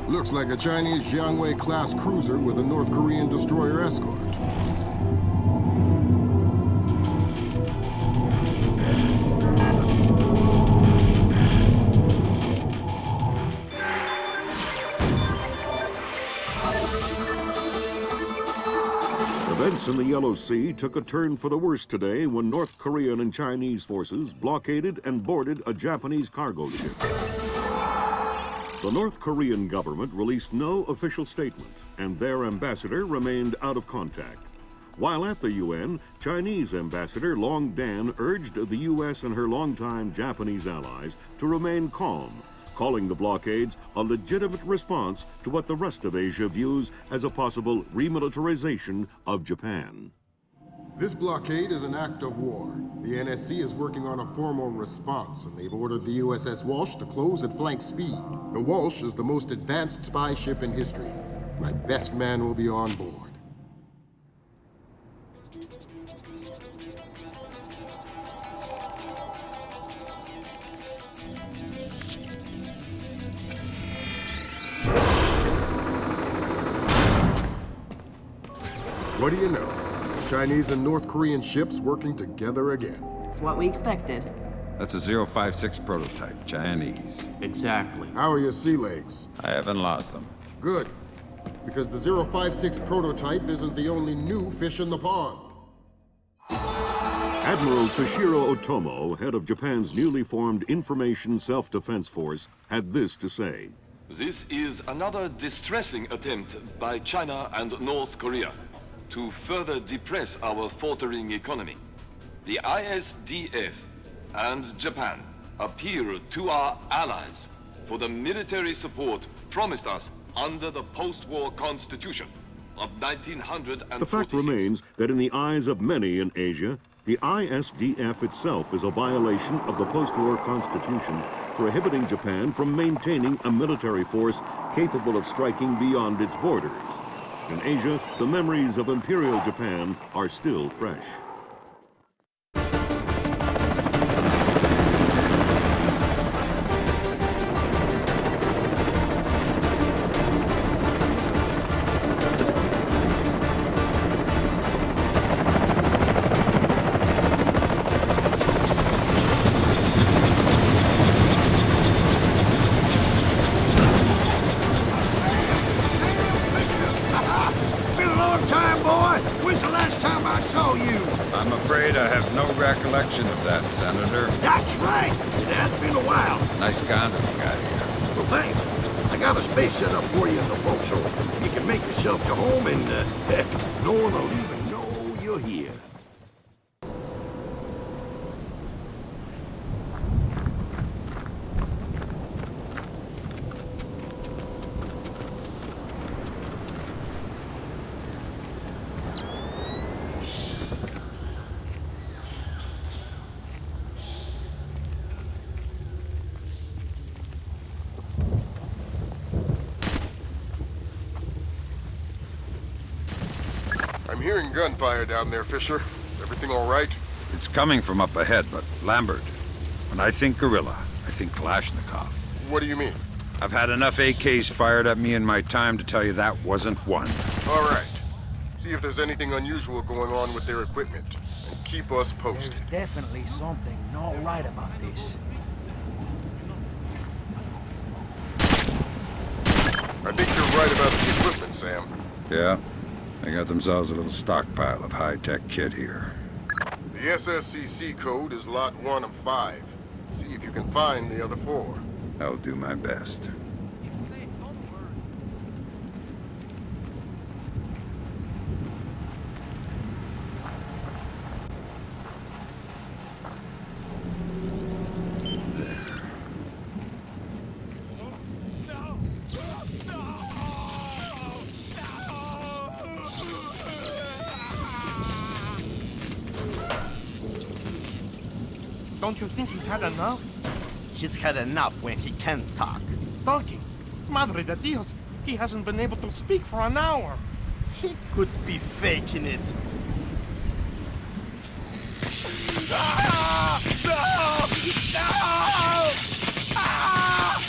Looks like a Chinese Jiangwei-class cruiser with a North Korean destroyer escort. Events in the Yellow Sea took a turn for the worse today when North Korean and Chinese forces blockaded and boarded a Japanese cargo ship. The North Korean government released no official statement, and their ambassador remained out of contact. While at the UN, Chinese Ambassador Long Dan urged the U.S. and her longtime Japanese allies to remain calm, calling the blockades a legitimate response to what the rest of Asia views as a possible remilitarization of Japan. This blockade is an act of war. The NSC is working on a formal response, and they've ordered the USS Walsh to close at flank speed. The Walsh is the most advanced spy ship in history. My best man will be on board. What do you know? Chinese and North Korean ships working together again. It's what we expected. That's a 056 prototype, Chinese. Exactly. How are your sea legs? I haven't lost them. Good. Because the 056 prototype isn't the only new fish in the pond. Admiral Toshiro Otomo, head of Japan's newly formed Information Self-Defense Force, had this to say. This is another distressing attempt by China and North Korea to further depress our faltering economy. The ISDF and Japan appeal to our allies for the military support promised us under the post-war constitution of 1946. The fact remains that in the eyes of many in Asia, the ISDF itself is a violation of the post-war constitution, prohibiting Japan from maintaining a military force capable of striking beyond its borders. In Asia, the memories of Imperial Japan are still fresh. Recollection of that, Senator. That's right. It has been a while. Nice condom you got here. Well, thanks. I got a space set up for you in the forecastle. You can make yourself to home and, heck, no one will even know you're here. I'm hearing gunfire down there, Fisher. Everything all right? It's coming from up ahead, but Lambert, when I think gorilla, I think Kalashnikov. What do you mean? I've had enough AKs fired at me in my time to tell you that wasn't one. All right. See if there's anything unusual going on with their equipment, and keep us posted. There's definitely something not right about this. I think you're right about the equipment, Sam. Yeah? They got themselves a little stockpile of high-tech kit here. The SSCC code is Lot 1 of 5. See if you can find the other 4. I'll do my best. Don't you think he's had enough? He's had enough when he can't talk. Talking? Madre de Dios, he hasn't been able to speak for an hour. He could be faking it. Ah! No! No! Ah!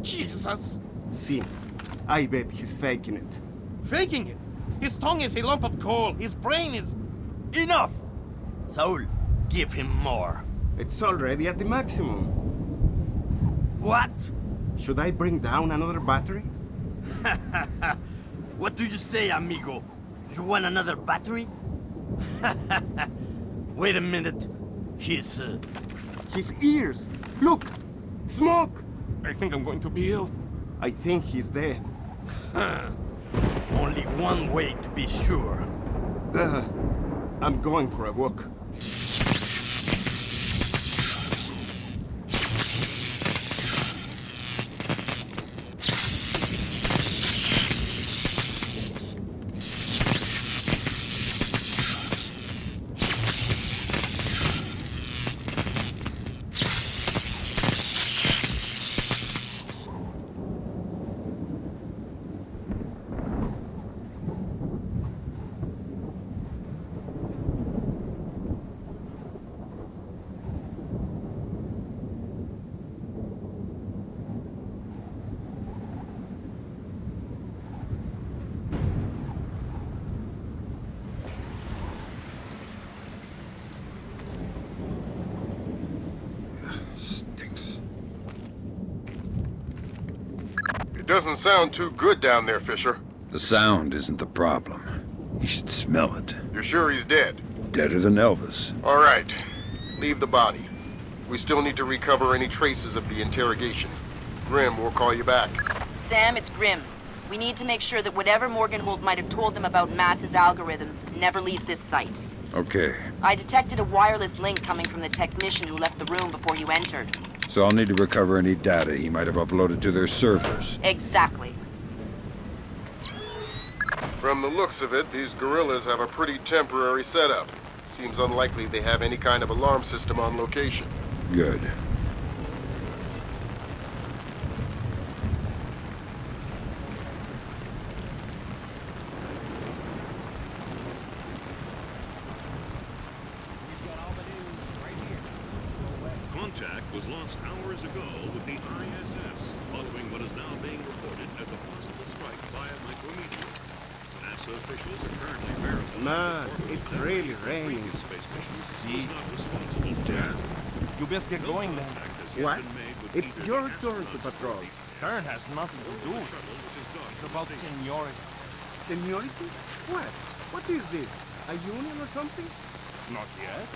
Jesus! See, I bet he's faking it. Faking it? His tongue is a lump of coal. His brain is... Enough! Saul, give him more. It's already at the maximum. What? Should I bring down another battery? What do you say, amigo? You want another battery? Wait a minute. His ears! Look! Smoke! I think I'm going to be ill. I think he's dead. Only one way to be sure. I'm going for a walk. Doesn't sound too good down there, Fisher. The sound isn't the problem. You should smell it. You're sure he's dead? Deader than Elvis. All right. Leave the body. We still need to recover any traces of the interrogation. Grim, we'll call you back. Sam, it's Grim. We need to make sure that whatever Morgenhold might have told them about Mass's algorithms never leaves this site. Okay. I detected a wireless link coming from the technician who left the room before you entered. So I'll need to recover any data he might have uploaded to their servers. Exactly. From the looks of it, these guerrillas have a pretty temporary setup. Seems unlikely they have any kind of alarm system on location. Good. Contact was lost hours ago with the ISS, following what is now being reported as a possible strike by a micrometeor. NASA officials are currently verifying... Man, it's really raining. See? You best get going then. What? It's your turn to patrol. Turn has nothing to do with it. It's about seniority. Seniority? What? What is this? A union or something? Not yet.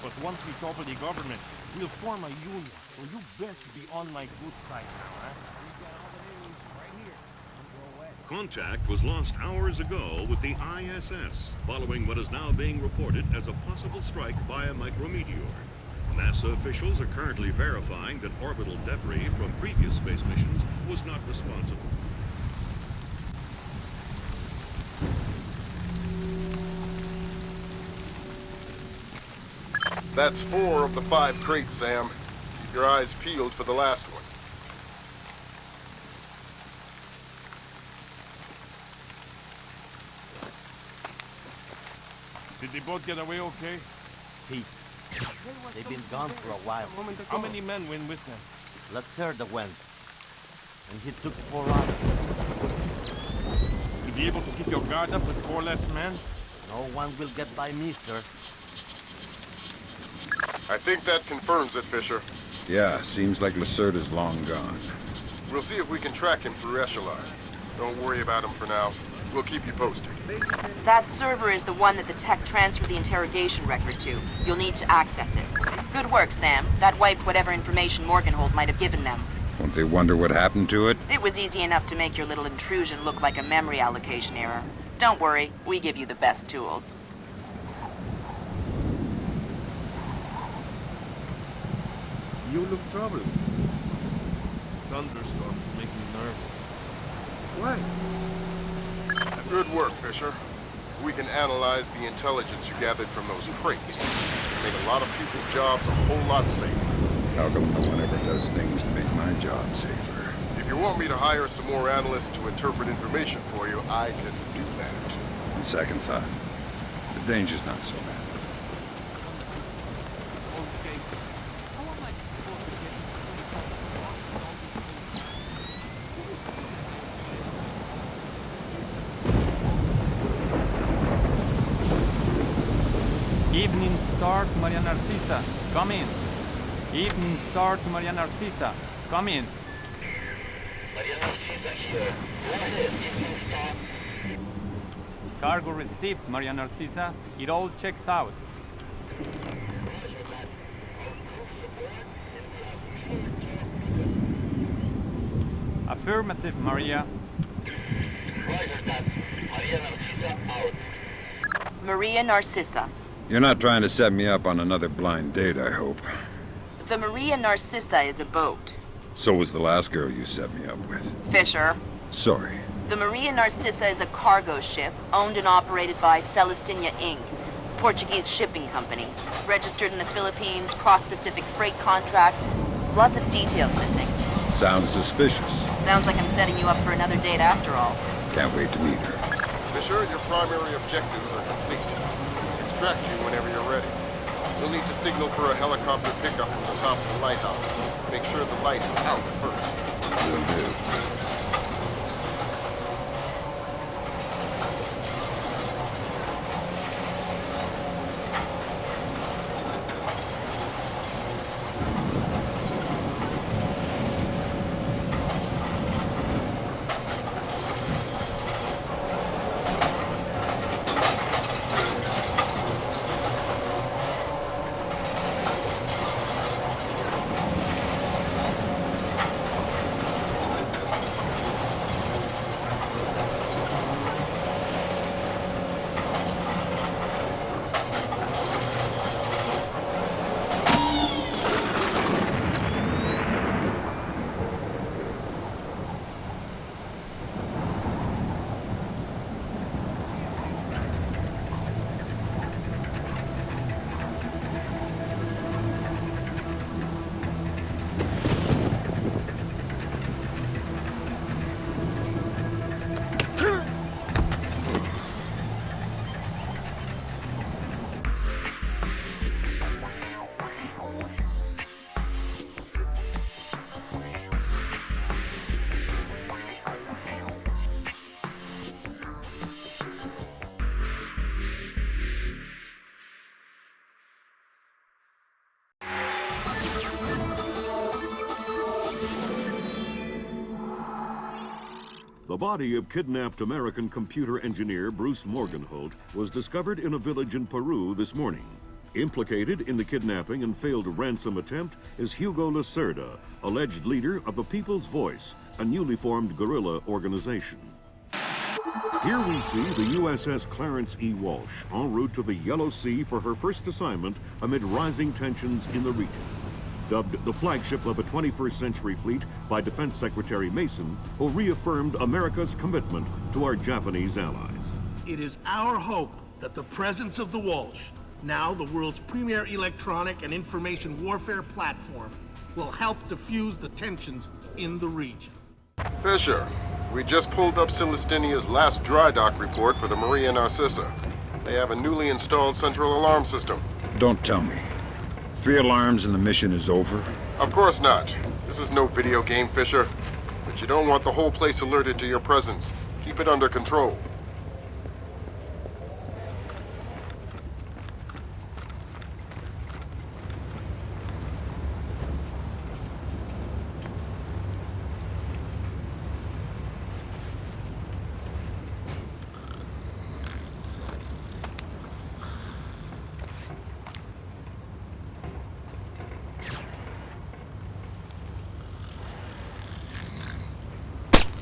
But once we topple the government, we'll form a union. So you best be on my good side now, huh? We got all the news right here. Go away. Contact was lost hours ago with the ISS, following what is now being reported as a possible strike by a micrometeor. NASA officials are currently verifying that orbital debris from previous space missions was not responsible. That's 4 of the 5 crates, Sam. Keep your eyes peeled for the last one. Did the boat get away okay? See, they've been gone for a while. How many men went with them? Lacerda went, and he took 4 others. You'll be able to keep your guard up with 4 less men? No one will get by me, sir. I think that confirms it, Fisher. Yeah, seems like Lacerda's long gone. We'll see if we can track him through Echelon. Don't worry about him for now. We'll keep you posted. That server is the one that the tech transferred the interrogation record to. You'll need to access it. Good work, Sam. That wiped whatever information Morgenhold might have given them. Won't they wonder what happened to it? It was easy enough to make your little intrusion look like a memory allocation error. Don't worry, we give you the best tools. You look troubled. Thunderstorms make me nervous. Why? Good work, Fisher. We can analyze the intelligence you gathered from those crates. Make a lot of people's jobs a whole lot safer. How come no one ever does things to make my job safer? If you want me to hire some more analysts to interpret information for you, I can do that. On second thought, the danger's not so bad. Okay. How am I supposed to get Evening Star to Maria Narcisa. Come in. Evening Star to Maria Narcisa. Come in. Maria Narcisa here. Go ahead, Evening Star. Cargo received, Maria Narcisa. It all checks out. Affirmative, Maria. Roger that. Maria Narcisa out. Maria Narcisa. You're not trying to set me up on another blind date, I hope. The Maria Narcisa is a boat. So was the last girl you set me up with. Fisher. Sorry. The Maria Narcisa is a cargo ship owned and operated by Celestina Inc., Portuguese shipping company. Registered in the Philippines, cross-Pacific freight contracts. Lots of details missing. Sounds suspicious. Sounds like I'm setting you up for another date after all. Can't wait to meet her. Fisher, your primary objectives are complete. Extract you whenever you're ready. You'll need to signal for a helicopter pickup from the top of the lighthouse. Make sure the light is out first. Will do. The body of kidnapped American computer engineer Bruce Morgenholt was discovered in a village in Peru this morning. Implicated in the kidnapping and failed ransom attempt is Hugo Lacerda, alleged leader of the People's Voice, a newly formed guerrilla organization. Here we see the USS Clarence E. Walsh en route to the Yellow Sea for her first assignment amid rising tensions in the region. Dubbed the flagship of a 21st century fleet by Defense Secretary Mason, who reaffirmed America's commitment to our Japanese allies. It is our hope that the presence of the Walsh, now the world's premier electronic and information warfare platform, will help diffuse the tensions in the region. Fisher, we just pulled up Celestinia's last dry dock report for the Maria Narcisa. They have a newly installed central alarm system. Don't tell me. 3 alarms and the mission is over? Of course not. This is no video game, Fisher. But you don't want the whole place alerted to your presence. Keep it under control.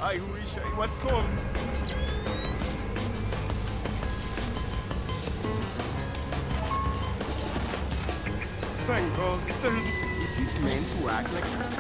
I wish I was home. Thank God. Is it meant to act like that?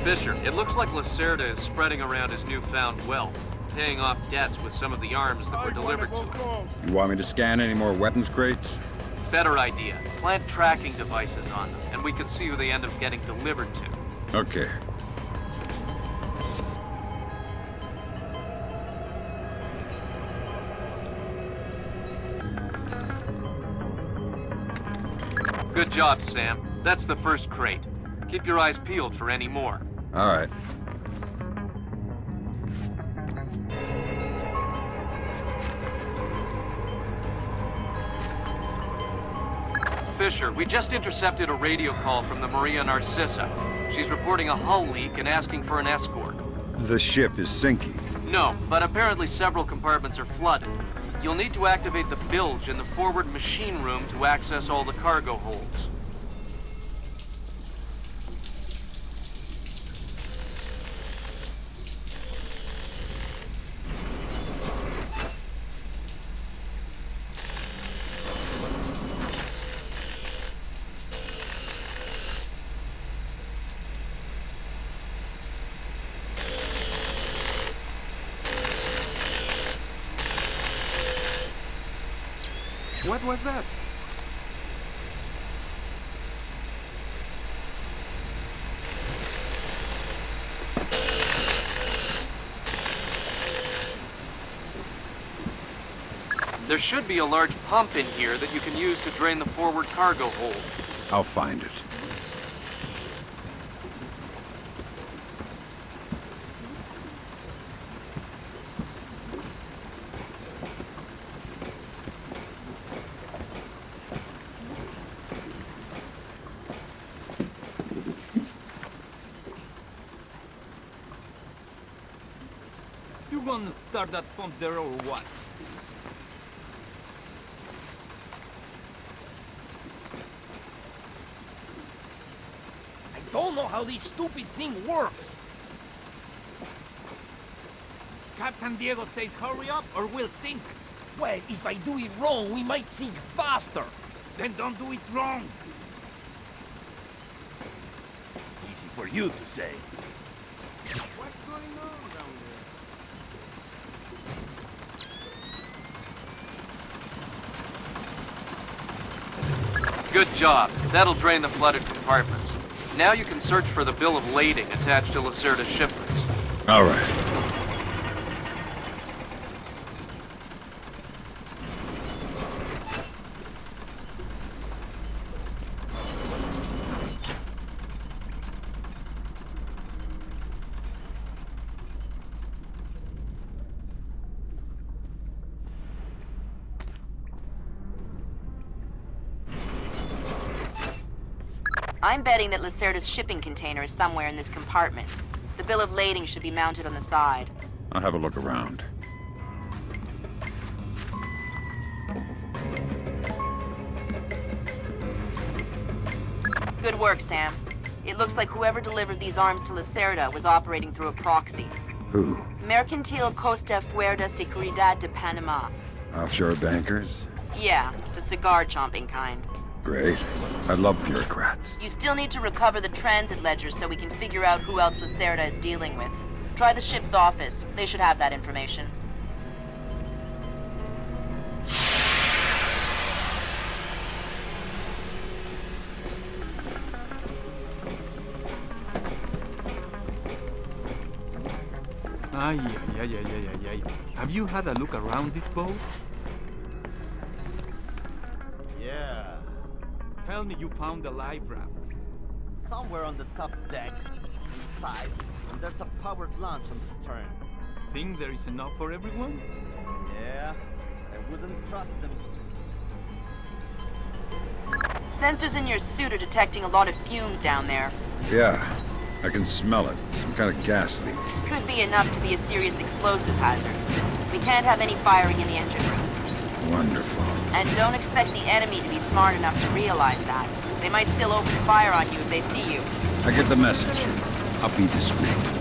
Fisher, it looks like Lacerda is spreading around his newfound wealth, paying off debts with some of the arms that were delivered to him. You want me to scan any more weapons crates? Better idea. Plant tracking devices on them, and we can see who they end up getting delivered to. Okay. Good job, Sam. That's the first crate. Keep your eyes peeled for any more. All right. Fisher, we just intercepted a radio call from the Maria Narcissa. She's reporting a hull leak and asking for an escort. The ship is sinking. No, but apparently several compartments are flooded. You'll need to activate the bilge in the forward machine room to access all the cargo holds. What was that? There should be a large pump in here that you can use to drain the forward cargo hold. I'll find it. You gonna start that pump there or what? I don't know how this stupid thing works. Captain Diego says hurry up or we'll sink. Well, if I do it wrong, we might sink faster. Then don't do it wrong. Easy for you to say. What's going on down there? Good job. That'll drain the flooded compartments. Now you can search for the bill of lading attached to Lacerda's shipments. All right. I'm betting that Lacerda's shipping container is somewhere in this compartment. The bill of lading should be mounted on the side. I'll have a look around. Good work, Sam. It looks like whoever delivered these arms to Lacerda was operating through a proxy. Who? Mercantil Costa Fuerza Seguridad de Panama. Offshore bankers? Yeah, the cigar-chomping kind. Great. I love bureaucrats. You still need to recover the transit ledgers so we can figure out who else Lacerda is dealing with. Try the ship's office. They should have that information. Ay. Have you had a look around this boat? Yeah. Tell me you found the life rafts. Somewhere on the top deck, inside, and there's a powered launch on the stern. Think there is enough for everyone? Yeah, I wouldn't trust them. Sensors in your suit are detecting a lot of fumes down there. Yeah, I can smell it. Some kind of gas leak. Could be enough to be a serious explosive hazard. We can't have any firing in the engine room. Wonderful. And don't expect the enemy to be smart enough to realize that. They might still open fire on you if they see you. I get the message. I'll be discreet.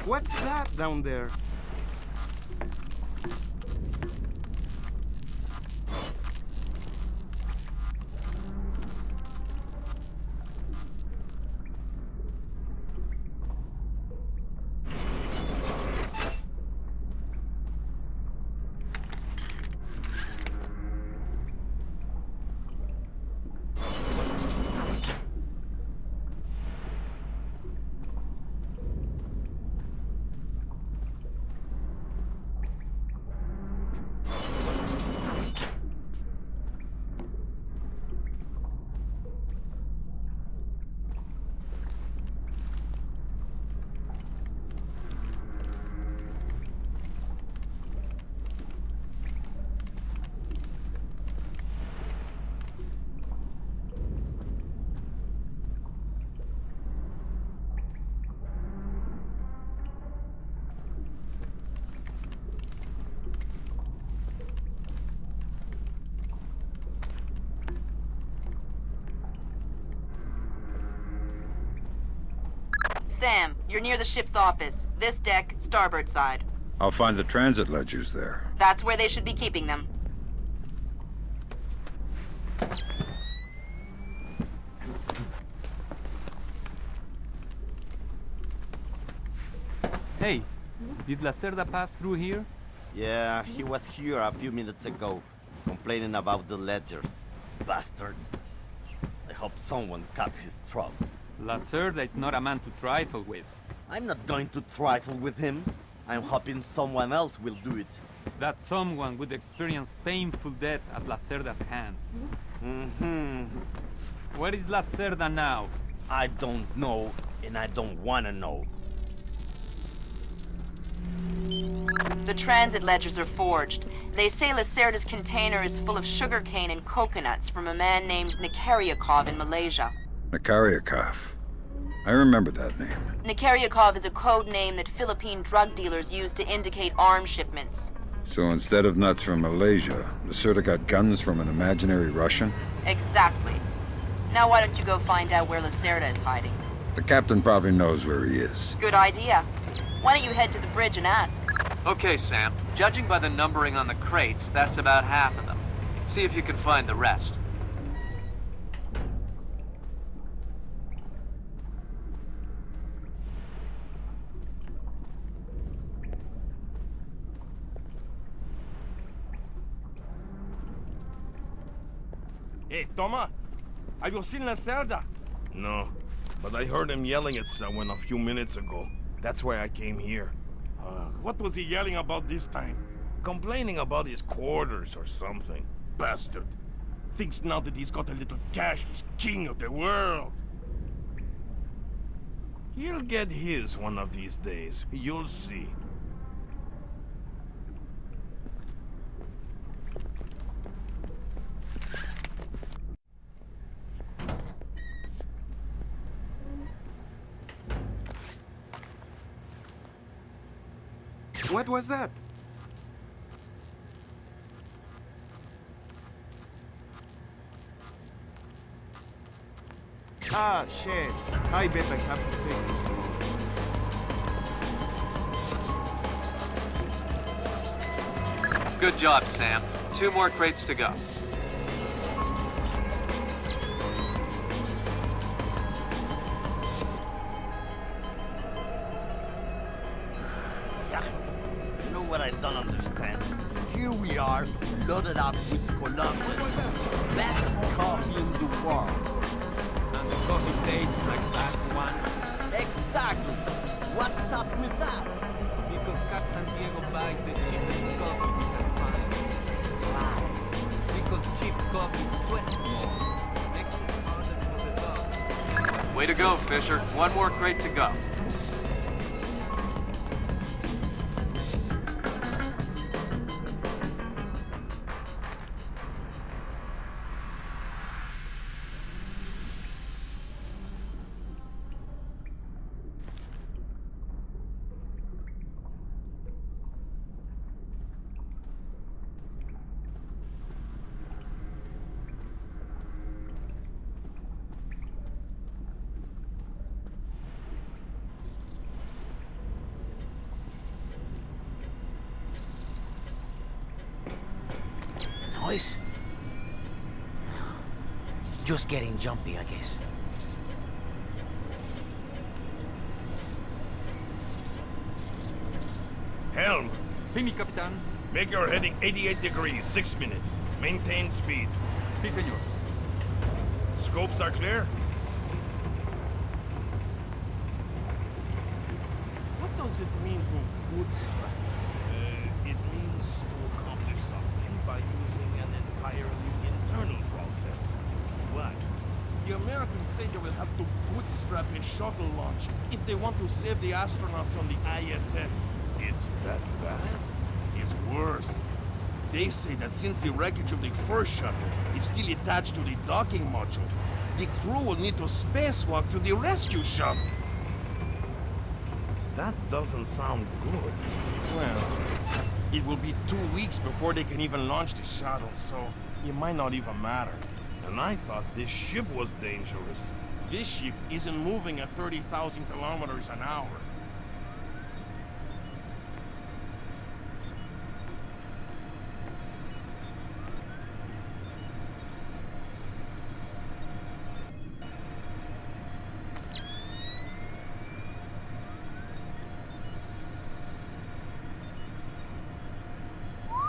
What's that down there? Sam, you're near the ship's office. This deck, starboard side. I'll find the transit ledgers there. That's where they should be keeping them. Hey, did Lacerda pass through here? Yeah, he was here a few minutes ago, complaining about the ledgers. Bastard. I hope someone cuts his throat. Lacerda is not a man to trifle with. I'm not going to trifle with him. I'm hoping someone else will do it. That someone would experience painful death at Lacerda's hands. Where is Lacerda now? I don't know, and I don't want to know. The transit ledgers are forged. They say Lacerda's container is full of sugarcane and coconuts from a man named Nikaryakov in Malaysia. Nikaryakov. I remember that name. Nikaryakov is a code name that Philippine drug dealers use to indicate arms shipments. So instead of nuts from Malaysia, Lacerda got guns from an imaginary Russian? Exactly. Now why don't you go find out where Lacerda is hiding? The captain probably knows where he is. Good idea. Why don't you head to the bridge and ask? Okay, Sam. Judging by the numbering on the crates, that's about half of them. See if you can find the rest. Hey, Toma! Have you seen Lacerda? No, but I heard him yelling at someone a few minutes ago. That's why I came here. What was he yelling about this time? Complaining about his quarters or something. Bastard. Thinks now that he's got a little cash, he's king of the world. He'll get his one of these days. You'll see. What was that? Ah, shit. I bet I have to fix it. Good job, Sam. 2 more crates to go. You know what I don't understand? Here we are, loaded up with Colombia. Best coffee in the world. And the coffee tastes like that one. Exactly. What's up with that? Because Captain Diego buys the cheapest coffee he can find. Why? Because cheap coffee sweats more. Makes it harder for the dogs. Way to go, Fisher. 1 more crate to go. noise? Just getting jumpy, I guess. Helm, Sí, mi capitán. make your heading 88 degrees, 6 minutes. Maintain speed. Sí, señor. Scopes are clear? What does it mean to bootstrap? It means to accomplish something by using an entirely internal process. What? The Americans say they will have to bootstrap a shuttle launch if they want to save the astronauts on the ISS. It's that bad? It's worse. They say that since the wreckage of the first shuttle is still attached to the docking module, the crew will need to spacewalk to the rescue shuttle. That doesn't sound good. Well, it will be 2 weeks before they can even launch the shuttle, so it might not even matter. And I thought this ship was dangerous. This ship isn't moving at 30,000 kilometers an hour.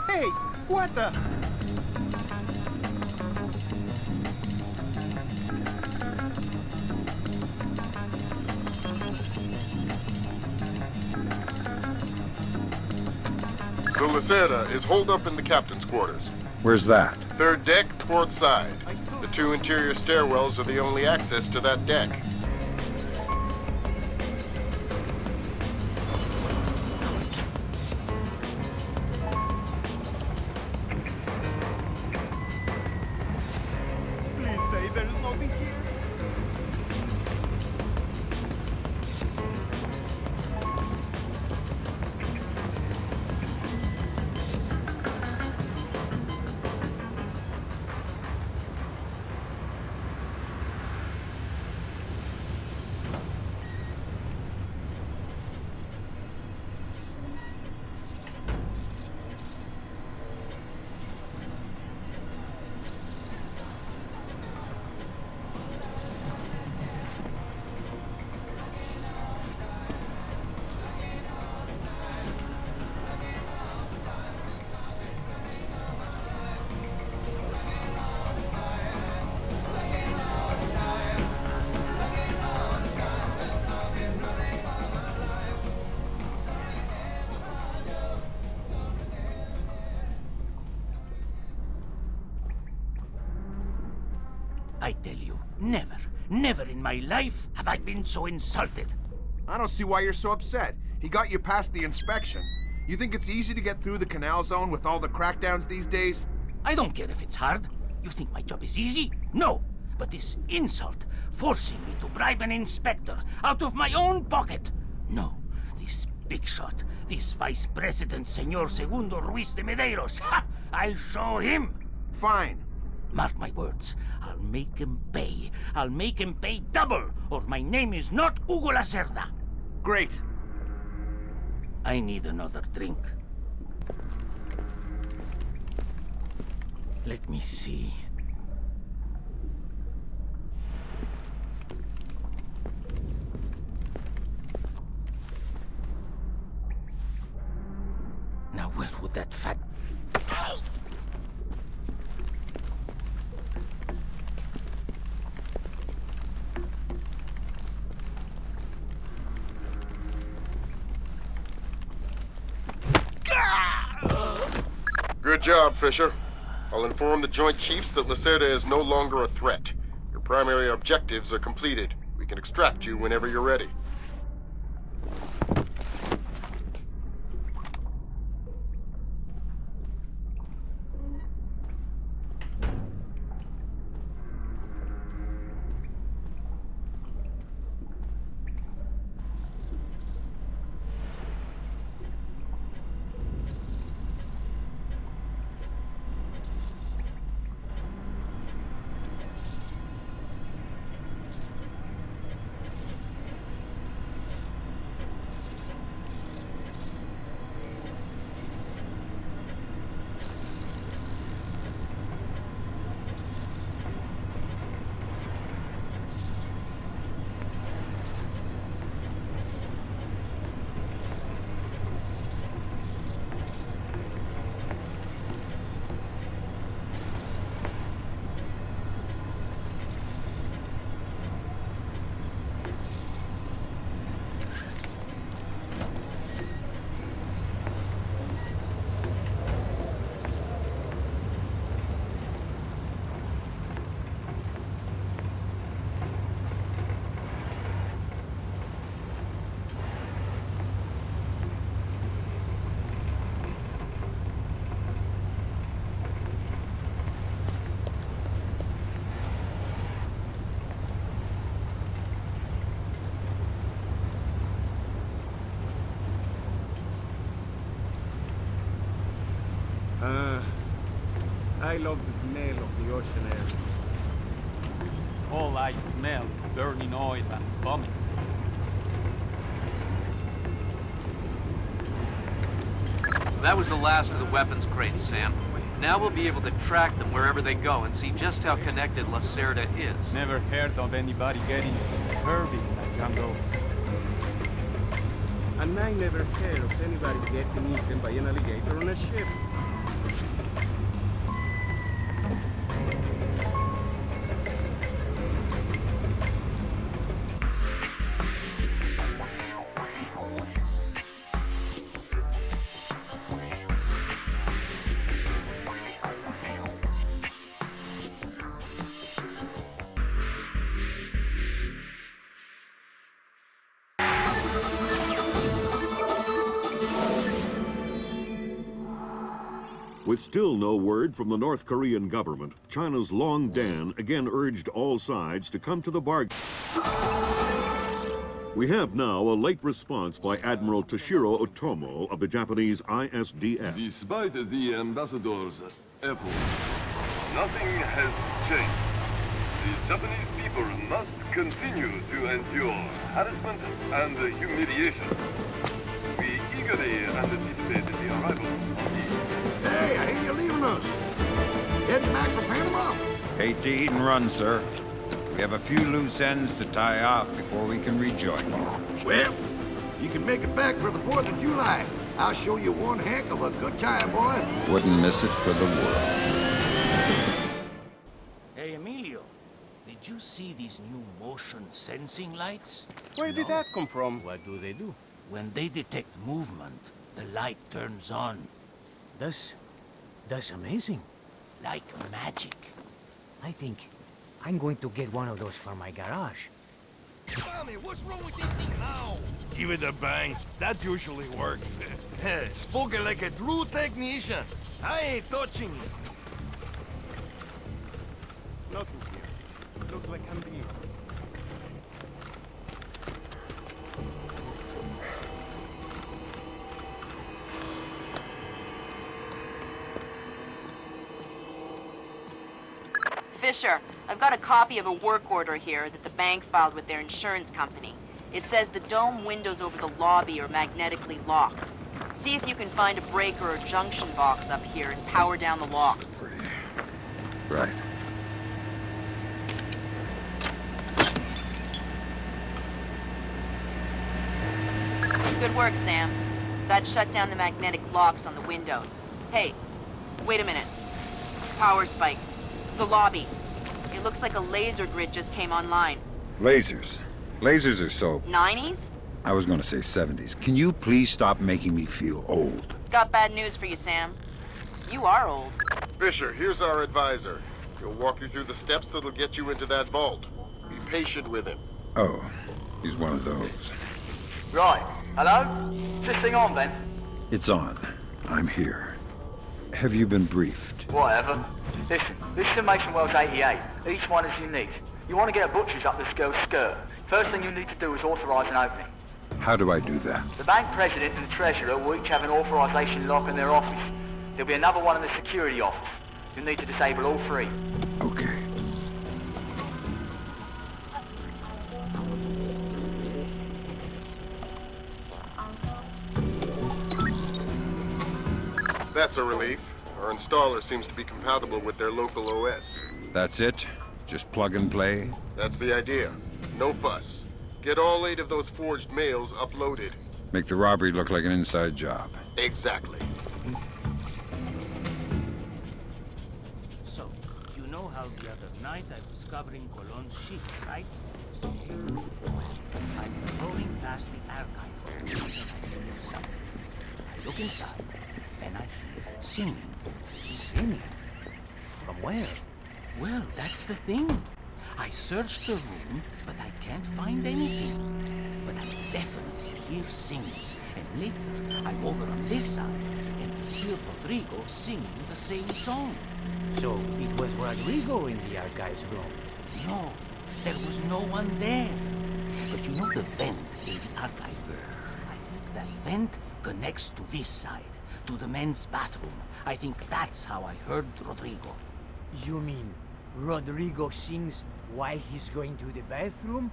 Hey, what the? So Lacerda is holed up in the captain's quarters. Where's that? Third deck, port side. The 2 interior stairwells are the only access to that deck. Please say there's nothing here. I tell you, never in my life have I been so insulted. I don't see why you're so upset. He got you past the inspection. You think it's easy to get through the canal zone with all the crackdowns these days? I don't care if it's hard. You think my job is easy? No. But this insult, forcing me to bribe an inspector out of my own pocket. No. This big shot, this Vice President Senor Segundo Ruiz de Medeiros. Ha! I'll show him. Fine. Mark my words. I'll make him pay. I'll make him pay double, or my name is not Hugo Lacerda. Great. I need another drink. Let me see. Now where would that fat... Ow! Good job, Fisher. I'll inform the Joint Chiefs that Lacerda is no longer a threat. Your primary objectives are completed. We can extract you whenever you're ready. I love the smell of the ocean air. All I smell is burning oil and vomit. That was the last of the weapons crates, Sam. Now we'll be able to track them wherever they go and see just how connected Lacerda is. Never heard of anybody getting scurvy like Django. And I never heard of anybody getting eaten by an alligator on a ship. With still no word from the North Korean government, China's Long Dan again urged all sides to come to the bargain. We have now a late response by Admiral Toshiro Otomo of the Japanese ISDF. Despite the ambassador's efforts, nothing has changed. The Japanese people must continue to endure harassment and humiliation. We eagerly anticipate the arrival of the... Hey, I hear you're leaving us. Heading back for Panama. Hate to eat and run, sir. We have a few loose ends to tie off before we can rejoin you. Well, if you can make it back for the 4th of July, I'll show you one heck of a good time, boy. Wouldn't miss it for the world. Hey, Emilio, did you see these new motion sensing lights? Where did that come from? What do they do? When they detect movement, the light turns on. That's amazing. Like magic. I think I'm going to get one of those for my garage. Tommy, what's wrong with this thing now? Give it a bang. That usually works. Spoken like a true technician. I ain't touching it. Nothing here. Looks like I'm being... Fisher, I've got a copy of a work order here that the bank filed with their insurance company. It says the dome windows over the lobby are magnetically locked. See if you can find a breaker or junction box up here and power down the locks. Right. Good work, Sam. That shut down the magnetic locks on the windows. Hey, wait a minute. Power spike. The lobby. It looks like a laser grid just came online. Lasers. Lasers are so... 90s? I was gonna say 70s. Can you please stop making me feel old? Got bad news for you, Sam. You are old. Fisher, here's our advisor. He'll walk you through the steps that'll get you into that vault. Be patient with him. Oh, he's one of those. Right. Hello? Is this thing on, then? It's on. I'm here. Have you been briefed? Whatever. Listen, this is Mason Wells 88. Each one is unique. You want to get a butcher's up this girl's skirt. First thing you need to do is authorize an opening. How do I do that? The bank president and the treasurer will each have an authorization lock in their office. There'll be another one in the security office. You'll need to disable all three. Okay. That's a relief. Our installer seems to be compatible with their local OS. That's it? Just plug and play? That's the idea. No fuss. Get all 8 of those forged mails uploaded. Make the robbery look like an inside job. Exactly. So, you know how the other night I was covering Colon's shift, right? So here, I'm patrolling past the archive. And I hear something. I look inside, and I hear singing. Singing? From where? Well, that's the thing. I searched the room, but I can't find anything. But I definitely hear singing. And later, I'm over on this side, and I hear Rodrigo singing the same song. So, it was Rodrigo in the archives room? No, there was no one there. But you know the vent in the archive room? I think that vent connects to this side, to the men's bathroom. I think that's how I heard Rodrigo. You mean Rodrigo sings while he's going to the bathroom?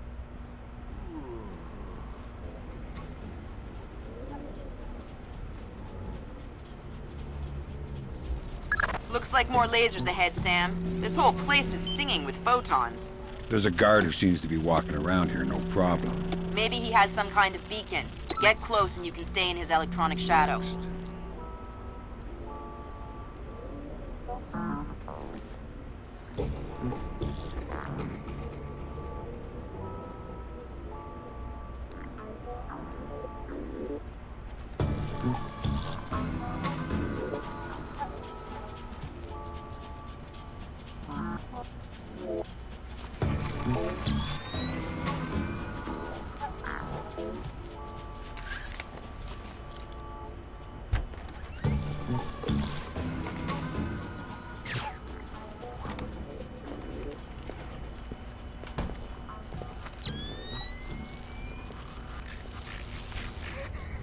Looks like more lasers ahead, Sam. This whole place is singing with photons. There's a guard who seems to be walking around here, no problem. Maybe he has some kind of beacon. Get close and you can stay in his electronic shadow.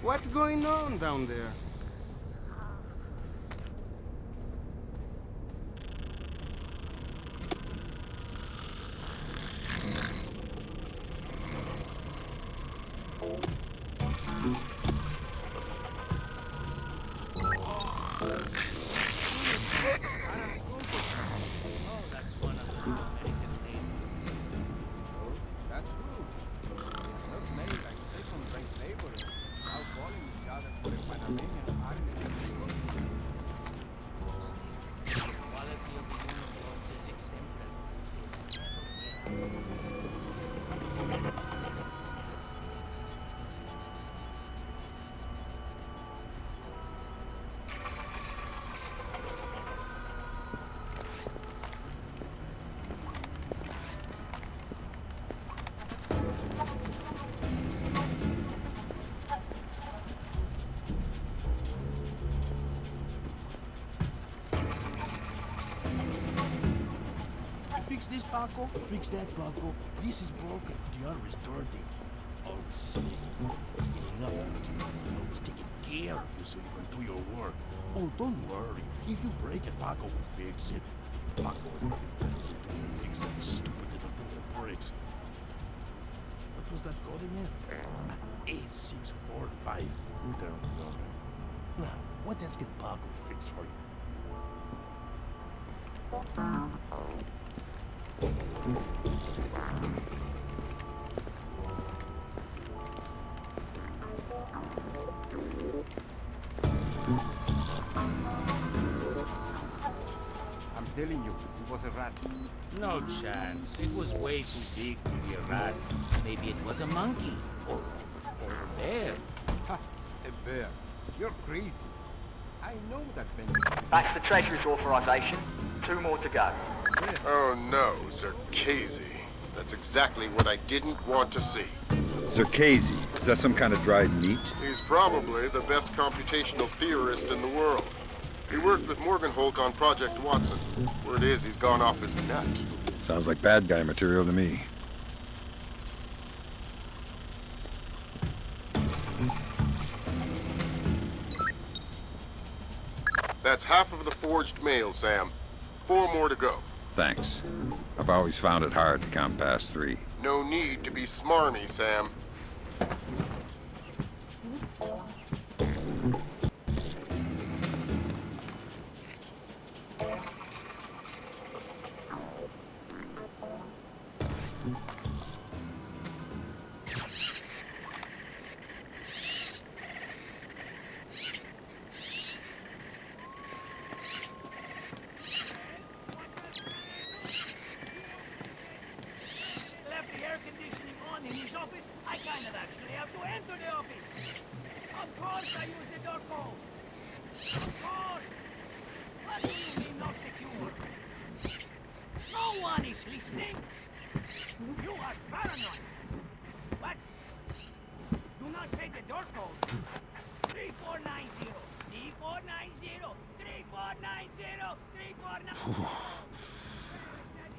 What's going on down there? Fix this, Paco. Fix that, Paco. This is broken. The other is dirty. Oh, sick. Enough of it. I was taking care of you so you can do your work. Oh, don't worry. If you break it, Paco will fix it. Paco will fix it. Stupid little bricks. What was that code again? 8645. There we go. Now, what else can Paco fix for you? I'm telling you, it was a rat. No chance. It was way too big to be a rat. Maybe it was a monkey. Or a bear. Ha! A bear. You're crazy. I know that Penthouse. That's the Treasury's authorization. 2 more to go. Oh no, Zerkezi. That's exactly what I didn't want to see. Zerkezi, is that some kind of dried meat? He's probably the best computational theorist in the world. He worked with Morgenholk on Project Watson. Word is he's gone off his nut. Sounds like bad guy material to me. That's half of the forged mail, Sam. 4 more to go. Thanks. I've always found it hard to count past 3. No need to be smarmy, Sam.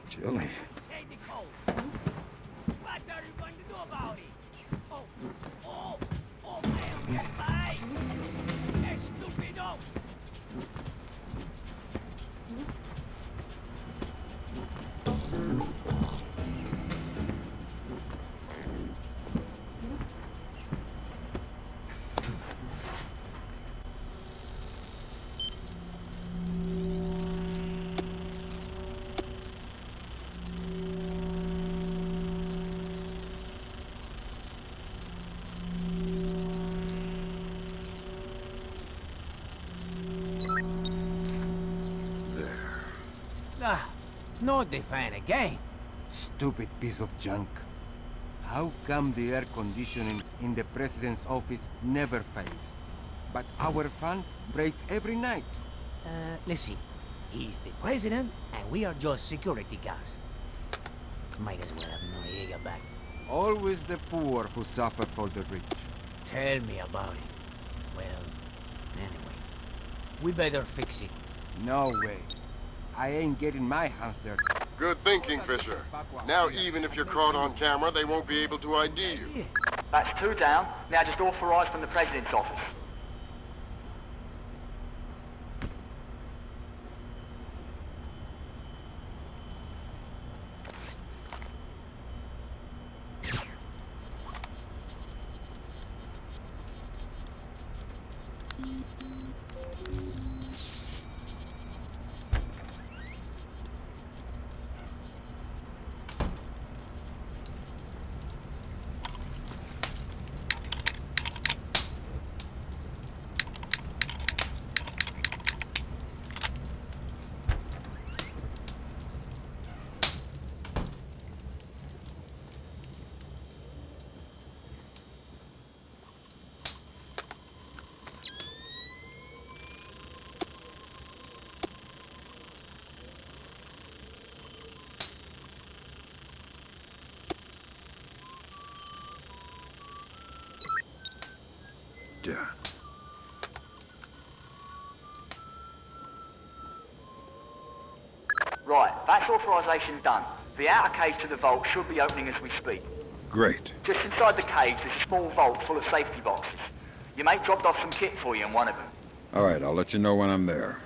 Chilly. Say the code. What are you going to do about it? Oh, man, get by! Stupido! Not the fan again. Stupid piece of junk. How come the air conditioning in the president's office never fails, but our fan breaks every night? Listen, he's the president, and we are just security guards. Might as well have Noriega back. Always the poor who suffer for the rich. Tell me about it. Well, anyway, we better fix it. No way. I ain't getting my hands dirty. Good thinking, Fisher. Now, even if you're caught on camera, they won't be able to ID you. That's 2 down. Now just authorized from the president's office. Done. Right, that's authorization done. The outer cage to the vault should be opening as we speak. Great. Just inside the cage, there's a small vault full of safety boxes. Your mate dropped off some kit for you in one of them. All right, I'll let you know when I'm there.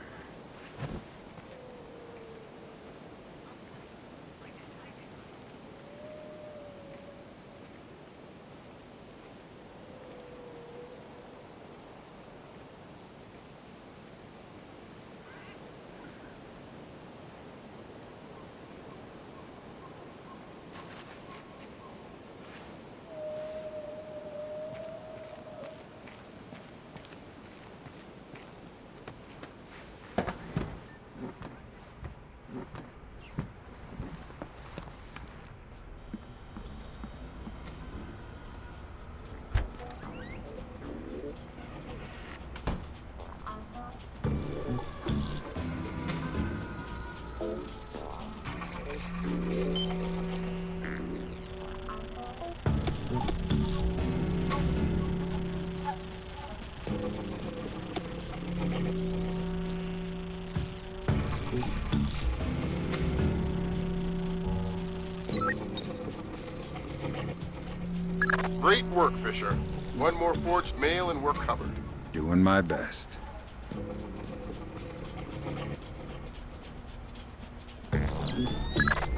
Great work, Fisher. One more forged mail and we're covered. Doing my best.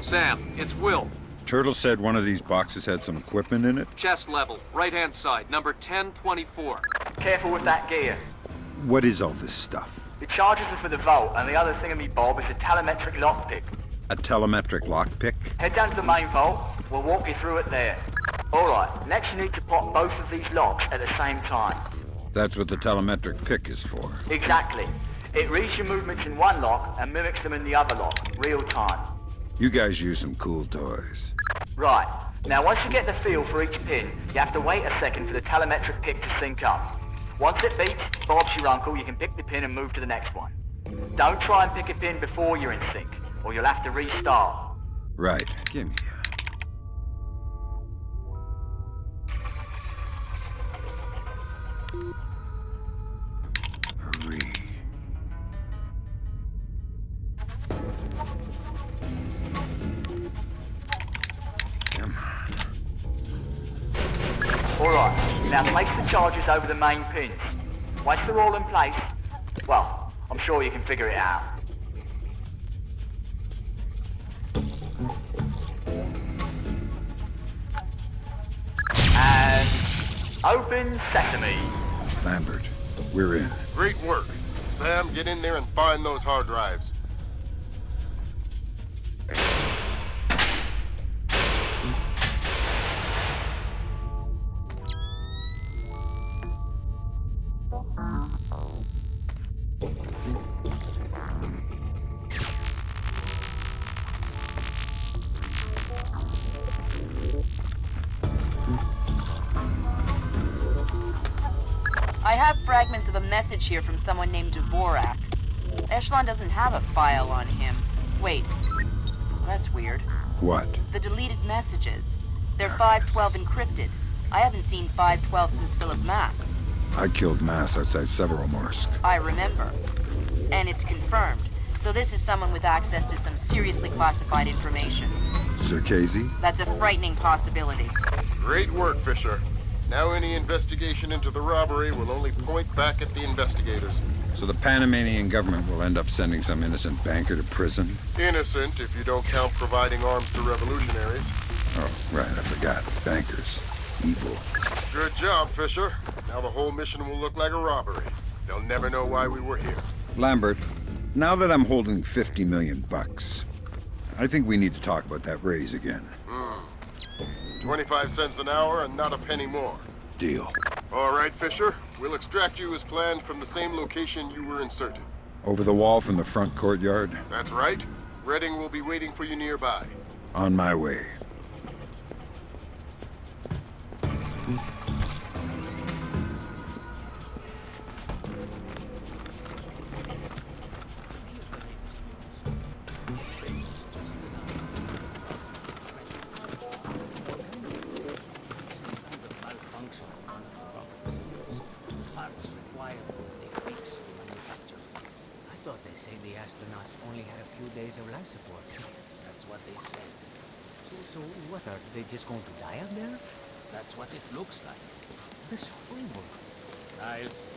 Sam, it's Will. Turtle said one of these boxes had some equipment in it. Chest level, right-hand side, number 1024. Careful with that gear. What is all this stuff? The charges are for the vault, and the other thingamy-bob is a telemetric lockpick. A telemetric lockpick? Head down to the main vault. We'll walk you through it there. Alright, next you need to pop both of these locks at the same time. That's what the telemetric pick is for. Exactly. It reads your movements in one lock and mimics them in the other lock, real time. You guys use some cool toys. Right. Now once you get the feel for each pin, you have to wait a second for the telemetric pick to sync up. Once it beeps, Bob's your uncle, you can pick the pin and move to the next one. Don't try and pick a pin before you're in sync, or you'll have to restart. Right. Give me Hurry. Come on. Alright, now place the charges over the main pins. Once they're all in place, well, I'm sure sure you can figure it out. And open sesame. Lambert, we're in. Great work. Sam, get in there and find those hard drives. I have fragments of a message here from someone named Dvorak. Echelon doesn't have a file on him. Wait. That's weird. What? The deleted messages. They're 512 encrypted. I haven't seen 512 since Philip Mass. I killed Mass outside Severomorsk. I remember. And it's confirmed. So this is someone with access to some seriously classified information. Circazi? That's a frightening possibility. Great work, Fisher. Now any investigation into the robbery will only point back at the investigators. So the Panamanian government will end up sending some innocent banker to prison? Innocent, if you don't count providing arms to revolutionaries. Oh, right, I forgot. Bankers. Evil. Good job, Fisher. Now the whole mission will look like a robbery. They'll never know why we were here. Lambert, now that I'm holding 50 million bucks, I think we need to talk about that raise again. 25 cents an hour and not a penny more. Deal. All right, Fisher. We'll extract you as planned from the same location you were inserted. Over the wall from the front courtyard? That's right. Redding will be waiting for you nearby. On my way. So what, are they just going to die out there? That's what it looks like. That's horrible. Knives.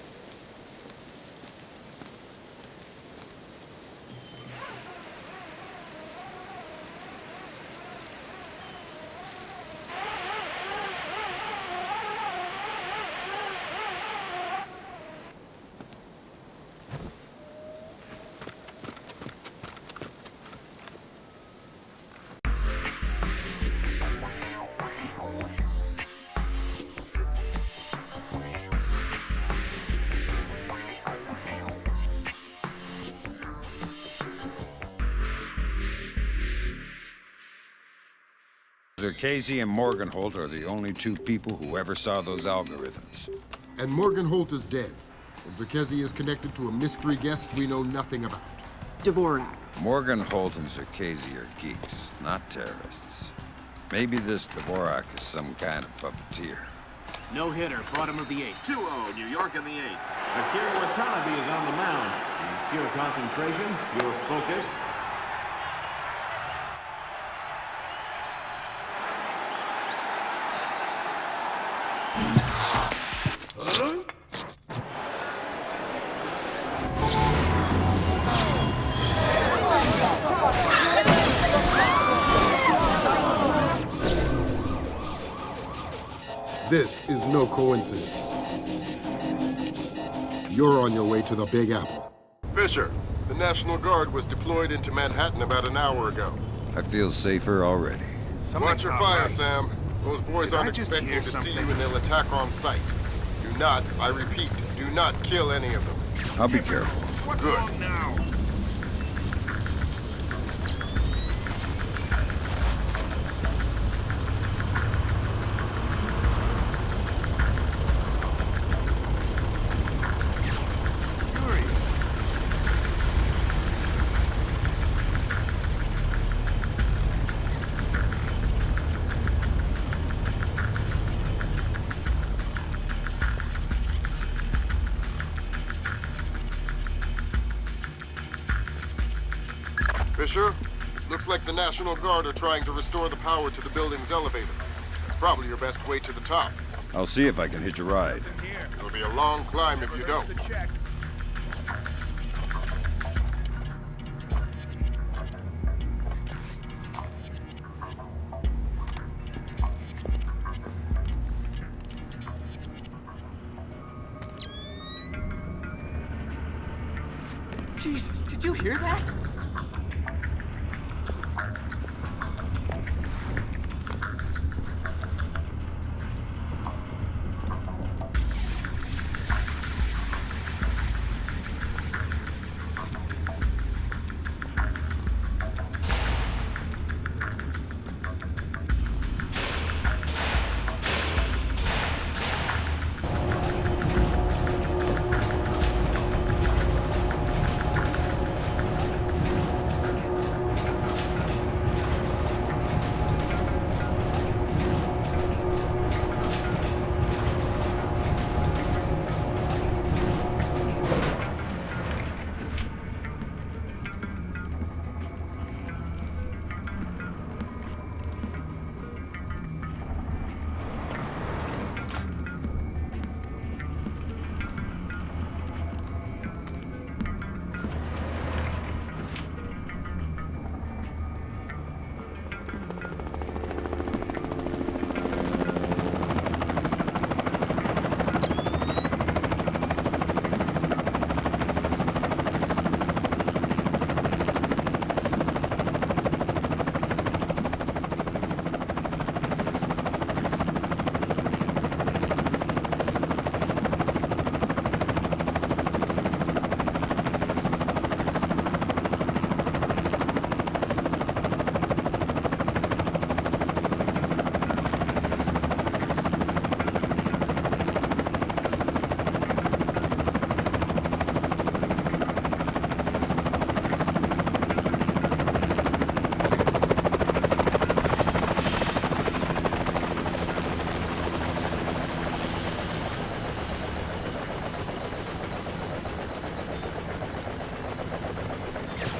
Circazi and Morgenholt are the only two people who ever saw those algorithms. And Morgenholt is dead. And Circazi is connected to a mystery guest we know nothing about. Dvorak. Morgenholt and Circazi are geeks, not terrorists. Maybe this Dvorak is some kind of puppeteer. No hitter, bottom of the 8th. 2-0, New York in the 8th. Akira Watanabe is on the mound. He's pure concentration, pure focus. This is no coincidence. You're on your way to the Big Apple. Fisher, the National Guard was deployed into Manhattan about an hour ago. I feel safer already. Watch your fire, Sam. Those boys aren't expecting to see you and they'll attack on sight. Do not, I repeat, do not kill any of them. I'll be careful. Good. Fisher, looks like the National Guard are trying to restore the power to the building's elevator. It's probably your best way to the top. I'll see if I can hitch a ride. It'll be a long climb if you don't. Did you hear that?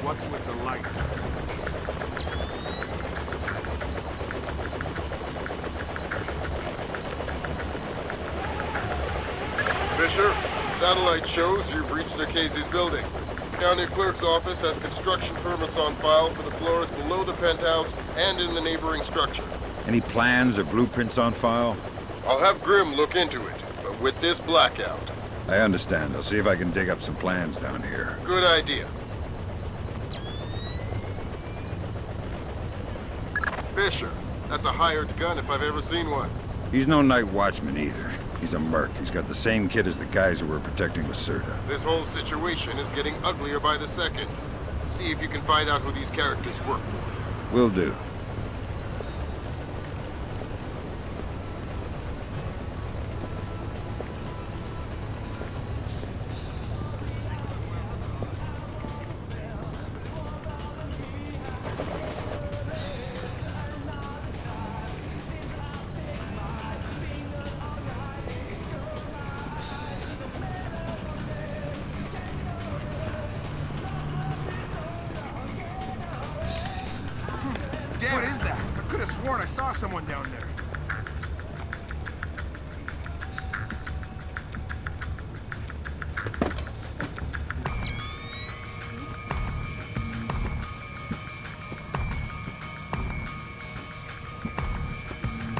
What's with the light? Fisher, satellite shows you've reached Casey's building. County Clerk's office has construction permits on file for the floors below the penthouse and in the neighboring structure. Any plans or blueprints on file? I'll have Grim look into it, but with this blackout. I understand. I'll see if I can dig up some plans down here. Good idea. Fisher, that's a hired gun if I've ever seen one. He's no night watchman either. He's a merc. He's got the same kit as the guys who were protecting Lacerda. This whole situation is getting uglier by the second. See if you can find out who these characters work for. Will do. What is that? I could have sworn I saw someone down there.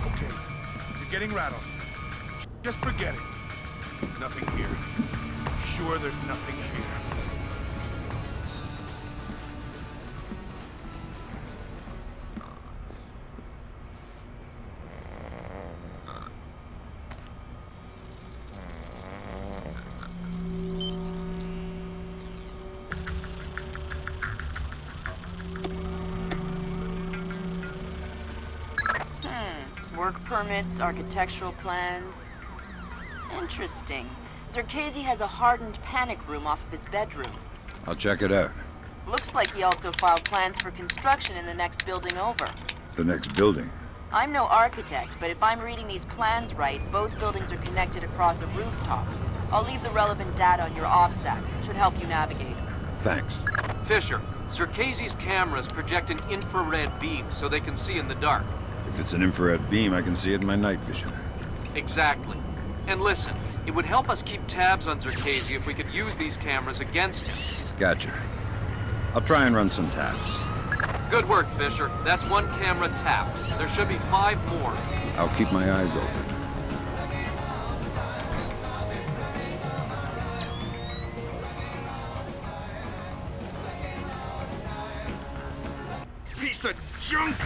Okay, you're getting rattled. Just forget it. Nothing here. I'm sure there's nothing here. Work permits, architectural plans. Interesting. Zerkezi has a hardened panic room off of his bedroom. I'll check it out. Looks like he also filed plans for construction in the next building over. The next building? I'm no architect, but if I'm reading these plans right, both buildings are connected across a rooftop. I'll leave the relevant data on your OPSAC. Should help you navigate. Thanks. Fisher, Zerkezi's cameras project an infrared beam so they can see in the dark. If it's an infrared beam, I can see it in my night vision. Exactly. And listen, it would help us keep tabs on Zerkezi if we could use these cameras against him. Gotcha. I'll try and run some taps. Good work, Fisher. That's one camera tapped. There should be 5 more. I'll keep my eyes open. piece of junk!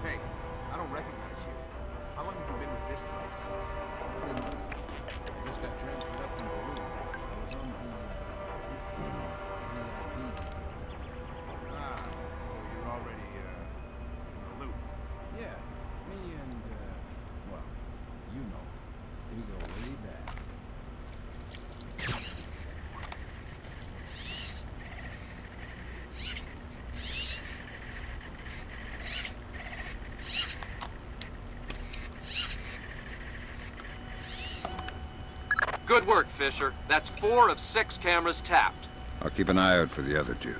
Hey, I don't recognize you. How long have you been with this place? 3 months. I just got transferred up in Peru. I was on the VIP detail. Ah, so you're already, in the loop. Yeah, me and, well, you know, we go way back. Good work, Fisher. That's 4 of 6 cameras tapped. I'll keep an eye out for the other 2.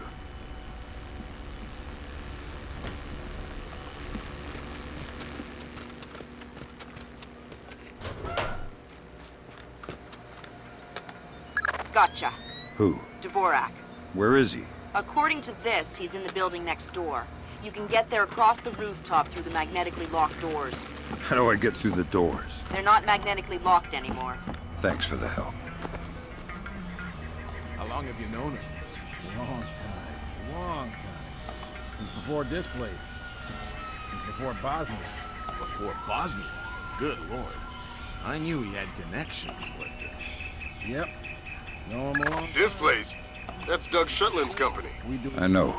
Gotcha. Who? Dvorak. Where is he? According to this, he's in the building next door. You can get there across the rooftop through the magnetically locked doors. How do I get through the doors? They're not magnetically locked anymore. Thanks for the help. How long have you known him? Long time. Long time. Since before Displace. Since before Bosnia. Before Bosnia? Good lord. I knew he had connections, but... Yep. Know him a long time. Displace? That's Doug Shetland's company. I know.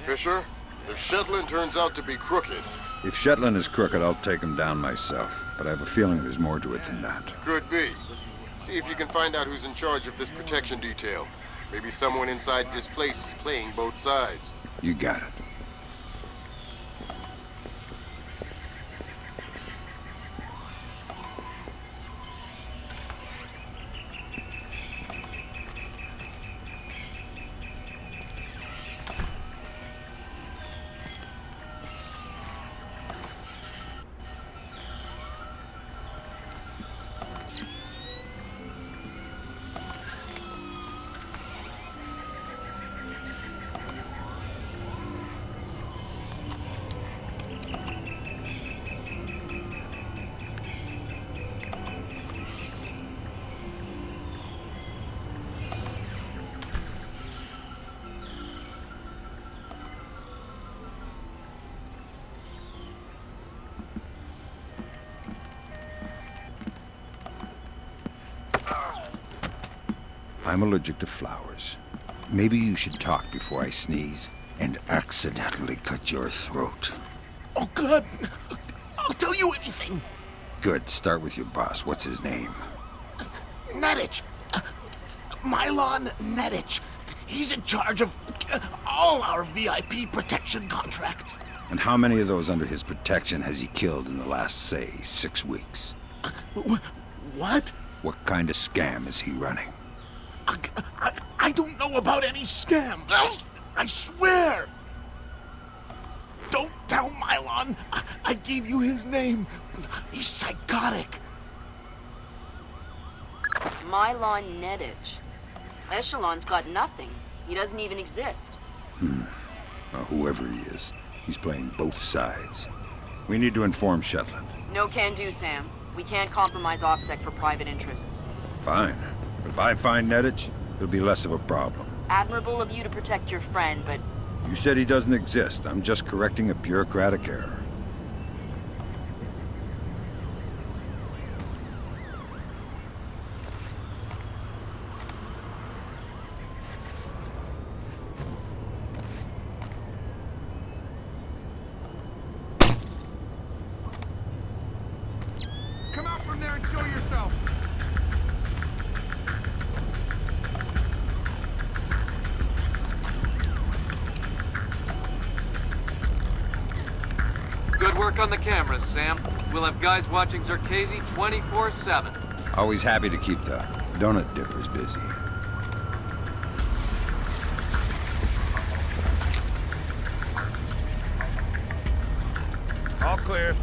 Fisher, if Shetland turns out to be crooked... If Shetland is crooked, I'll take him down myself. But I have a feeling there's more to it than that. Could be. See if you can find out who's in charge of this protection detail. Maybe someone inside Displace is playing both sides. You got it. I'm allergic to flowers. Maybe you should talk before I sneeze and accidentally cut your throat. Oh, God! I'll tell you anything! Good. Start with your boss. What's his name? Nedich! Mylon Nedich. He's in charge of all our VIP protection contracts. And how many of those under his protection has he killed in the last, say, 6 weeks? What? What kind of scam is he running? I don't know about any scam. I swear. Don't tell Mylon. I gave you his name. He's psychotic. Mylon Nedich. Echelon's got nothing. He doesn't even exist. Whoever he is, he's playing both sides. We need to inform Shetland. No can do, Sam. We can't compromise OPSEC for private interests. Fine. If I find Nedich, it'll be less of a problem. Admirable of you to protect your friend, but... You said he doesn't exist. I'm just correcting a bureaucratic error. Come out from there and show yourself! Good work on the cameras, Sam. We'll have guys watching Zerkezi 24/7. Always happy to keep the donut dippers busy. All clear.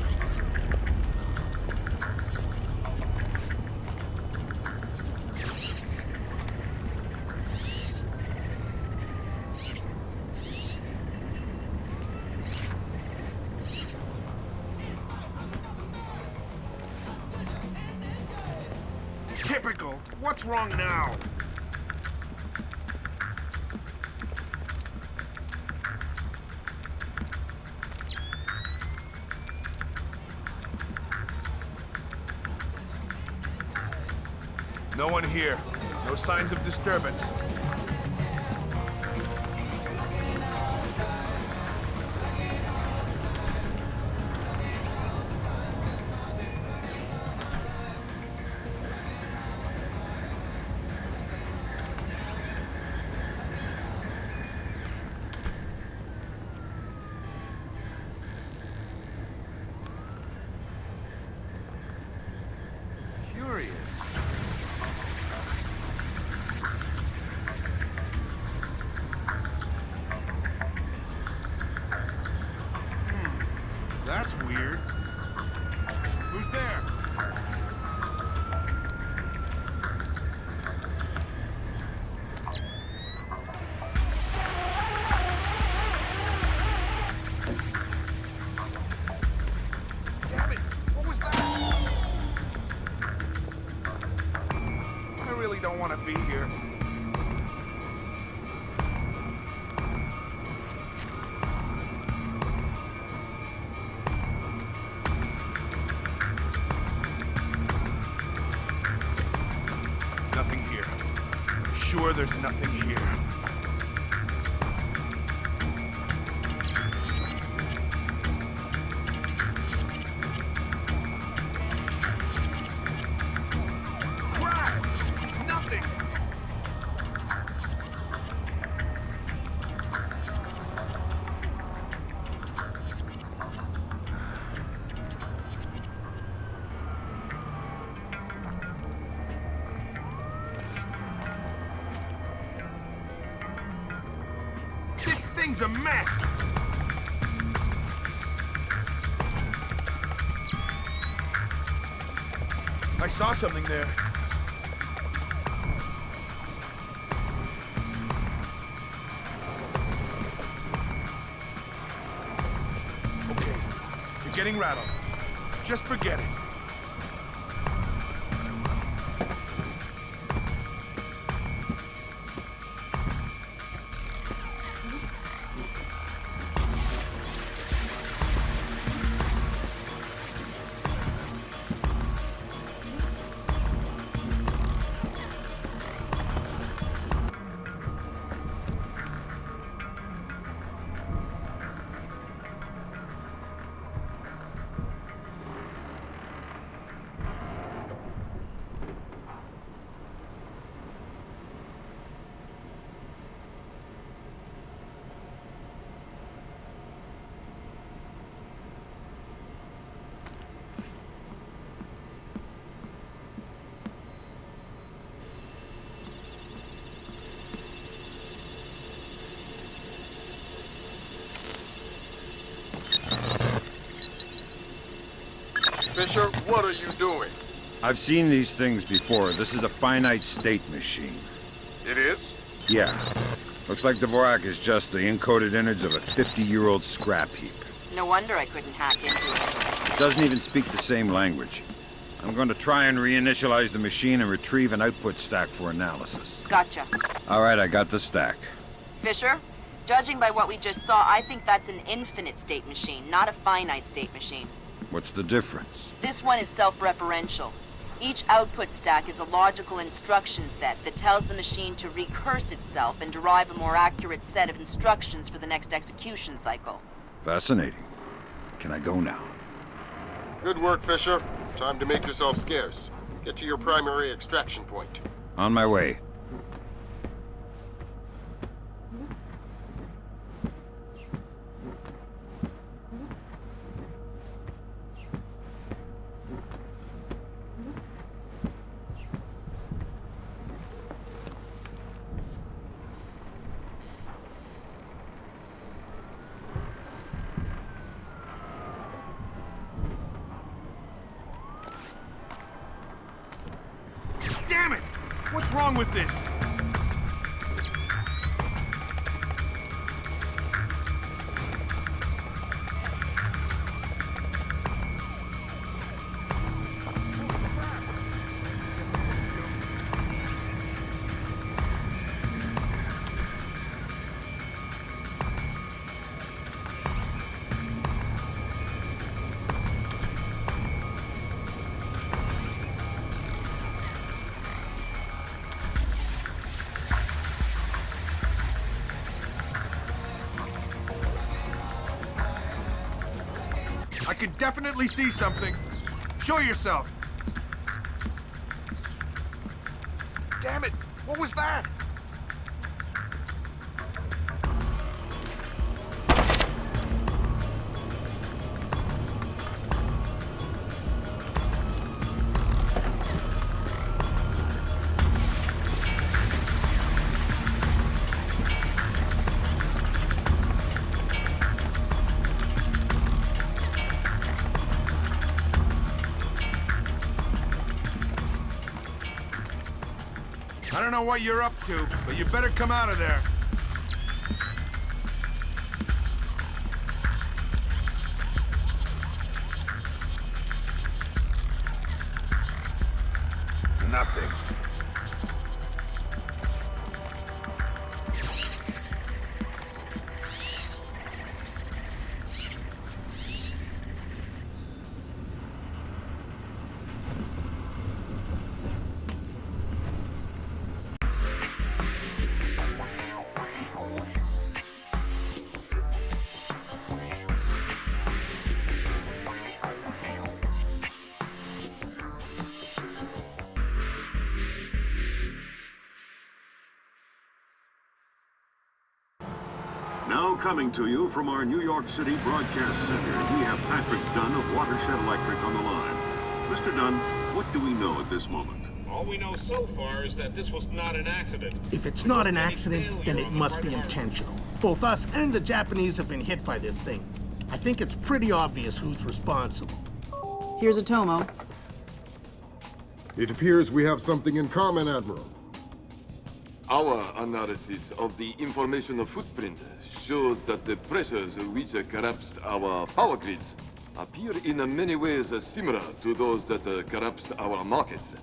Typical. What's wrong now? No one here. No signs of disturbance. Curious. That's weird. Who's there? Damn it! What was that? I really don't want to be here. Nothing here. I'm sure there's nothing here. Crap! Nothing! This thing's a mess! I saw something there. Okay, you're getting rattled. Just forget it. Fisher, what are you doing? I've seen these things before. This is a finite state machine. It is? Yeah. Looks like Dvorak is just the encoded innards of a 50-year-old scrap heap. No wonder I couldn't hack into it. It doesn't even speak the same language. I'm going to try and reinitialize the machine and retrieve an output stack for analysis. Gotcha. All right, I got the stack. Fisher, judging by what we just saw, I think that's an infinite state machine, not a finite state machine. What's the difference? This one is self-referential. Each output stack is a logical instruction set that tells the machine to recurse itself and derive a more accurate set of instructions for the next execution cycle. Fascinating. Can I go now? Good work, Fisher. Time to make yourself scarce. Get to your primary extraction point. On my way. Damn it! What's wrong with this? I can definitely see something. Show yourself. Damn it! What was that? I don't know what you're up to, but you better come out of there. Nothing. Now coming to you from our New York City broadcast center, we have Patrick Dunn of Watershed Electric on the line. Mr. Dunn, what do we know at this moment? All we know so far is that this was not an accident. If it's not an accident, then it must be intentional. Both us and the Japanese have been hit by this thing. I think it's pretty obvious who's responsible. Here's a Tomo. It appears we have something in common, Admiral. Our analysis of the information footprint shows that the pressures which collapsed our power grids appear in many ways similar to those that collapsed our markets.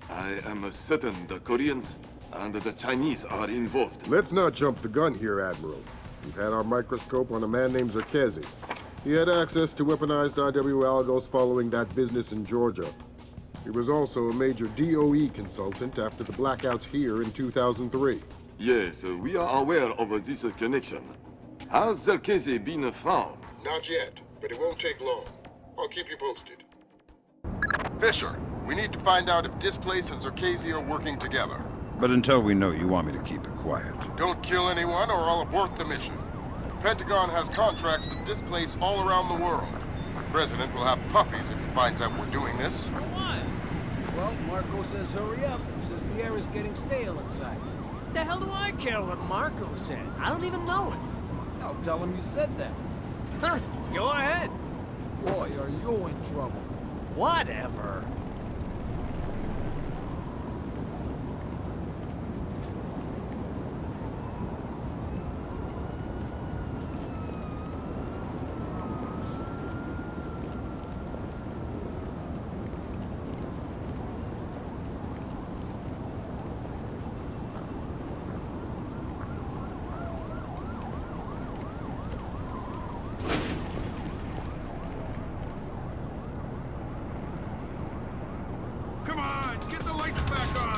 I am certain the Koreans and the Chinese are involved. Let's not jump the gun here, Admiral. We've had our microscope on a man named Zerkezi. He had access to weaponized IW algos following that business in Georgia. He was also a major DOE consultant after the blackouts here in 2003. Yes, we are aware of this connection. Has Zerkezi been found? Not yet, but it won't take long. I'll keep you posted. Fisher, we need to find out if Displace and Zerkezi are working together. But until we know, you want me to keep it quiet. Don't kill anyone or I'll abort the mission. The Pentagon has contracts with Displace all around the world. The President will have puppies if he finds out we're doing this. Why? Well, Marco says hurry up. Says the air is getting stale inside. What the hell do I care what Marco says? I don't even know it. I'll tell him you said that. Go ahead. Boy, are you in trouble. Whatever. Come on, get the lights back on!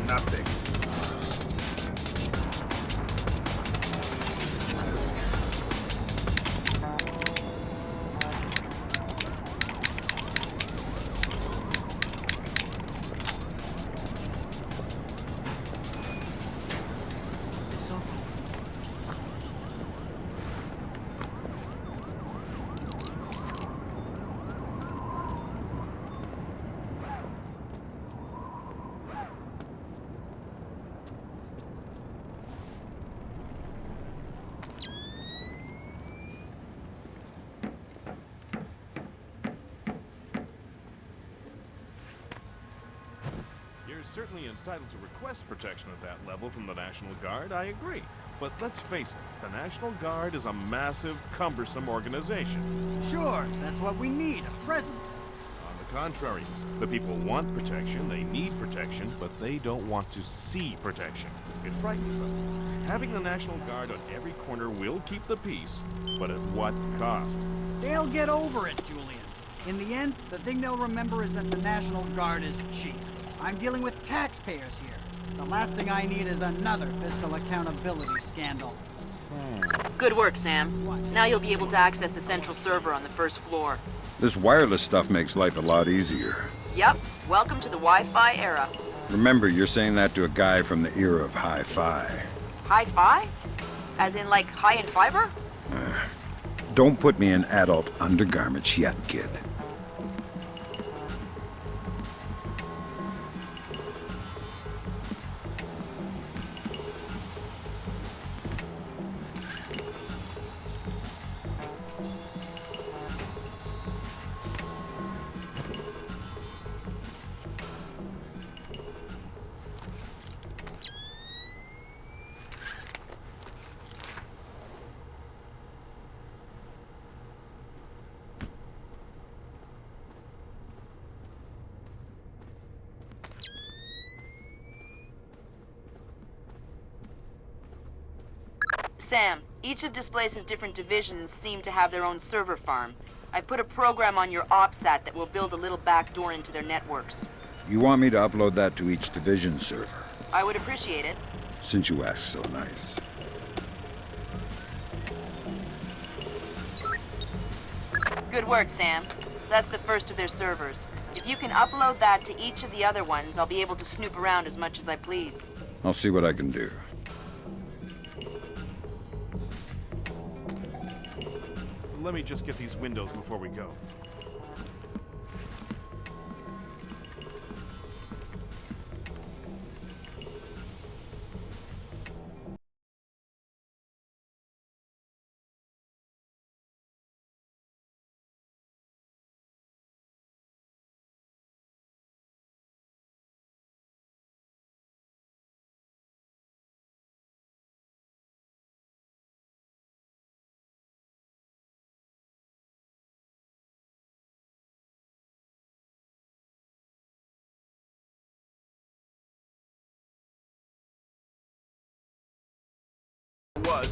Nothing. You're certainly entitled to request protection at that level from the National Guard, I agree. But let's face it, the National Guard is a massive, cumbersome organization. Sure, that's what we need, a presence. On the contrary, the people want protection, they need protection, but they don't want to see protection. It frightens them. Having the National Guard on every corner will keep the peace, but at what cost? They'll get over it, Julian. In the end, the thing they'll remember is that the National Guard is cheap. I'm dealing with taxpayers here. The last thing I need is another fiscal accountability scandal. Good work, Sam. Now you'll be able to access the central server on the first floor. This wireless stuff makes life a lot easier. Yep. Welcome to the Wi-Fi era. Remember, you're saying that to a guy from the era of hi-fi. Hi-fi? As in, like, high-end fiber? Don't put me in adult undergarments yet, kid. Sam, each of Displace's different divisions seem to have their own server farm. I've put a program on your OPSAT that will build a little backdoor into their networks. You want me to upload that to each division server? I would appreciate it. Since you ask so nice. Good work, Sam. That's the first of their servers. If you can upload that to each of the other ones, I'll be able to snoop around as much as I please. I'll see what I can do. Let me just get these windows before we go.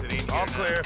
It ain't all clear.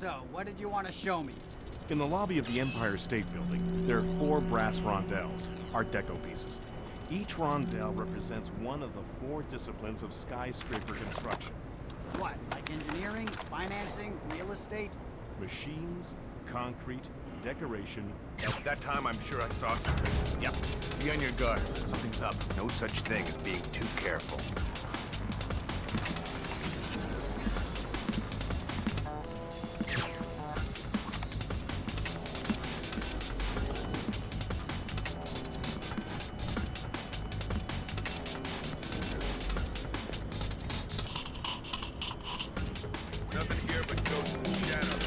So, what did you want to show me? In the lobby of the Empire State Building, there are 4 brass rondelles, Art Deco pieces. Each rondelle represents one of the 4 disciplines of skyscraper construction. What, like engineering, financing, real estate? Machines, concrete, decoration. At that time, I'm sure I saw something. Yep. Be on your guard. Something's up. No such thing as being too careful. Nothing here but ghosts and shadows.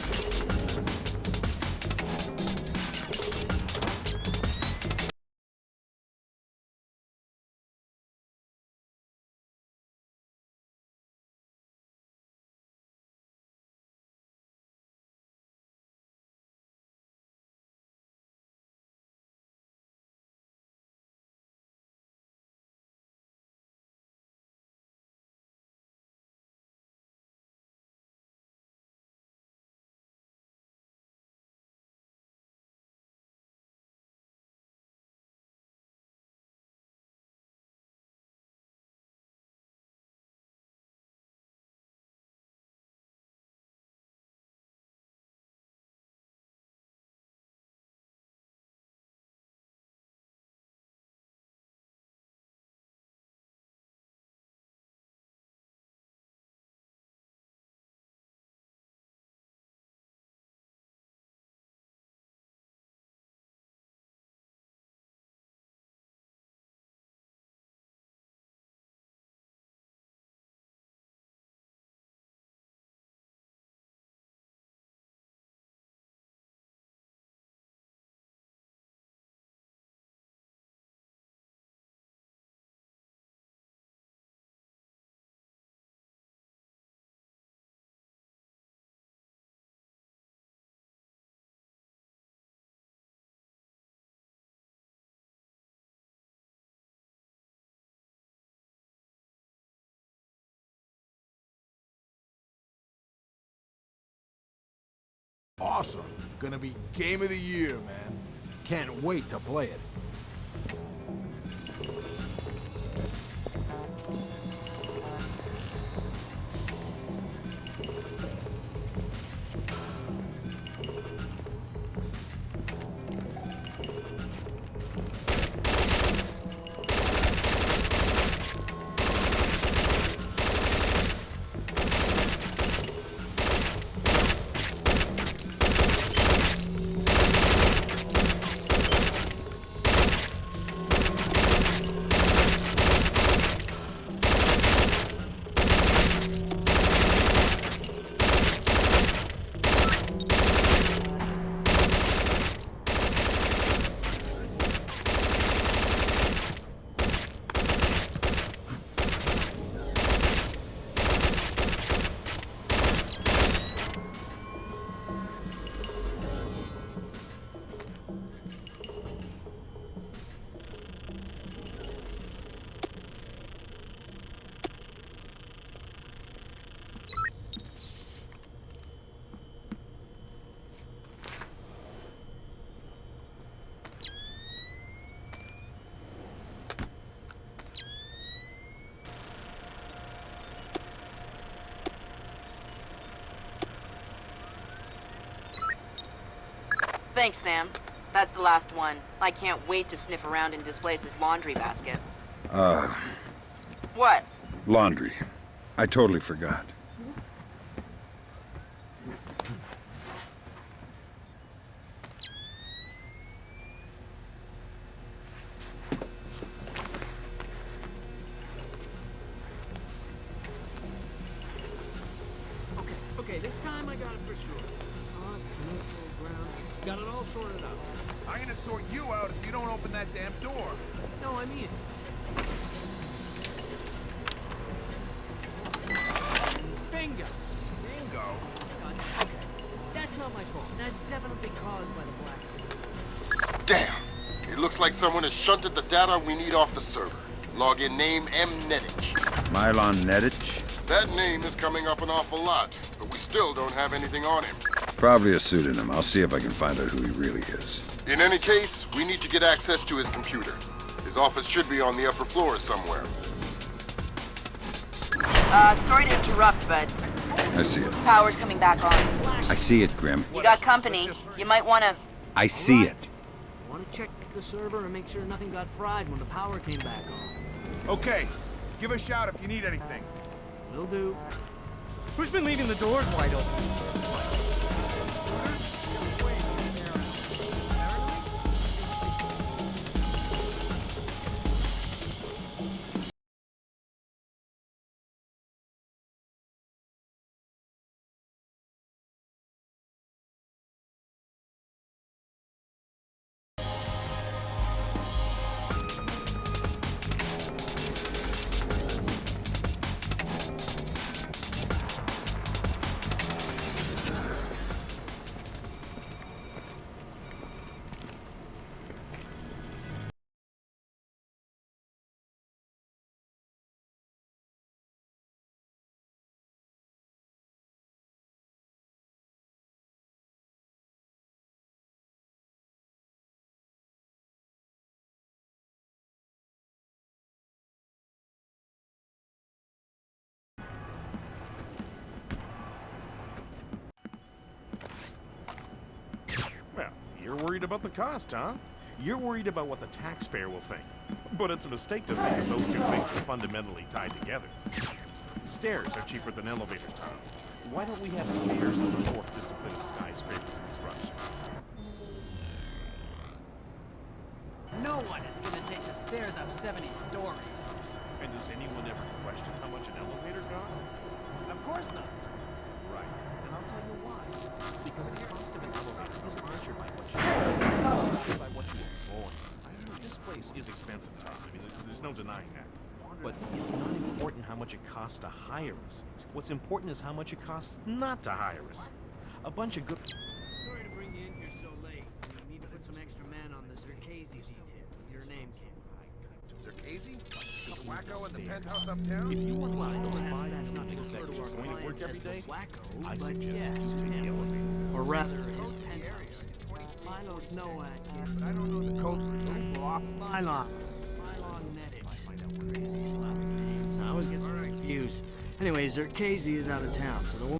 Awesome. Gonna be game of the year, man. Can't wait to play it. Thanks, Sam. That's the last one. I can't wait to sniff around in Displace's laundry basket. What? Laundry. I totally forgot. Okay, this time I got it for sure. On neutral ground. Got it all sorted out. I'm gonna sort you out if you don't open that damn door. No, I mean it. Bingo. Bingo? Okay, that's not my fault. That's definitely caused by the black. Damn! It looks like someone has shunted the data we need off the server. Login name M. Nedich. Mylon Nedich? That name is coming up an awful lot, but we still don't have anything on him. Probably a pseudonym. I'll see if I can find out who he really is. In any case, we need to get access to his computer. His office should be on the upper floor somewhere. Sorry to interrupt, but I see it. power's coming back on. I see it, Grim. You got company. You might wanna... I see it. Want to check the server and make sure nothing got fried when the power came back on. Okay. Give a shout if you need anything. Will do. Who's been leaving the doors wide open? Well, you're worried about the cost, huh? You're worried about what the taxpayer will think. But it's a mistake to think those two things are fundamentally tied together. Stairs are cheaper than elevators, Tom. Why don't we have stairs in the fourth discipline of skyscraper construction? No one is gonna take the stairs up 70 stories. And does anyone ever question how much an elevator costs? Of course not. Right. And I'll tell you why. Because the cost of an elevator isn't measured by what you it's measured by what you avoid. This place is expensive, Tom. I mean, there's no denying that. But it's not important how much it costs to hire us. What's important is how much it costs not to hire us. A bunch of good... Sorry to bring you in here so late. We need to put some extra men on the Zerkazi detail. Your name, kid. Zerkazi? The wacko in the penthouse uptown? If you want to go and buy an executive going to work every day, I suggest taking the elevator. Or rather, his penthouse. Milo's Nowak, kid. I don't know the code for this block. Mylon Nettich. I always get confused. Anyway, Zerkazi is out of town, so the woman...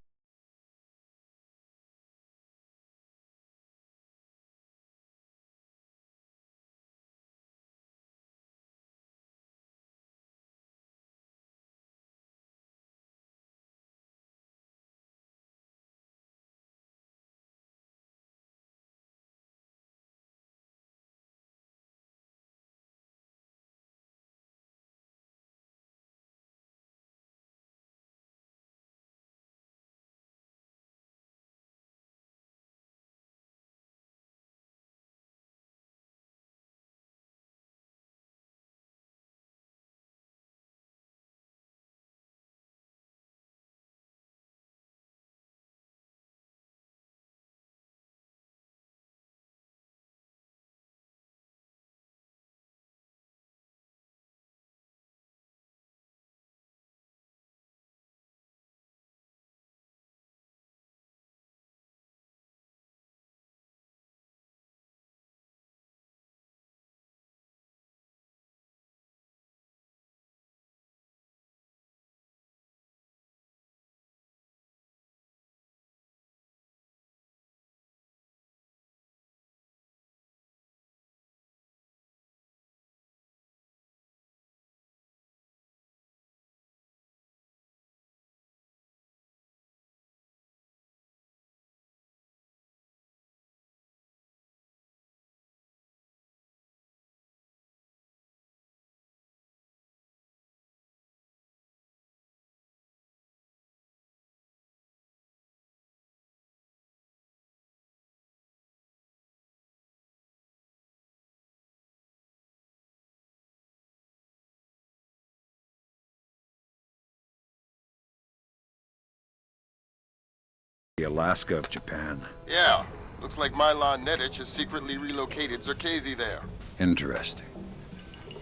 The Alaska of Japan. Yeah. Looks like Milan Netic has secretly relocated Zerkazi there. Interesting.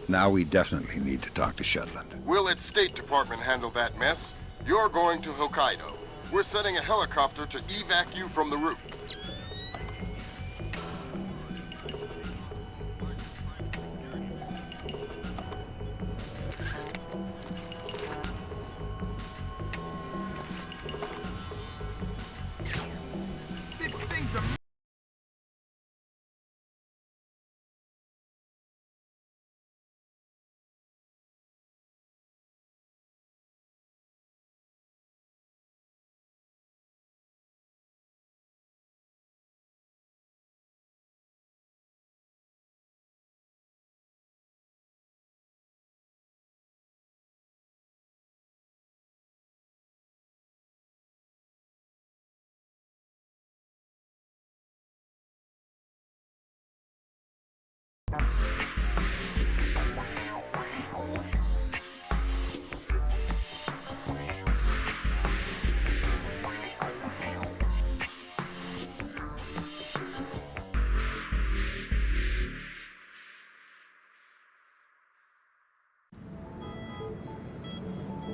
Now we definitely need to talk to Shetland. Will its State Department handle that mess? You're going to Hokkaido. We're sending a helicopter to evac you from the roof. This thing's a...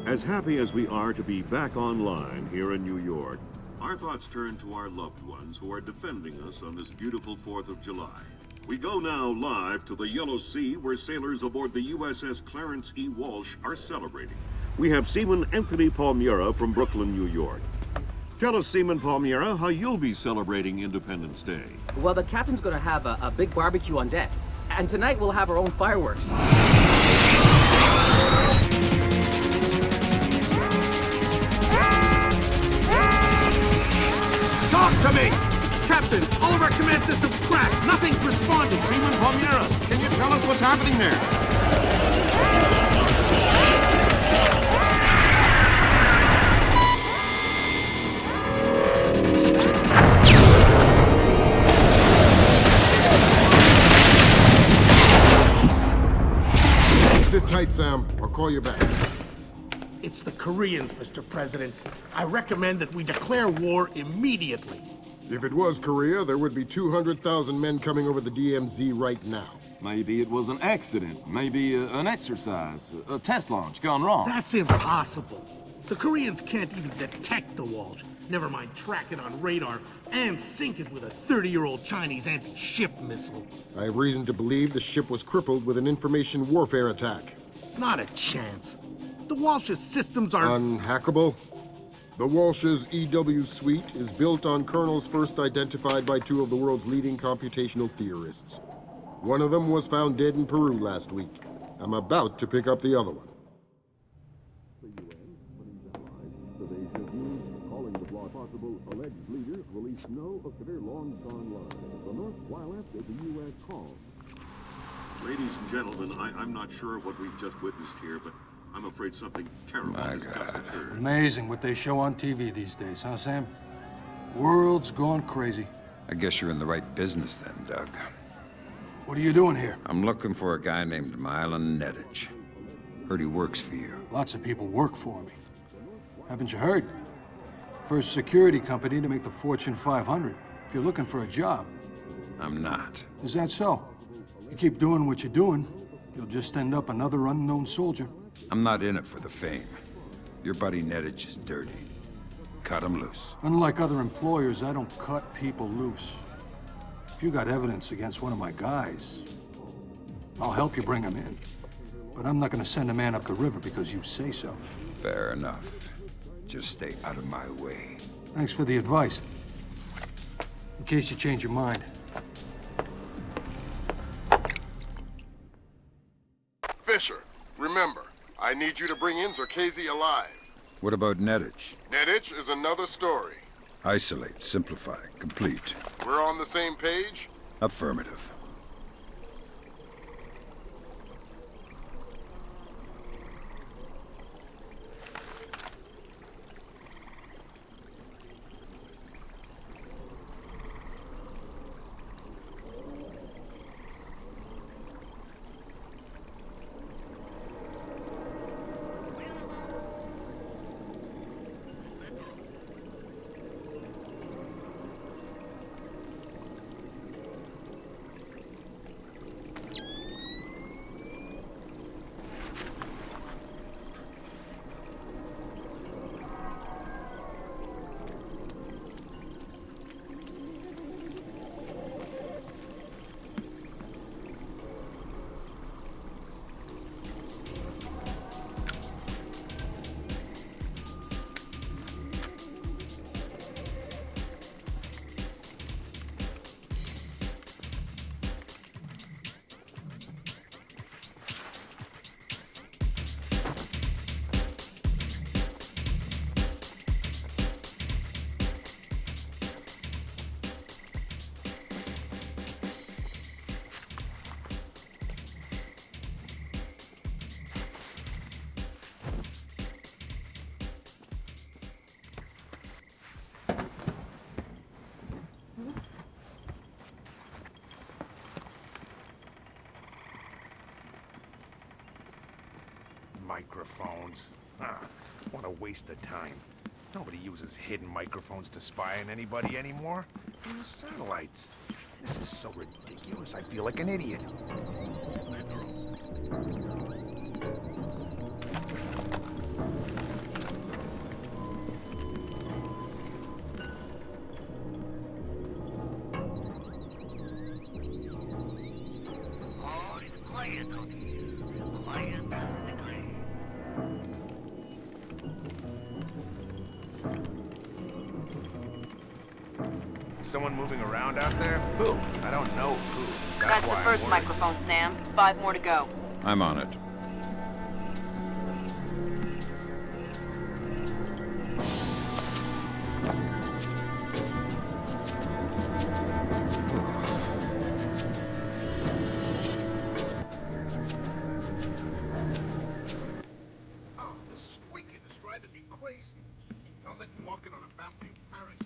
As happy as we are to be back online here in New York, our thoughts turn to our loved ones who are defending us on this beautiful 4th of July. We go now live to the Yellow Sea, where sailors aboard the USS Clarence E. Walsh are celebrating. We have Seaman Anthony Palmiera from Brooklyn, New York. Tell us, Seaman Palmiera, how you'll be celebrating Independence Day. Well, the captain's gonna have a big barbecue on deck. And tonight we'll have our own fireworks. Talk to me! Captain, all of our command systems cracked. Nothing's responding. Seaman Palmiera, can you tell us what's happening there? Sit tight, Sam. I'll call you back. It's the Koreans, Mr. President. I recommend that we declare war immediately. If it was Korea, there would be 200,000 men coming over the DMZ right now. Maybe it was an accident. Maybe an exercise. A test launch gone wrong. That's impossible. The Koreans can't even detect the Walsh. Never mind track it on radar and sink it with a 30-year-old Chinese anti-ship missile. I have reason to believe the ship was crippled with an information warfare attack. Not a chance. The Walsh's systems are... Unhackable? The Walsh's EW suite is built on kernels first identified by two of the world's leading computational theorists. One of them was found dead in Peru last week. I'm about to pick up the other one. Calling the possible alleged leader released no clear long gone line. The North, while after the U.S. called. Ladies and gentlemen, I'm not sure what we've just witnessed here, but I'm afraid something terrible has just occurred. Amazing what they show on TV these days, huh, Sam? World's gone crazy. I guess you're in the right business then, Doug. What are you doing here? I'm looking for a guy named Milan Nedich. Heard he works for you. Lots of people work for me. Haven't you heard? First security company to make the Fortune 500. If you're looking for a job. I'm not. Is that so? You keep doing what you're doing, you'll just end up another unknown soldier. I'm not in it for the fame. Your buddy Nedich is dirty. Cut him loose. Unlike other employers, I don't cut people loose. If you got evidence against one of my guys, I'll help you bring him in. But I'm not gonna send a man up the river because you say so. Fair enough. Just stay out of my way. Thanks for the advice. In case you change your mind. Fisher, remember, I need you to bring in Zerkezi alive. What about Nedich? Nedich is another story. Isolate, simplify, complete. We're on the same page? Affirmative. Microphones. What a waste of time. Nobody uses hidden microphones to spy on anybody anymore. Use satellites. This is so ridiculous, I feel like an idiot. Someone moving around out there? Who? I don't know who. That's the why I'm first worried. microphone, Sam. 5 more to go. I'm on it. Oh, this squeaking is driving me crazy. Sounds like walking on a family of parrots.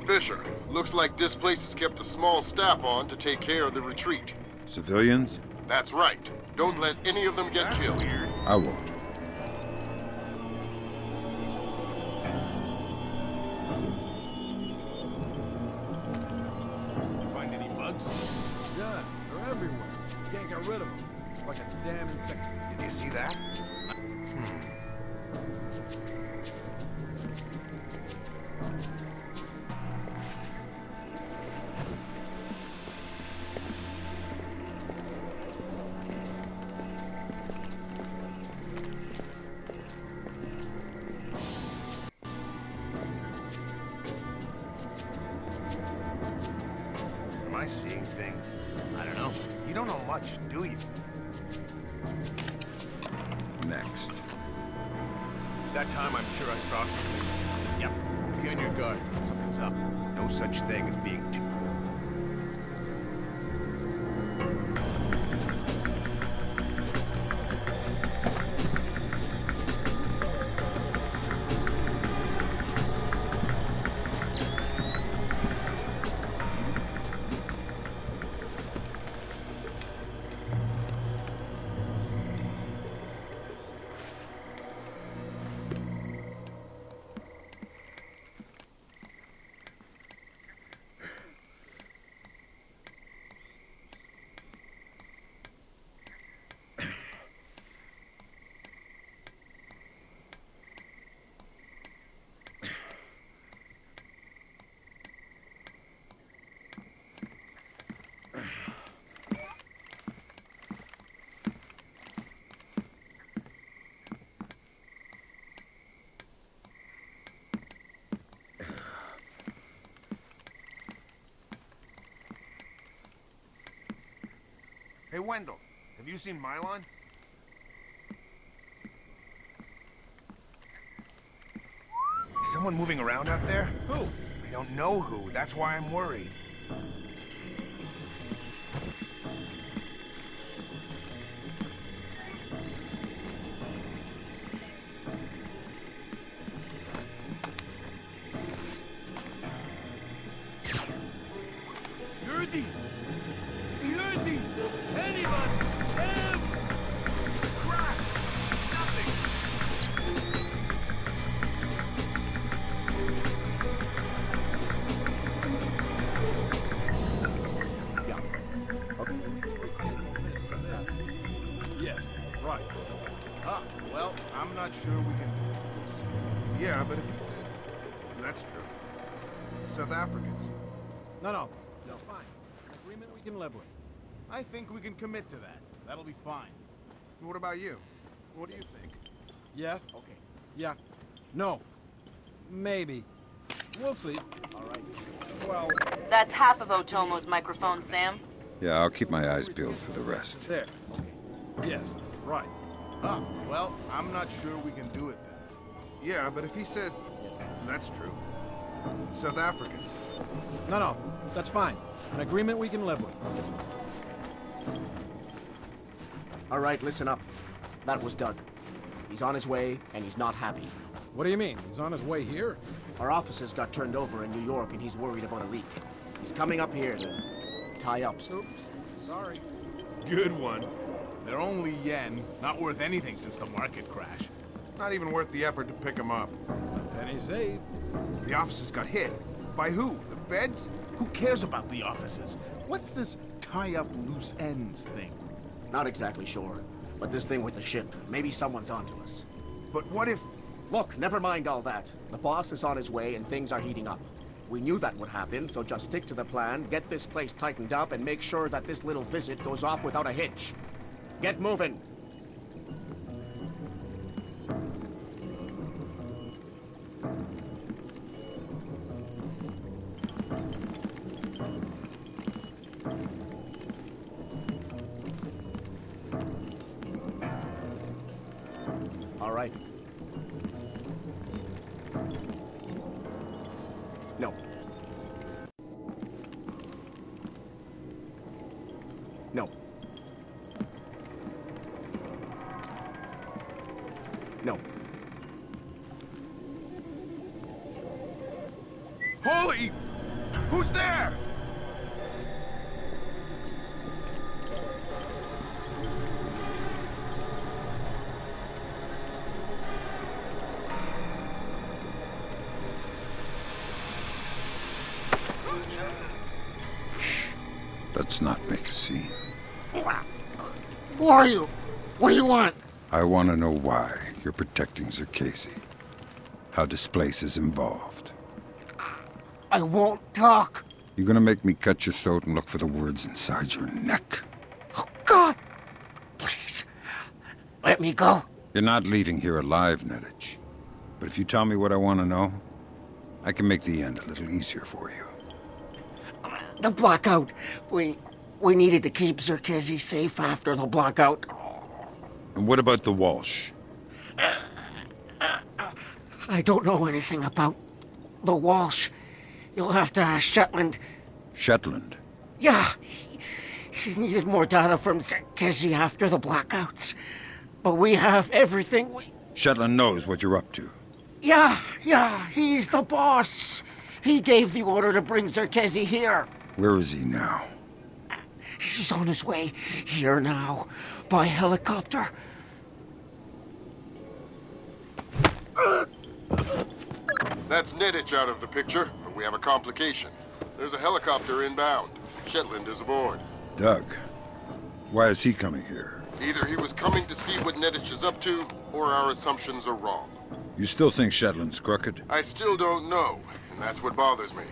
Fisher, looks like Displace has kept a small staff on to take care of the retreat. Civilians? That's right. Don't let any of them get killed. I won't. Find any bugs? Yeah, they're everywhere. Can't get rid of them. Like a damn insect. Did you see that? Am I seeing things? I don't know. You don't know much, do you? Next. That time I'm sure I saw something. Yep. Be on your guard. Something's up. No such thing as being too... Hey, Wendell, have you seen Mylon? Is someone moving around out there? Who? I don't know who. That's why I'm worried. Yurdi! Yurdi! Anyone! Help! Crap! Nothing! Yes, right. Ah, well, I'm not sure we can... Yeah, but if he says... That's true. South Africans. No, fine. An agreement we can live with. I think we can commit to that. That'll be fine. What about you? What do you think? Yes? Okay. Yeah. No. Maybe. We'll see. All right. Well... That's half of Otomo's microphone, Sam. Yeah, I'll keep my eyes peeled for the rest. There. Okay. Yes. Right. Ah, well, I'm not sure we can do it then. Yeah, but if he says... That's true. South Africans. No, that's fine. An agreement we can live with. All right, listen up. That was Doug. He's on his way, and he's not happy. What do you mean? He's on his way here? Our offices got turned over in New York, and he's worried about a leak. He's coming up here to tie up. Oops. Sorry. Good one. They're only yen, not worth anything since the market crash. Not even worth the effort to pick them up. Penny saved. The offices got hit. By who? The feds? Who cares about the offices? What's this tie-up loose ends thing? Not exactly sure. But this thing with the ship, maybe someone's onto us. But what if... Look, never mind all that. The boss is on his way and things are heating up. We knew that would happen, so just stick to the plan, get this place tightened up, and make sure that this little visit goes off without a hitch. Get moving! All right. No. No. No. Holy! Who's there? Let's not make a scene. Who are you? What do you want? I want to know why you're protecting Zerkesi. How Displace is involved. I won't talk. You're gonna make me cut your throat and look for the words inside your neck. Oh, God! Please, let me go. You're not leaving here alive, Nedich. But if you tell me what I want to know, I can make the end a little easier for you. The blackout. We needed to keep Zerkesi safe after the blackout. And what about the Walsh? I don't know anything about the Walsh. You'll have to ask Shetland. Shetland? Yeah. He needed more data from Zerkesi after the blackouts. But we have everything we... Shetland knows what you're up to. Yeah, he's the boss. He gave the order to bring Zerkesi here. Where is he now? He's on his way here now, by helicopter. That's Nedich out of the picture, but we have a complication. There's a helicopter inbound. Shetland is aboard. Doug, why is he coming here? Either he was coming to see what Nedich is up to, or our assumptions are wrong. You still think Shetland's crooked? I still don't know, and that's what bothers me.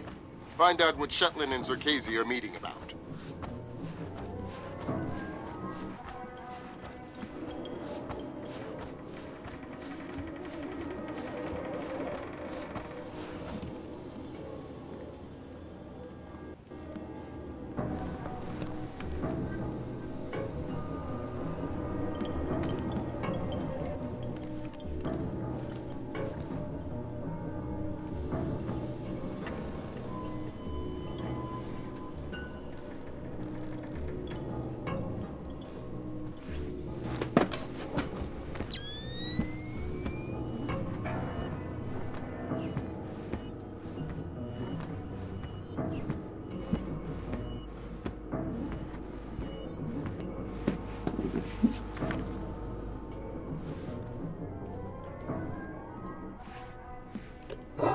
Find out what Shetland and Zerkesi are meeting about.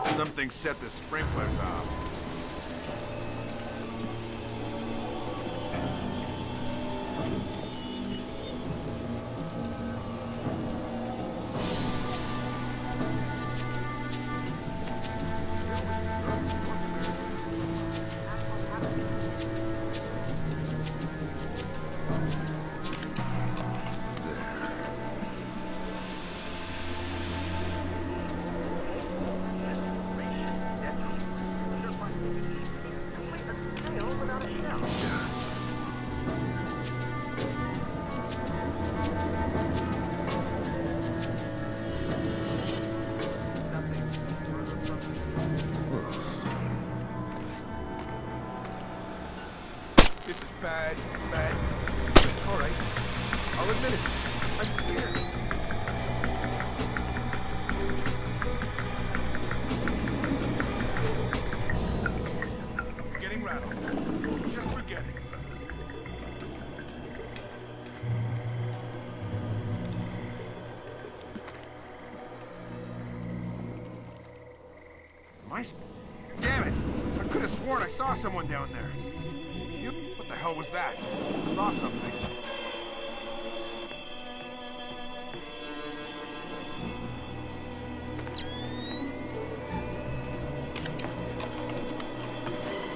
Something set the sprinklers off. bad. All right. I'll admit it. I'm scared. Getting rattled. Just forget it. Damn it! I could have sworn I saw someone down there. What the hell was that? Saw something.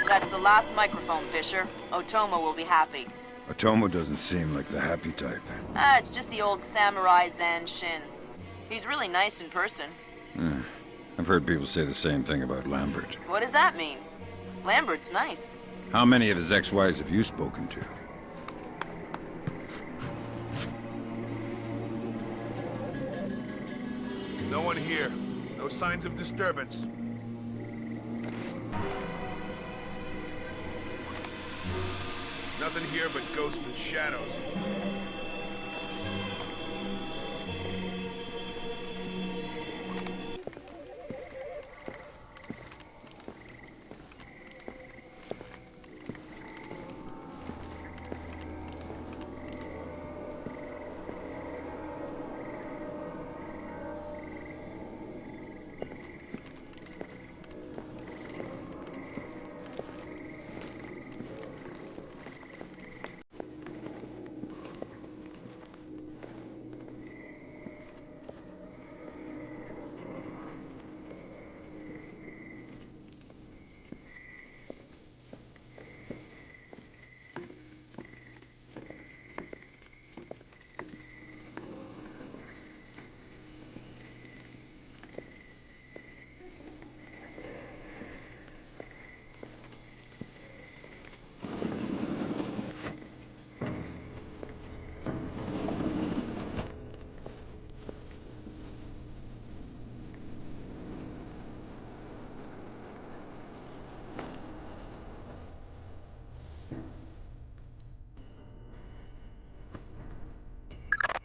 That's the last microphone, Fisher. Otomo will be happy. Otomo doesn't seem like the happy type. It's just the old samurai Zanshin. He's really nice in person. I've heard people say the same thing about Lambert. What does that mean? Lambert's nice. How many of his ex-wives have you spoken to? No one here. No signs of disturbance. Nothing here but ghosts and shadows.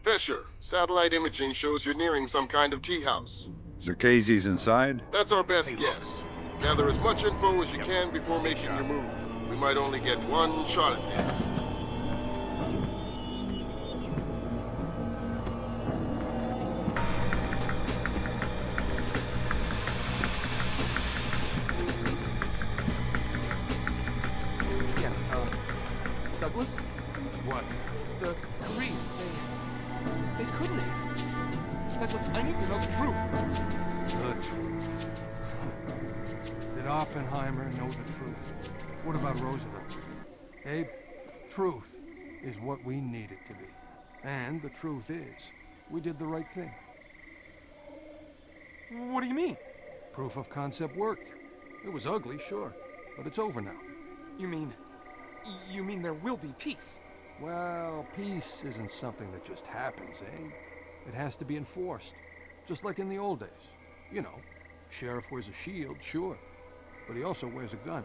Fisher, satellite imaging shows you're nearing some kind of tea house. Zerkezi's inside? That's our best guess. Gather as much info as you can before making your move. We might only get one shot at this. Yes, Douglas? What? The Koreans, they couldn't have. Douglas, I need to know the truth. The truth. Did Oppenheimer know the truth? What about Roosevelt? Abe, truth is what we need it to be. And the truth is, we did the right thing. What do you mean? Proof of concept worked. It was ugly, sure, but it's over now. You mean there will be peace? Well, peace isn't something that just happens, eh? It has to be enforced, just like in the old days. You know, sheriff wears a shield, sure, but he also wears a gun.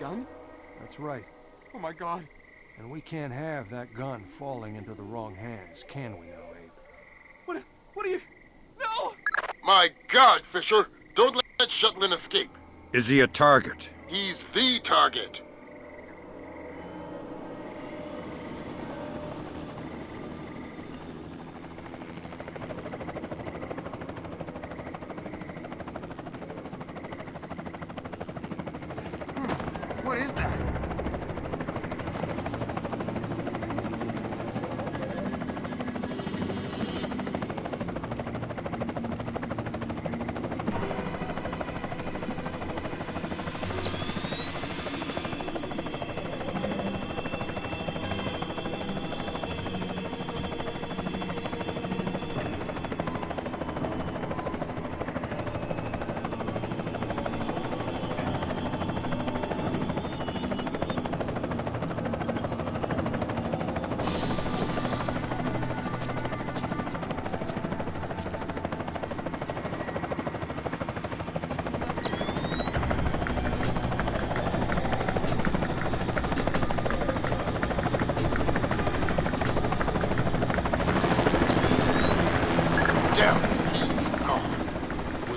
Gun? That's right. Oh my God. And we can't have that gun falling into the wrong hands, can we now, Abe? What are you... No! My God, Fisher! Don't let Shetland escape! Is he a target? He's the target! What is that?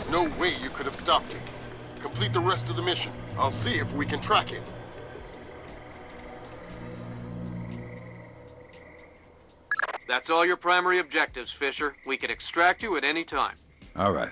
There's no way you could have stopped him. Complete the rest of the mission. I'll see if we can track him. That's all your primary objectives, Fisher. We can extract you at any time. All right.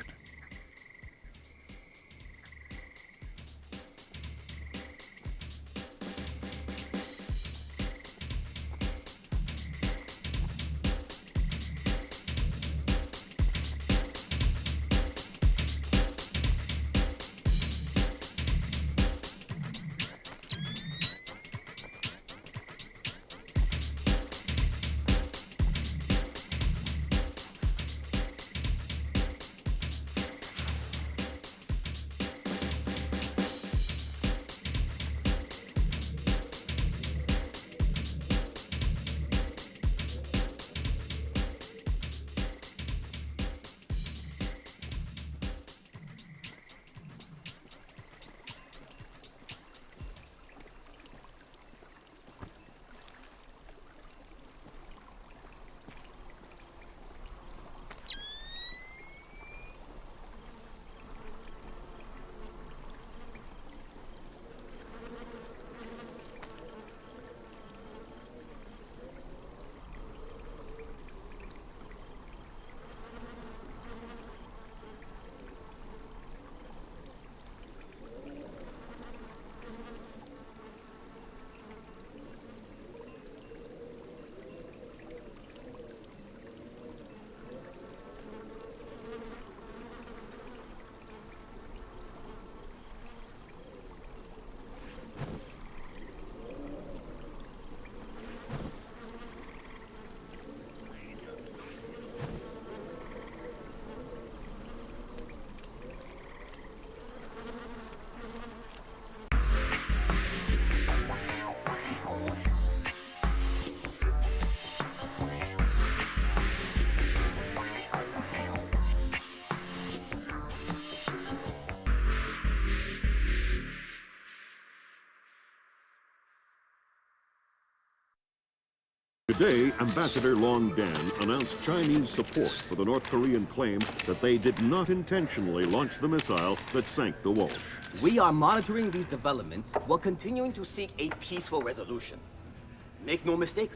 Today, Ambassador Long Dan announced Chinese support for the North Korean claim that they did not intentionally launch the missile that sank the Walsh. We are monitoring these developments while continuing to seek a peaceful resolution. Make no mistake,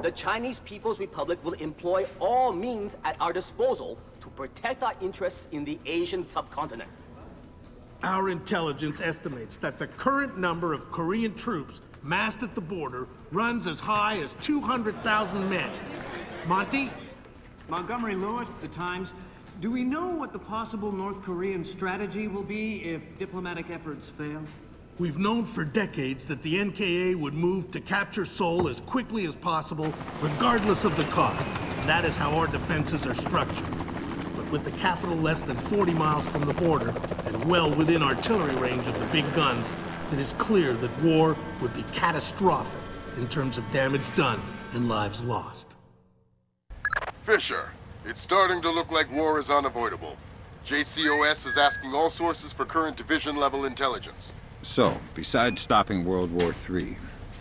the Chinese People's Republic will employ all means at our disposal to protect our interests in the Asian subcontinent. Our intelligence estimates that the current number of Korean troops massed at the border runs as high as 200,000 men. Monty? Montgomery Lewis, The Times. Do we know what the possible North Korean strategy will be if diplomatic efforts fail? We've known for decades that the NKA would move to capture Seoul as quickly as possible, regardless of the cost. That is how our defenses are structured. But with the capital less than 40 miles from the border, and well within artillery range of the big guns, it is clear that war would be catastrophic in terms of damage done and lives lost. Fisher, it's starting to look like war is unavoidable. JCOS is asking all sources for current division-level intelligence. So, besides stopping World War III,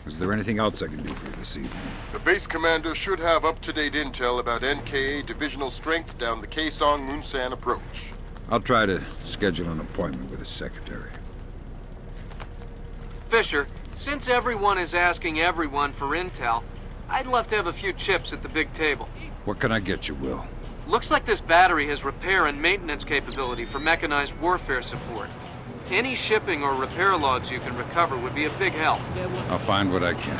is there anything else I can do for you this evening? The base commander should have up-to-date intel about NKA divisional strength down the Kaesong-Munsan approach. I'll try to schedule an appointment with his secretary. Fisher, since everyone is asking everyone for intel, I'd love to have a few chips at the big table. What can I get you, Will? Looks like this battery has repair and maintenance capability for mechanized warfare support. Any shipping or repair logs you can recover would be a big help. I'll find what I can.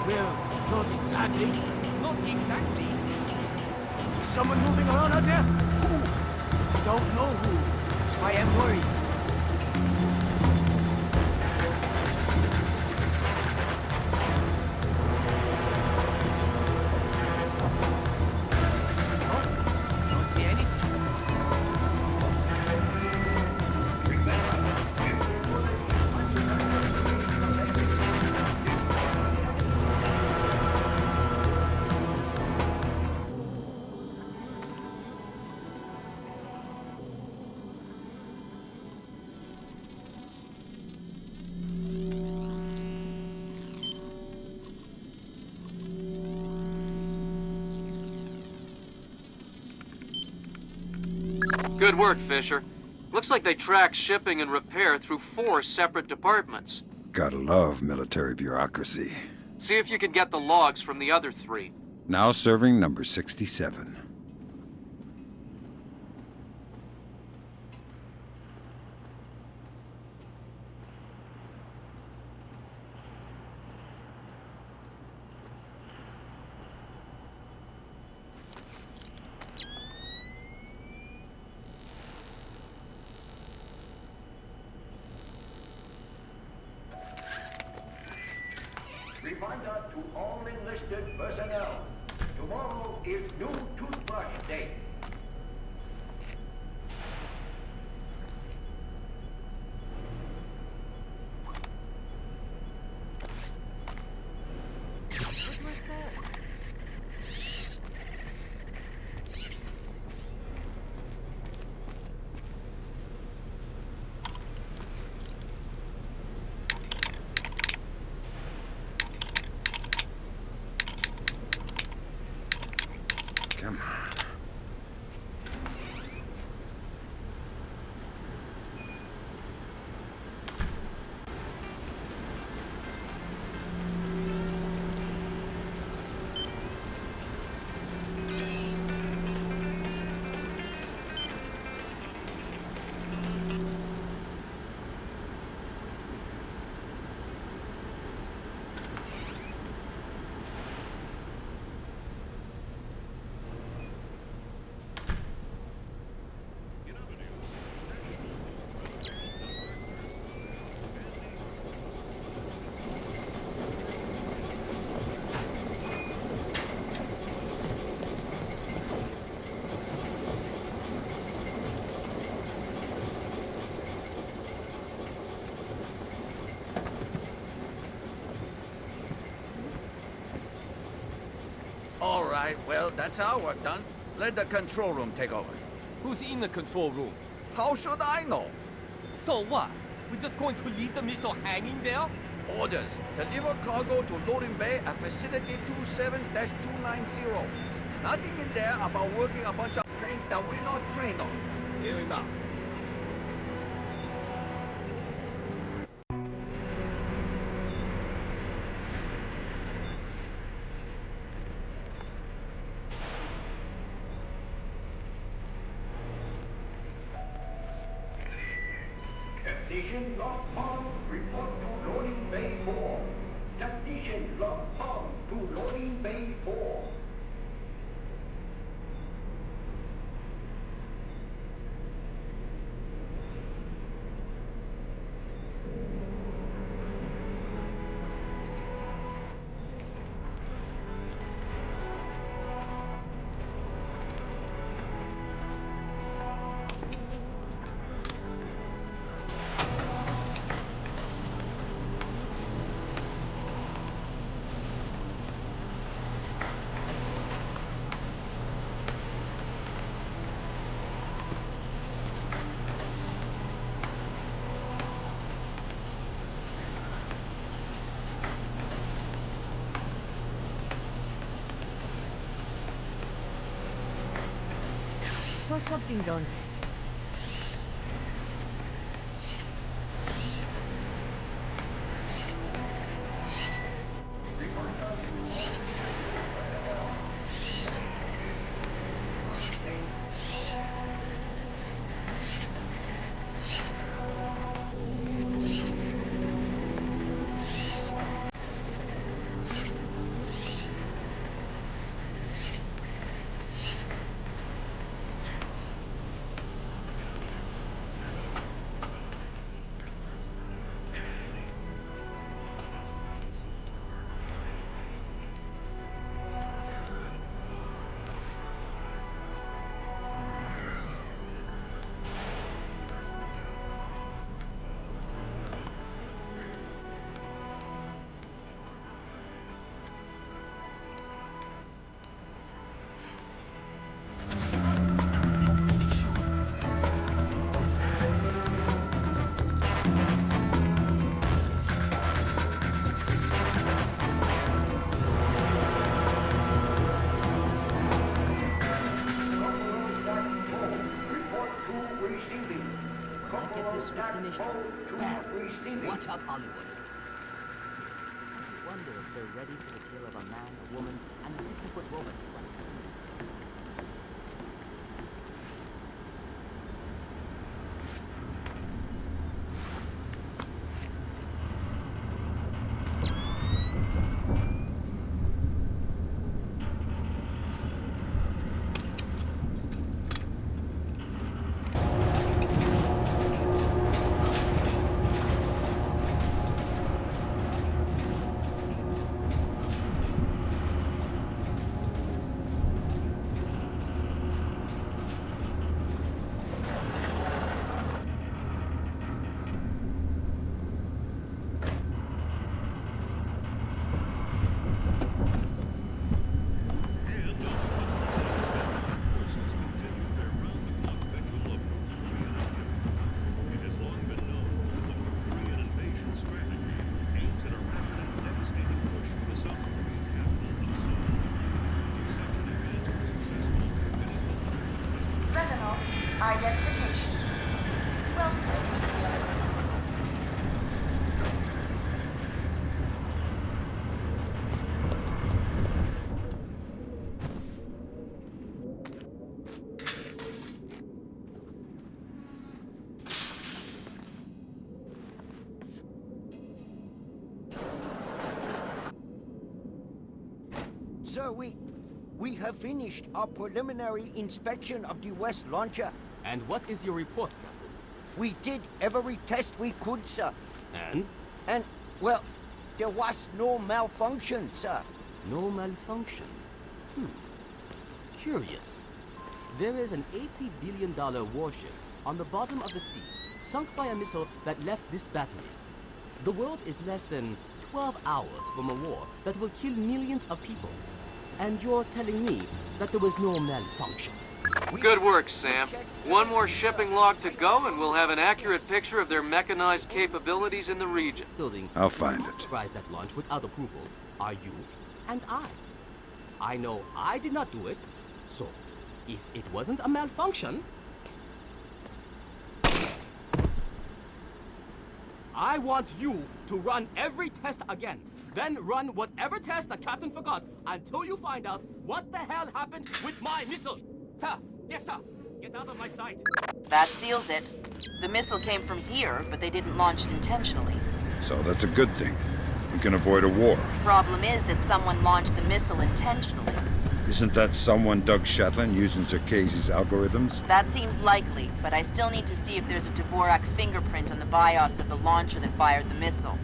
Well, not exactly. Not exactly. Is someone moving around out there? Who? I don't know who. That's why I'm worried. Good work, Fisher. Looks like they track shipping and repair through 4 separate departments. Gotta love military bureaucracy. See if you can get the logs from the other 3. Now serving number 67. Reminder to all enlisted personnel. Tomorrow is new toothbrush day. Come on. All right, well, that's our work done. Let the control room take over. Who's in the control room? How should I know? So what? We're just going to leave the missile hanging there? Orders. Deliver cargo to loading bay at facility 27-290. Nothing in there about working a bunch of things that we're not trained on. Here we go. Technician log on, report to loading bay 4. Technician log on to loading bay 4. What's something done? receiving. Get this script finished. Bam! Watch out, Hollywood. I wonder if they're ready for the tale of a man, a woman, and a 60-foot robot that's left behind. Identification. Sir, we have finished our preliminary inspection of the West launcher. And what is your report, Captain? We did every test we could, sir. And? And, well, there was no malfunction, sir. No malfunction? Curious. There is an $80 billion warship on the bottom of the sea, sunk by a missile that left this battery. The world is less than 12 hours from a war that will kill millions of people. And you're telling me that there was no malfunction? Good work, Sam. One more shipping log to go, and we'll have an accurate picture of their mechanized capabilities in the region. I'll find it. Surprised that launch without approval are you and I. I know I did not do it, so if it wasn't a malfunction, I want you to run every test again. Then run whatever test the captain forgot until you find out what the hell happened with my missile. Sir, yes, sir. Get out of my sight. That seals it. The missile came from here, but they didn't launch it intentionally. So that's a good thing. We can avoid a war. Problem is that someone launched the missile intentionally. Isn't that someone Doug Shetland using Circassi's algorithms? That seems likely, but I still need to see if there's a Dvorak fingerprint on the BIOS of the launcher that fired the missile.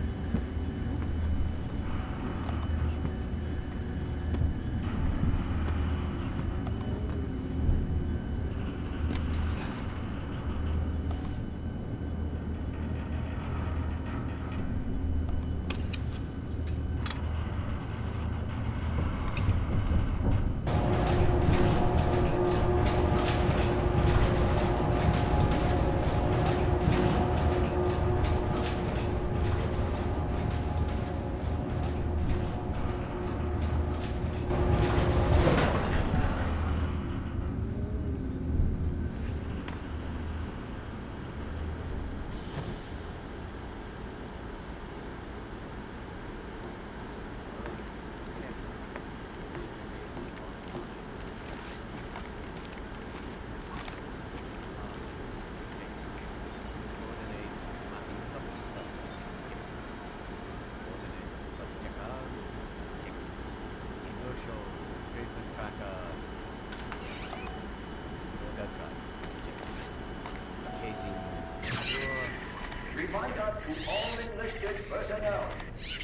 Reminder to all enlisted personnel.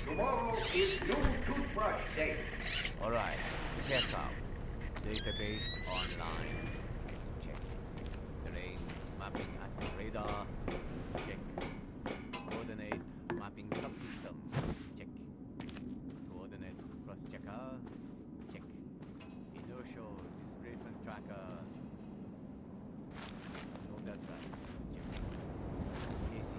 Tomorrow is new toothbrush day. Alright, check out. Database online. Check. Terrain mapping at radar. Check. Coordinate mapping subsystem. Check. Coordinate cross checker. Check. Inertial displacement tracker. No, that's right. Check. Casing.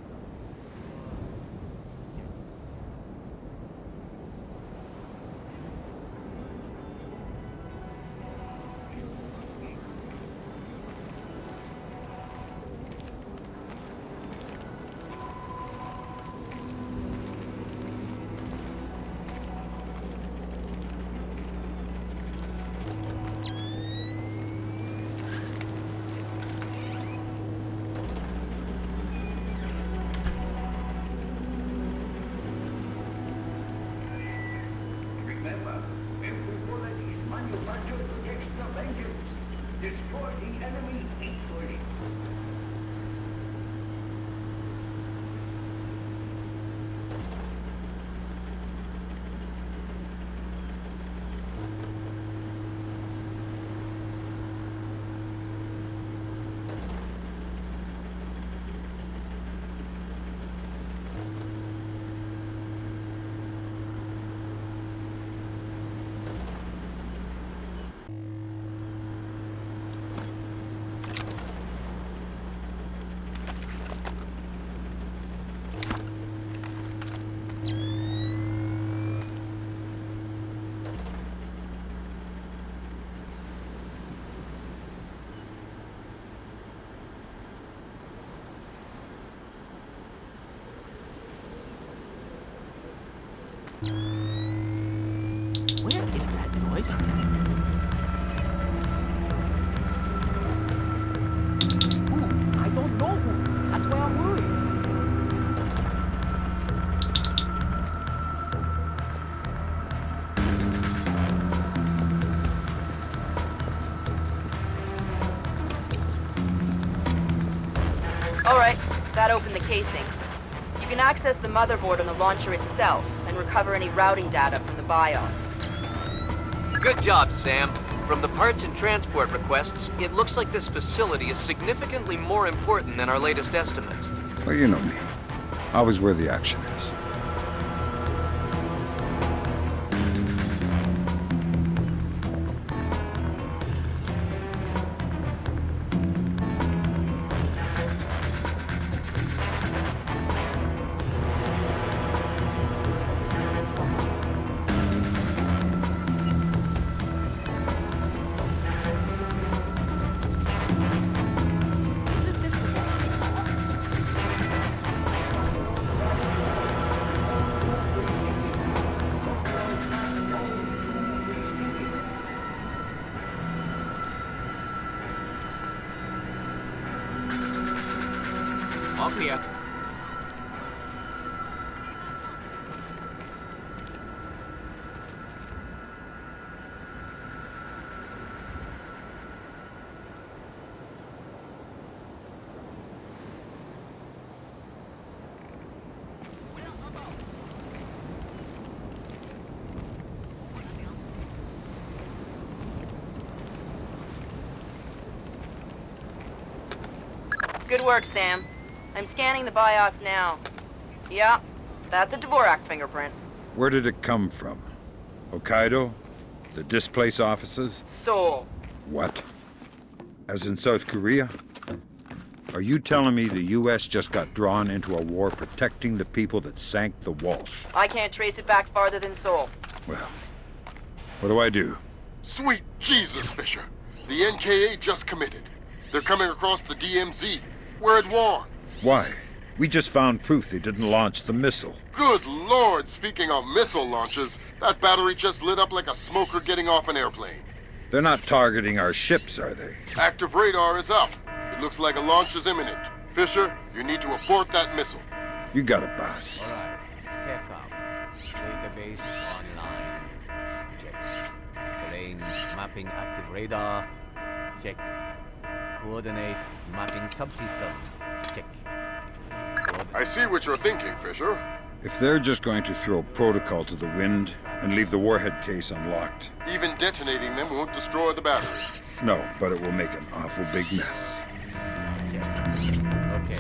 Displace. I don't know who. That's why I'm worried. All right, that opened the casing. You can access the motherboard on the launcher itself and recover any routing data from the BIOS. Good job, Sam. From the parts and transport requests, it looks like this facility is significantly more important than our latest estimates. Well, you know me. Always where the action is. All clear. Good work, Sam. I'm scanning the BIOS now. Yeah, that's a Dvorak fingerprint. Where did it come from? Hokkaido? The Displace offices? Seoul. What? As in South Korea? Are you telling me the U.S. just got drawn into a war protecting the people that sank the Walsh? I can't trace it back farther than Seoul. Well, what do I do? Sweet Jesus, Fisher. The NKA just committed. They're coming across the DMZ. We're at war. Why? We just found proof they didn't launch the missile. Good Lord, speaking of missile launches, that battery just lit up like a smoker getting off an airplane. They're not targeting our ships, are they? Active radar is up. It looks like a launch is imminent. Fisher, you need to abort that missile. You got it, boss. All right. Check out. Database online. Check. Terrain mapping active radar. Check. Coordinate mapping subsystem. Check. I see what you're thinking, Fisher. If they're just going to throw protocol to the wind and leave the warhead case unlocked. Even detonating them won't destroy the battery. No, but it will make an awful big mess. Okay.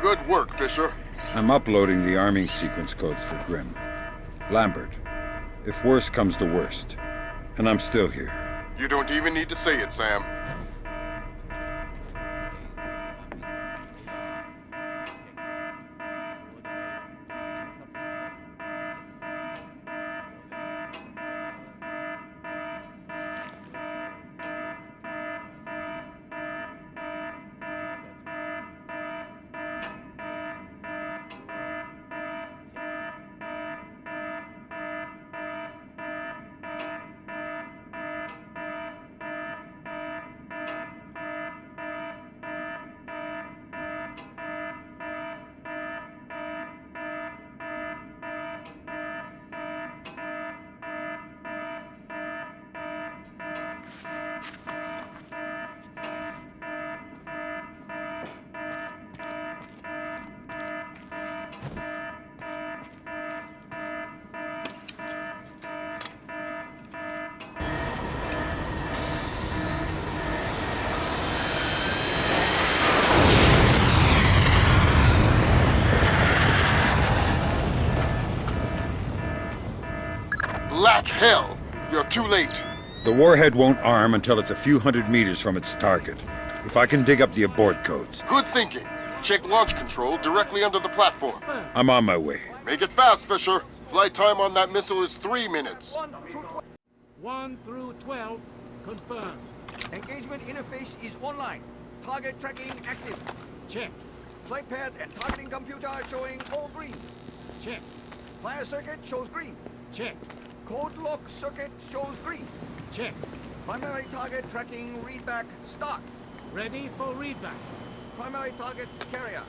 Good work, Fisher. I'm uploading the arming sequence codes for Grimm. Lambert, if worse comes to worst, and I'm still here. You don't even need to say it, Sam. Black hell! You're too late. The warhead won't arm until it's a few hundred meters from its target. If I can dig up the abort codes. Good thinking. Check launch control directly under the platform. I'm on my way. Make it fast, Fisher. Flight time on that missile is 3 minutes. 1 through 12, confirmed. Engagement interface is online. Target tracking active. Check. Flight path and targeting computer showing all green. Check. Fire circuit shows green. Check. Code lock circuit shows green. Check. Primary target tracking readback start. Ready for readback. Primary target carrier.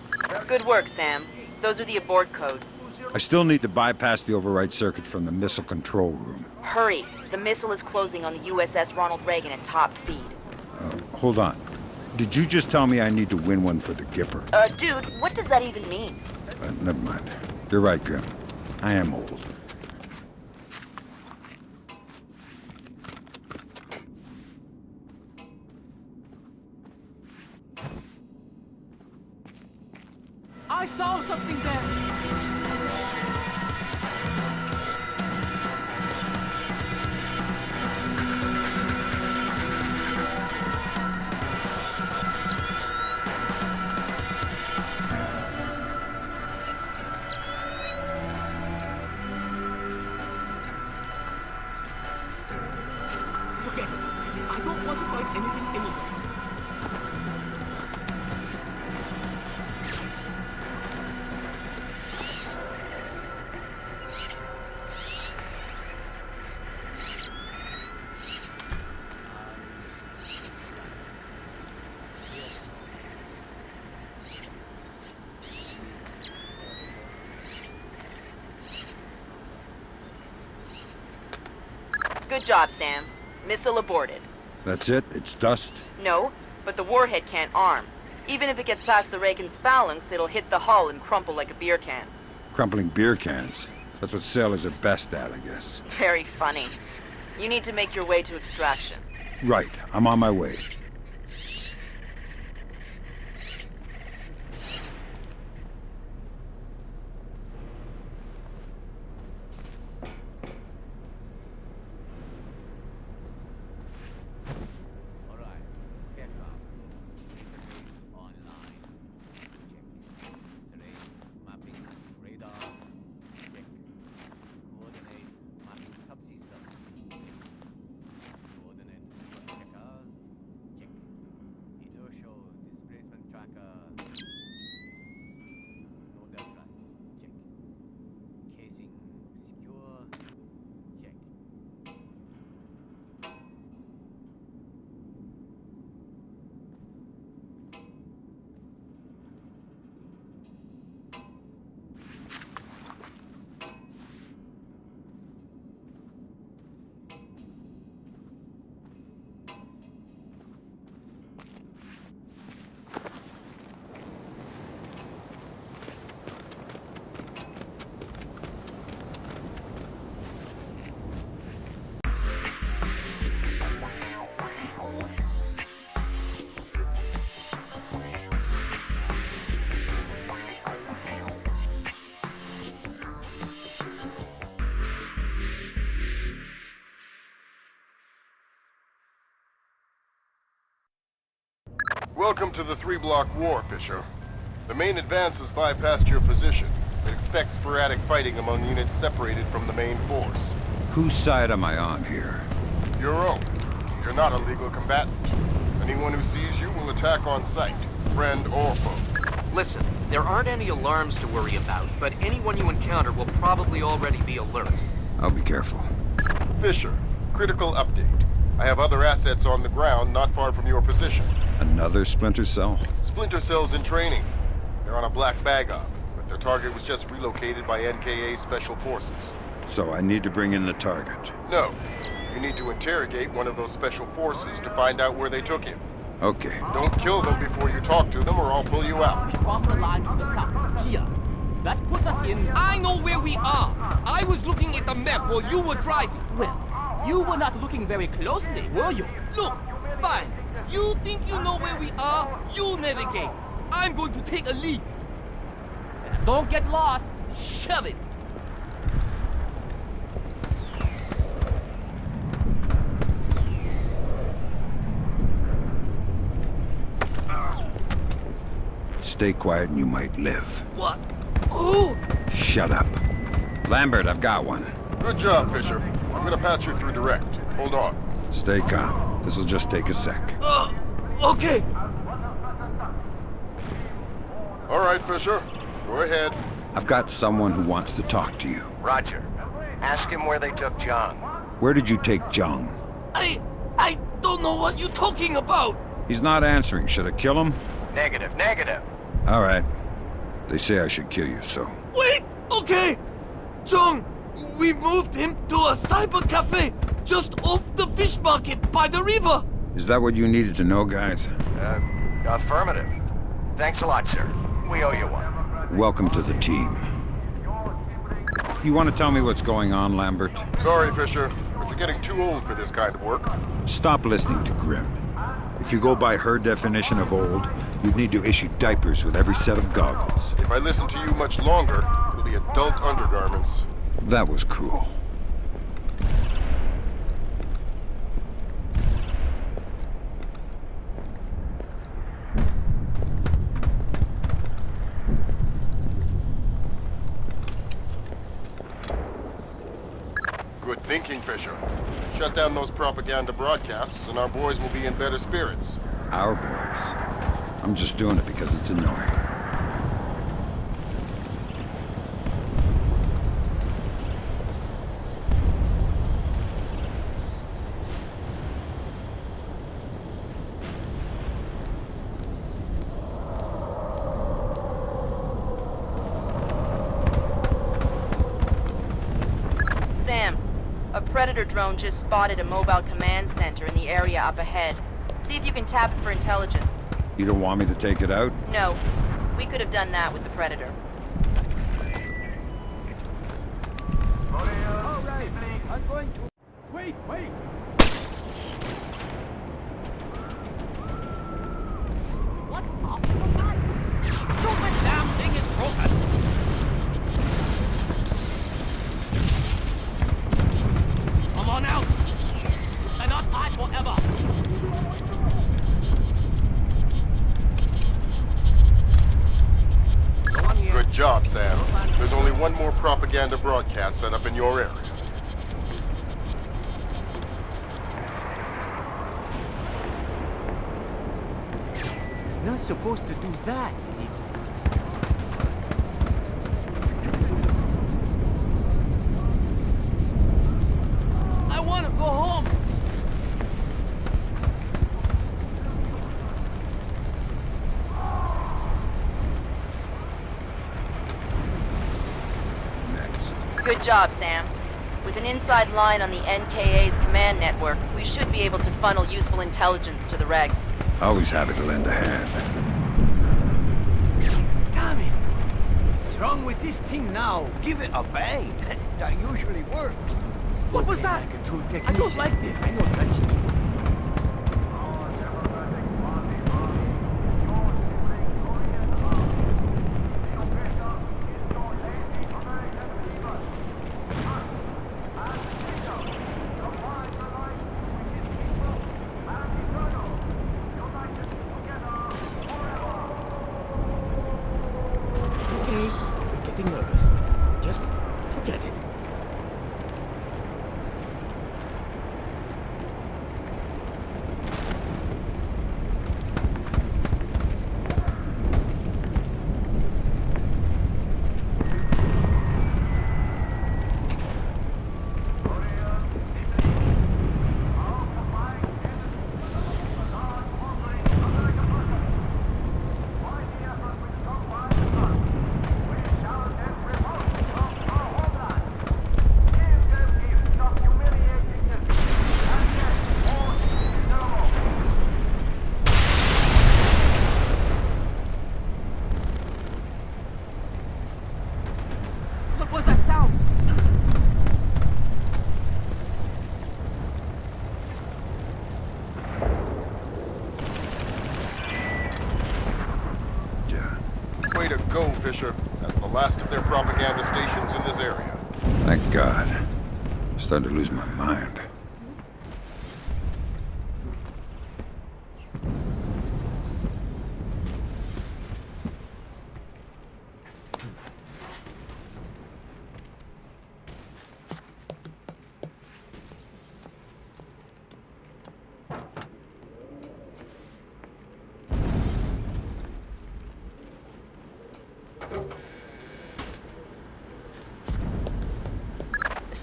Good work, Sam. Those are the abort codes. I still need to bypass the override circuit from the missile control room. Hurry. The missile is closing on the USS Ronald Reagan at top speed. Hold on. Did you just tell me I need to win one for the Gipper? Dude, what does that even mean? Never mind. You're right, Grim. I am old. I saw something there! Forget it. I don't want to find anything anywhere. Good job, Sam. Missile aborted. That's it? It's dust? No, but the warhead can't arm. Even if it gets past the Reagan's phalanx, it'll hit the hull and crumple like a beer can. Crumpling beer cans. That's what sailors are best at, I guess. Very funny. You need to make your way to extraction. Right. I'm on my way. Welcome to the 3-block war, Fisher. The main advance has bypassed your position, but expect sporadic fighting among units separated from the main force. Whose side am I on here? Your own. You're not a legal combatant. Anyone who sees you will attack on sight, friend or foe. Listen, there aren't any alarms to worry about, but anyone you encounter will probably already be alert. I'll be careful. Fisher, critical update. I have other assets on the ground not far from your position. Another Splinter Cell? Splinter Cell's in training. They're on a black bag op, but their target was just relocated by NKA Special Forces. So I need to bring in the target? No. You need to interrogate one of those Special Forces to find out where they took him. Okay. Don't kill them before you talk to them or I'll pull you out. Cross the line to the south. Here. That puts us in... I know where we are! I was looking at the map while you were driving. Well, you were not looking very closely, were you? Look, fine. You think you know where we are? You navigate. I'm going to take a leak. Don't get lost. Shove it. stay quiet and you might live. What? Who? Shut up. Lambert, I've got one. Good job, Fisher. I'm gonna patch you through direct. Hold on. Stay calm. This'll just take a sec. Okay. All right, Fisher. Go ahead. I've got someone who wants to talk to you. Roger. Ask him where they took John. Where did you take Jung? I don't know what you're talking about. He's not answering. Should I kill him? Negative, negative. All right. They say I should kill you, so... Wait, okay. Jung, we moved him to a cyber cafe just off the fish market by the river. Is that what you needed to know, guys? Affirmative. Thanks a lot, sir. We owe you one. Welcome to the team. You want to tell me what's going on, Lambert? Sorry, Fisher, but you're getting too old for this kind of work. Stop listening to Grim. If you go by her definition of old, you'd need to issue diapers with every set of goggles. If I listen to you much longer, it'll be adult undergarments. That was cruel. Good thinking, Fisher. Shut down those propaganda broadcasts, and our boys will be in better spirits. Our boys. I'm just doing it because it's annoying. Sam, a Predator drone just spotted a mobile command center in the area up ahead. See if you can tap it for intelligence. You don't want me to take it out? No. We could have done that with the Predator. Alright, I'm going to... Wait! What's up with the lights? Stupid damn thing is broken! Come on out! You cannot hide forever! Good job, Sam. There's only one more propaganda broadcast set up in your area. Not supposed to do that. I want to go home. Good job, Sam. With an inside line on the NKA's command network, we should be able to funnel useful intelligence to the regs. Always happy to lend a hand. Damn it! What's wrong with this thing now? Give it a bang. That usually works. What was that? I don't like this. I know touching it. Nervous. Just forget it. Way to go, Fisher. That's the last of their propaganda stations in this area. Thank God. I'm starting to lose my mind.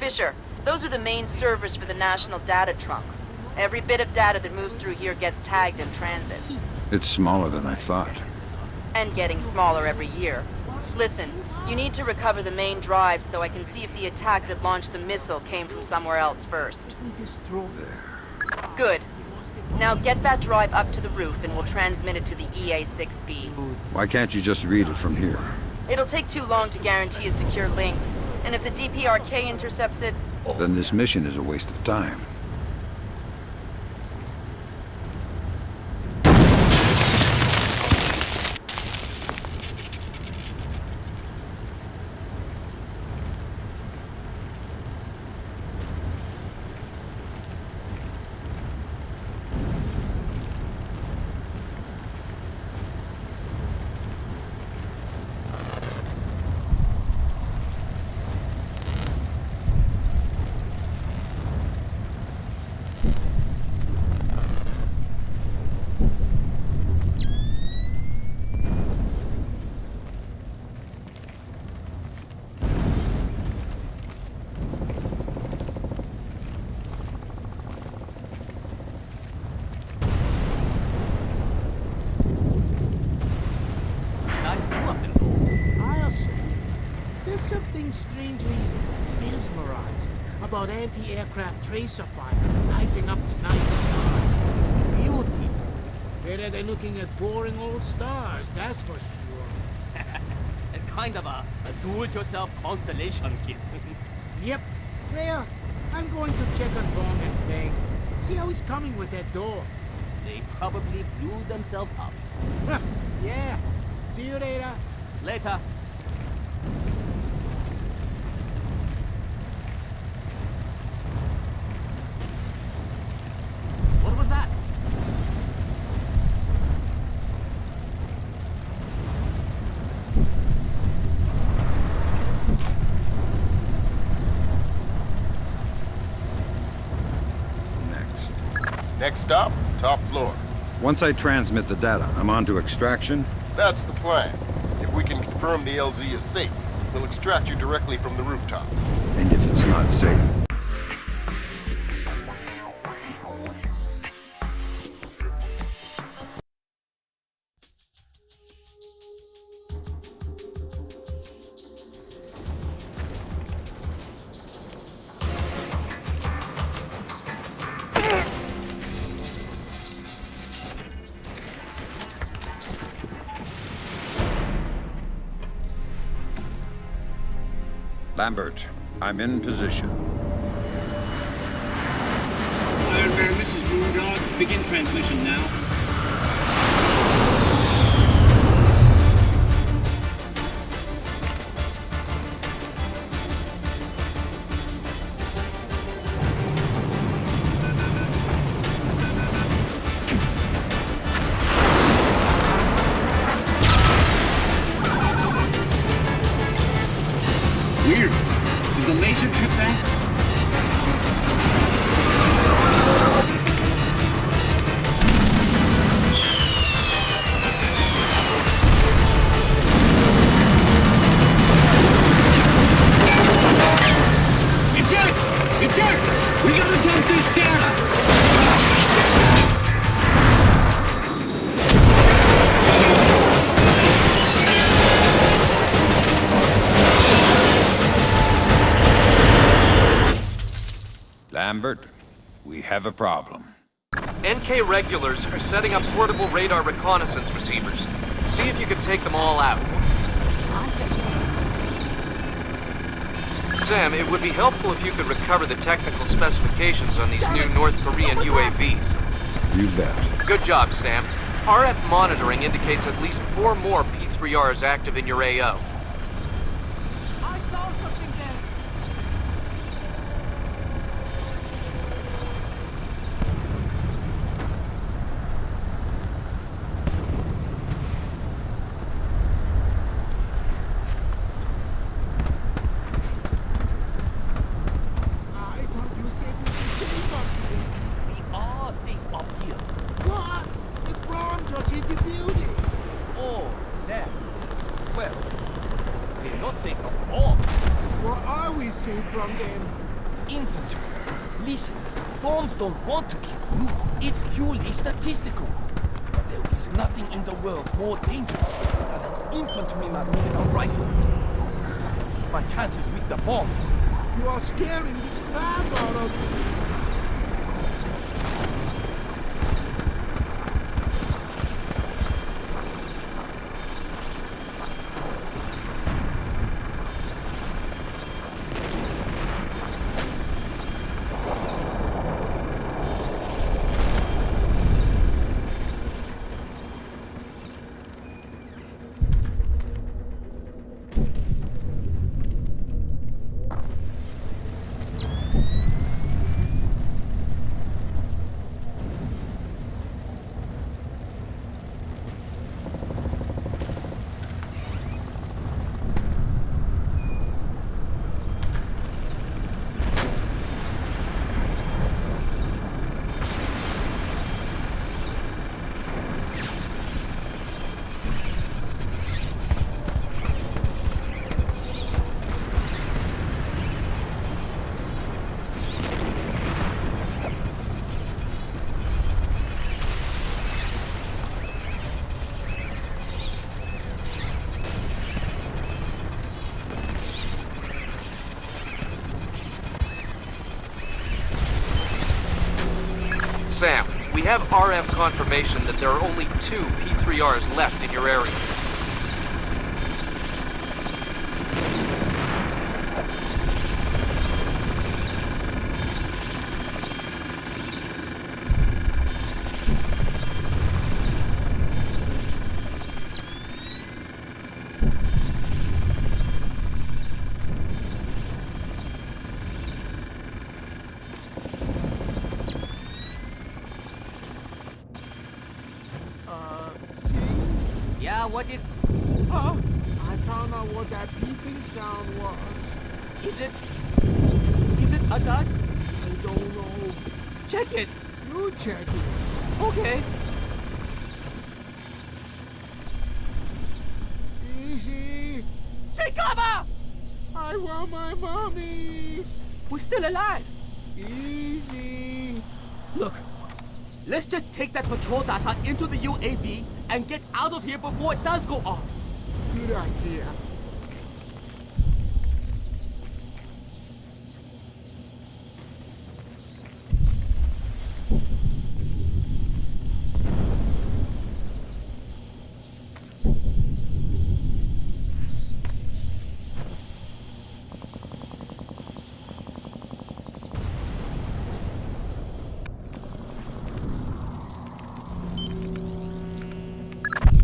Fisher, those are the main servers for the National Data Trunk. Every bit of data that moves through here gets tagged in transit. It's smaller than I thought. And getting smaller every year. Listen, you need to recover the main drive so I can see if the attack that launched the missile came from somewhere else first. Good. Now get that drive up to the roof and we'll transmit it to the EA-6B. Why can't you just read it from here? It'll take too long to guarantee a secure link. And if the DPRK intercepts it... Then this mission is a waste of time. Something strangely mesmerizing about anti-aircraft tracer fire lighting up the night sky. Beautiful. Better than looking at boring old stars, that's for sure. And kind of a do-it-yourself constellation kit. Yep. There. I'm going to check on Bong and Feng. See how he's coming with that door. They probably blew themselves up. Yeah. See you later. Later. What was that? Next stop, top floor. Once I transmit the data, I'm on to extraction? That's the plan. If we can confirm the LZ is safe, we'll extract you directly from the rooftop. And if it's not safe? Lambert, I'm in position. Iron Man, this is Moondog. Begin transmission now. Weird. Did the laser trip that? Eject! Eject! We gotta dump this data! Lambert, we have a problem. NK regulars are setting up portable radar reconnaissance receivers. See if you can take them all out. Sam, it would be helpful if you could recover the technical specifications on these new North Korean UAVs. You bet. Good job, Sam. RF monitoring indicates at least 4 more P3Rs active in your AO. I saw something there. Not safe from all. Or are we safe from them? infantry. Listen, bombs don't want to kill you. It's purely statistical. But there is nothing in the world more dangerous than an infantryman with a rifle. My chances with the bombs. You are scaring the crap out of me. Sam, we have RF confirmation that there are only 2 P3Rs left in your area. What is... Oh, I found out what that beeping sound was. Is it a duck? I don't know. Check it. You check it. Okay. Easy. Take cover! I want my mommy. We're still alive. Easy. Look, let's just take that patrol data into the UAV and get out of here before it does go off. Good idea.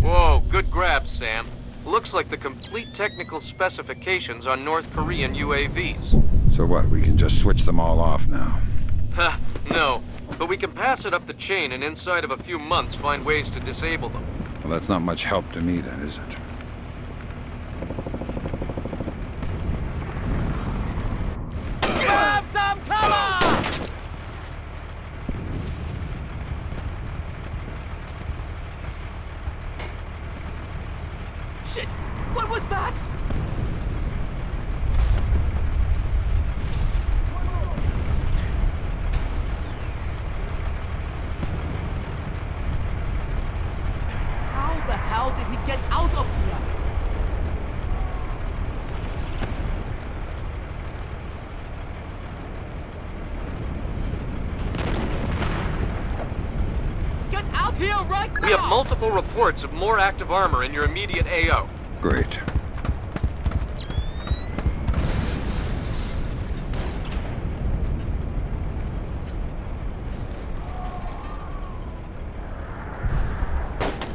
Whoa, good grab, Sam. Looks like the complete technical specifications on North Korean UAVs. So what, we can just switch them all off now? Ha, no. But we can pass it up the chain and inside of a few months find ways to disable them. Well, that's not much help to me then, is it? Grab some cover! Shit! What was that? How the hell did he get out of here? Get out here right now! We have multiple reports of more active armor in your immediate AO. Great.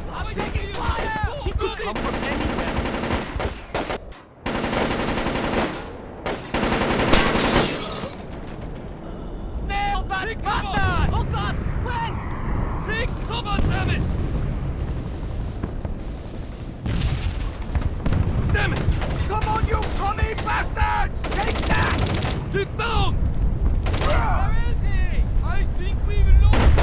I'm taking fire! He could come from anywhere. Nail that bastard! Oh God! When? Take cover, damn it! Damn it! Come on, you commie bastards! Take that! Get down! Where is he? I think we've lost.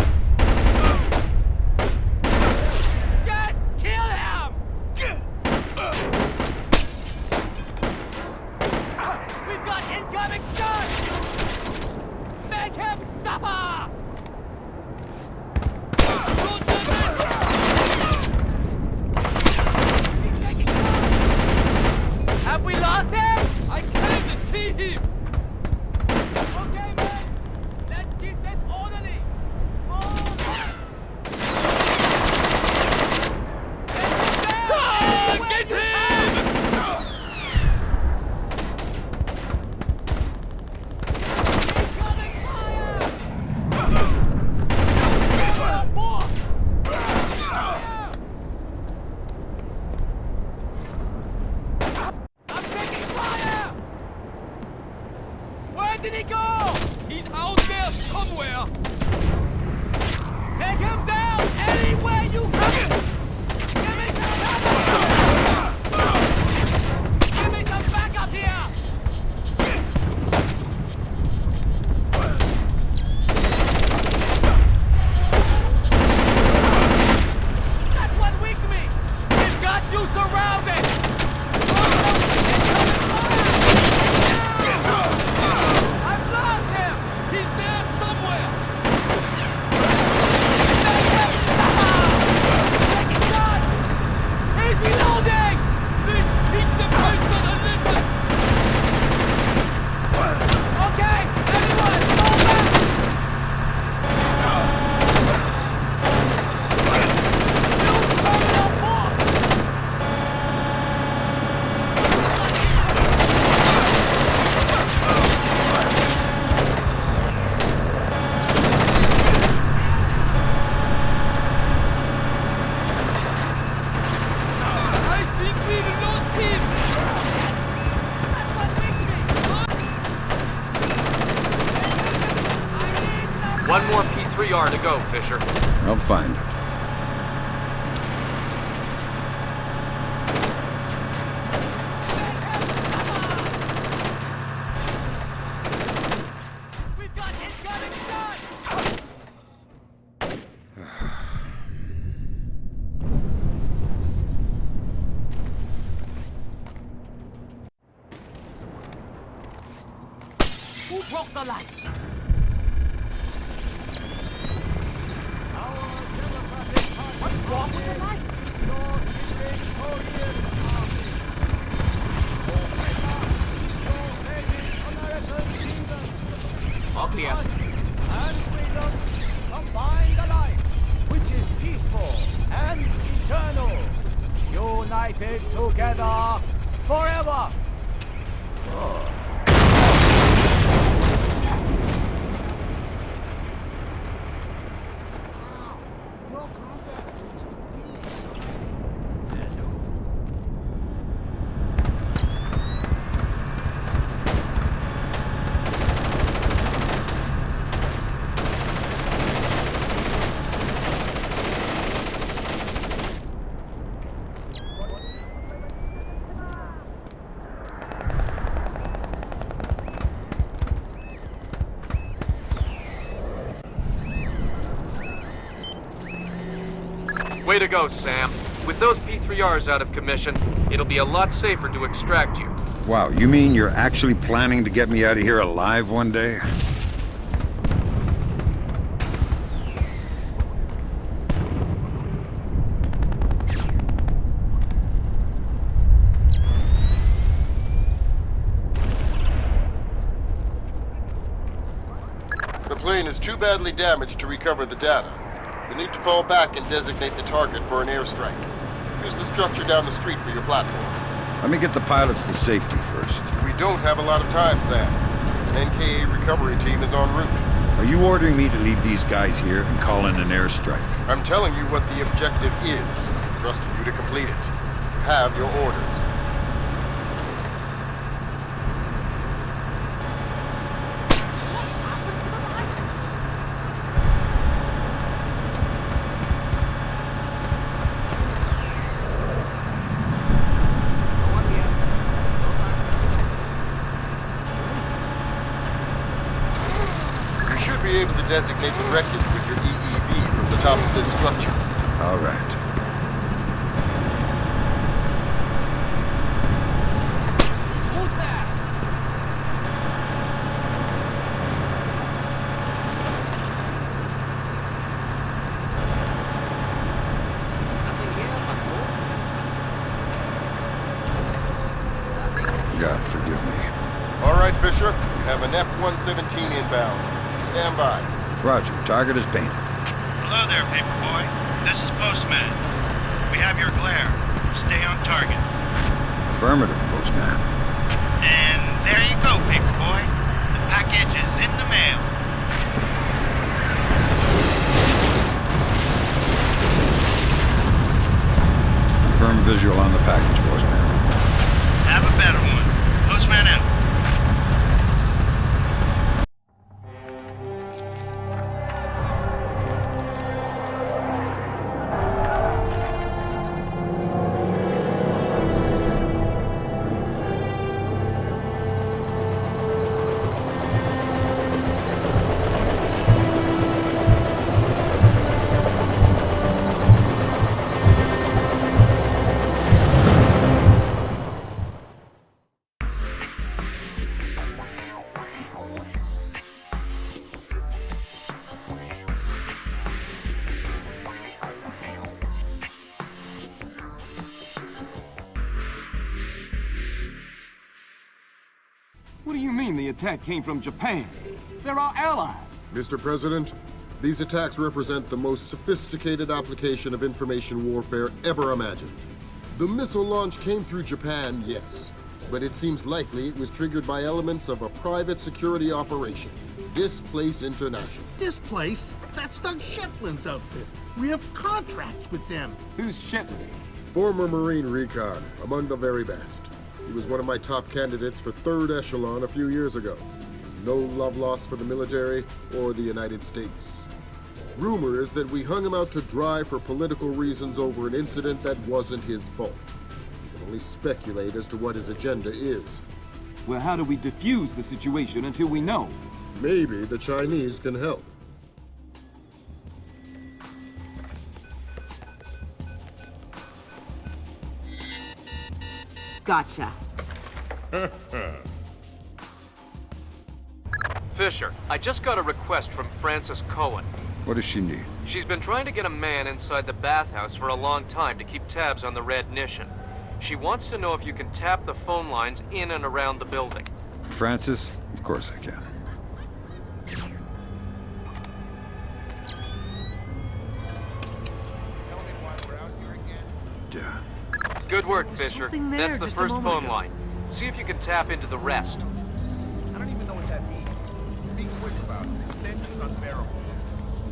Just kill him! We've got incoming shots! him suffer! Have we lost him? I can't see him! Okay, men! Let's keep this orderly! Get him! I'm taking fire! Where did he go? He's out there somewhere! Take him down anywhere you can! Give me some backup! Give me some backup here! That's what weak me! We've got you surrounded! I've lost him! He's there somewhere! He's reloading! Let's keep the place on the listen! Okay, everyone, fall back! New terminal force! I think we've lost him! One more P3R to go, Fisher. I'll find it. We've got incoming shot! Who broke the light? What's wrong with the lights? All clear. And freedom, combine the life, which is peaceful and eternal, united together forever. Way to go, Sam. With those P3Rs out of commission, it'll be a lot safer to extract you. Wow, you mean you're actually planning to get me out of here alive one day? The plane is too badly damaged to recover the data. You'll need to fall back and designate the target for an airstrike. Use the structure down the street for your platform. Let me get the pilots to safety first. We don't have a lot of time, Sam. An NKA recovery team is en route. Are you ordering me to leave these guys here and call in an airstrike? I'm telling you what the objective is, trusting you to complete it. You have your orders. Be able to designate the wreckage with your EEV from the top of this structure. All right. Who's there? have an F-117 inbound. Stand by. Roger. Target is painted. Hello there, Paperboy. This is Postman. We have your glare. Stay on target. Affirmative, Postman. And there you go, Paperboy. The package is in the mail. Confirm visual on the package, Postman. Have a better one. Postman out. What do you mean the attack came from Japan? They're our allies. Mr. President, these attacks represent the most sophisticated application of information warfare ever imagined. The missile launch came through Japan, yes, but it seems likely it was triggered by elements of a private security operation, Displace International. Displace? That's Doug Shetland's outfit. We have contracts with them. Who's Shetland? Former Marine recon, among the very best. He was one of my top candidates for third echelon a few years ago. No love lost for the military or the United States. Rumor is that we hung him out to dry for political reasons over an incident that wasn't his fault. We can only speculate as to what his agenda is. Well, how do we defuse the situation until we know? Maybe the Chinese can help. Gotcha. Fisher, I just got a request from Frances Cohen. What does she need? She's been trying to get a man inside the bathhouse for a long time to keep tabs on the Red Nation. She wants to know if you can tap the phone lines in and around the building. Francis? Of course I can. Yeah. Good work, Fisher. something there That's the just a first moment phone ago. line. See if you can tap into the rest. I don't even know what that means. Be quick about it. The stench is unbearable.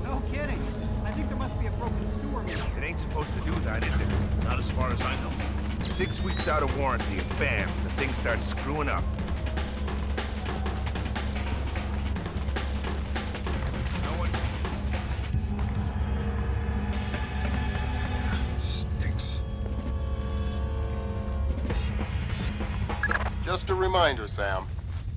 No kidding. I think there must be a broken sewer main. It ain't supposed to do that, is it? Not as far as I know. 6 weeks out of warranty, and bam, the thing starts screwing up. Just a reminder, Sam.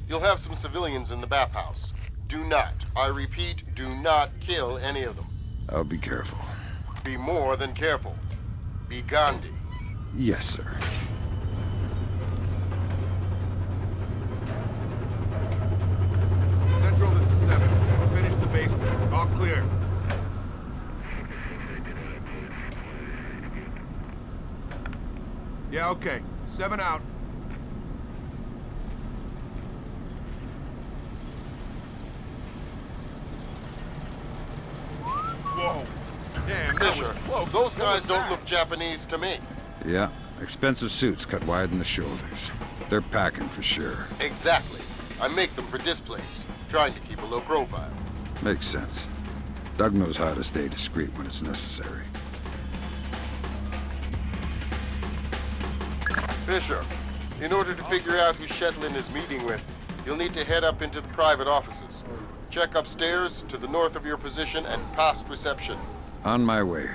You'll have some civilians in the bathhouse. Do not, I repeat, do not kill any of them. I'll be careful. Be more than careful. Be Gandhi. Yes, sir. Central, this is 7. Finish the basement. All clear. Yeah, okay. 7 out. Whoa. Damn, that Fisher, was close. those What guys was don't that? look Japanese to me. Yeah, expensive suits cut wide in the shoulders. They're packing for sure. Exactly. I make them for Displace, trying to keep a low profile. Makes sense. Doug knows how to stay discreet when it's necessary. Fisher, in order to figure out who Shetland is meeting with, you'll need to head up into the private offices. Check upstairs, to the north of your position, and past reception. On my way.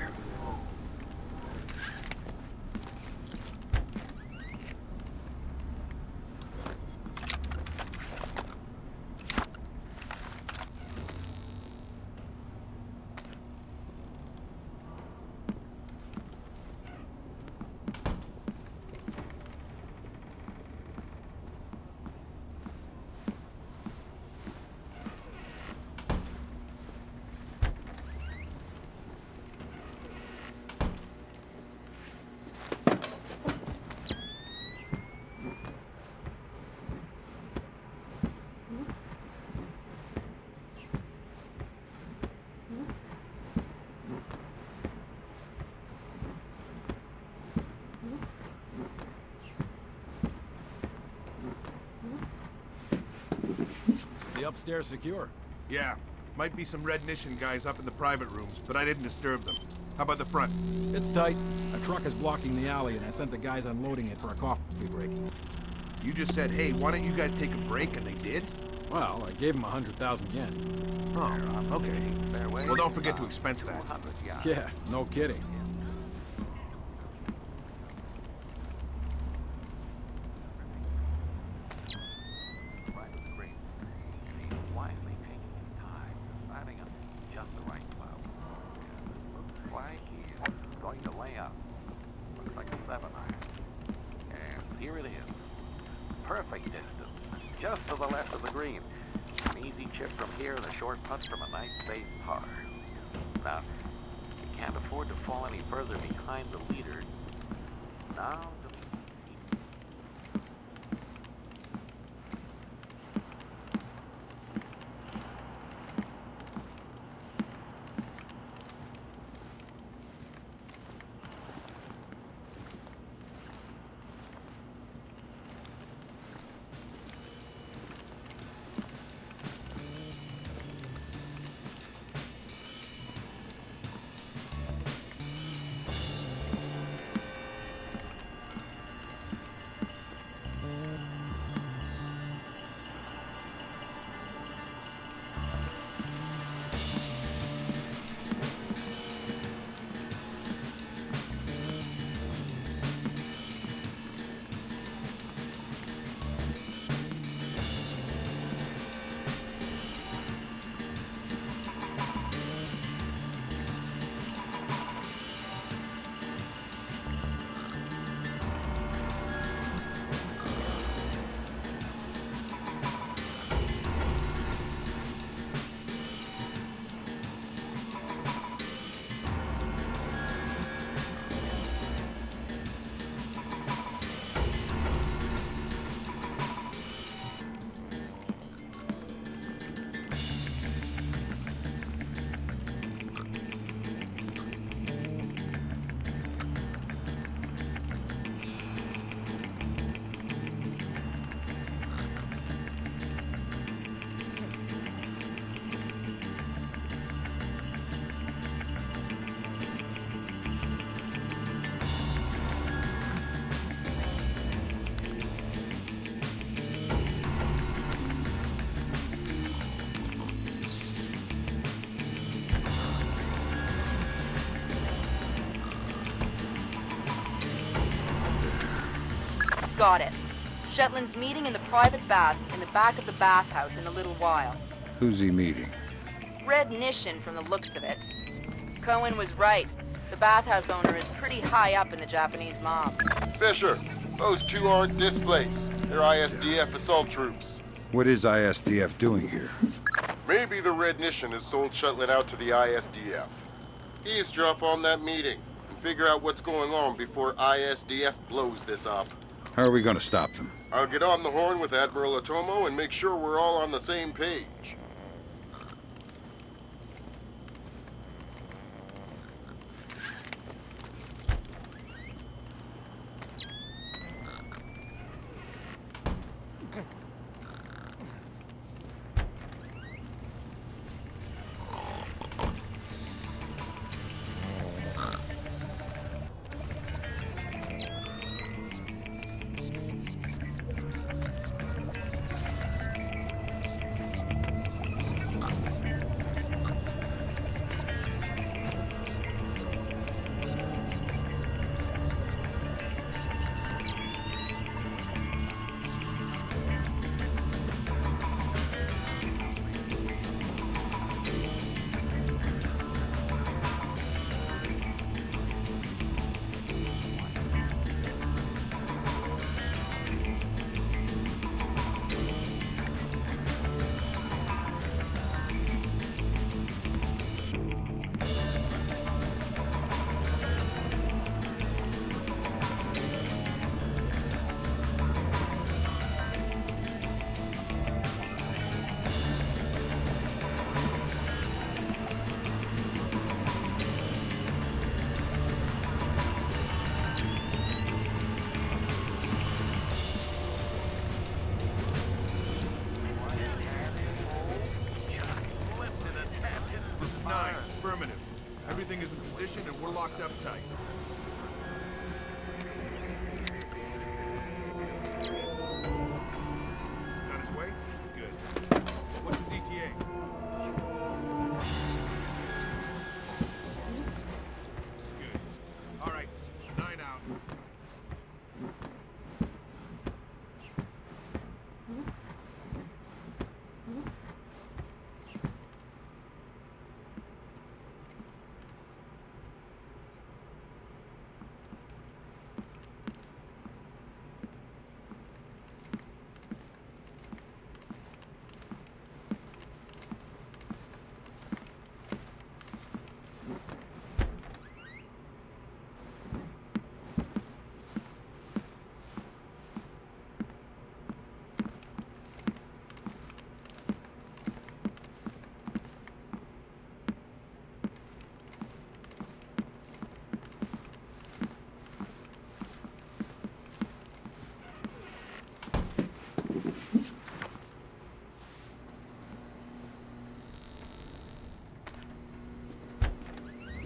the upstairs secure? Yeah. Might be some Red Nation guys up in the private rooms, but I didn't disturb them. How about the front? It's tight. A truck is blocking the alley, and I sent the guys unloading it for a coffee break. You just said, hey, why don't you guys take a break, and they did? Well, I gave them 100,000 yen. Oh, okay. Well, don't forget to expense that. Yeah, no kidding. Perfect distance, just to the left of the green. An easy chip from here and a short putt from a nice safe par. Now, you can't afford to fall any further behind the leader. Now, Got it. Shetland's meeting in the private baths in the back of the bathhouse in a little while. Who's he meeting? Red Nation from the looks of it. Cohen was right. The bathhouse owner is pretty high up in the Japanese mob. Fisher, those two aren't Displace. They're ISDF assault troops. What is ISDF doing here? Maybe the Red Nation has sold Shetland out to the ISDF. Eavesdrop on that meeting and figure out what's going on before ISDF blows this up. How are we going to stop them? I'll get on the horn with Admiral Otomo and make sure we're all on the same page. affirmative. Everything is in position and we're locked up tight. Is on his way? Good. What's his ETA? Good. All right, 9 out.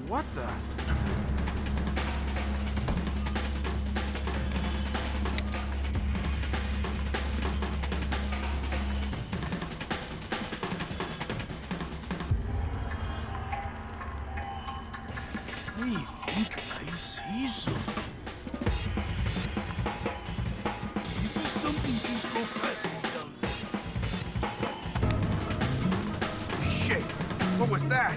What the? I think I see something. Maybe something just go past down there. Shit! What was that?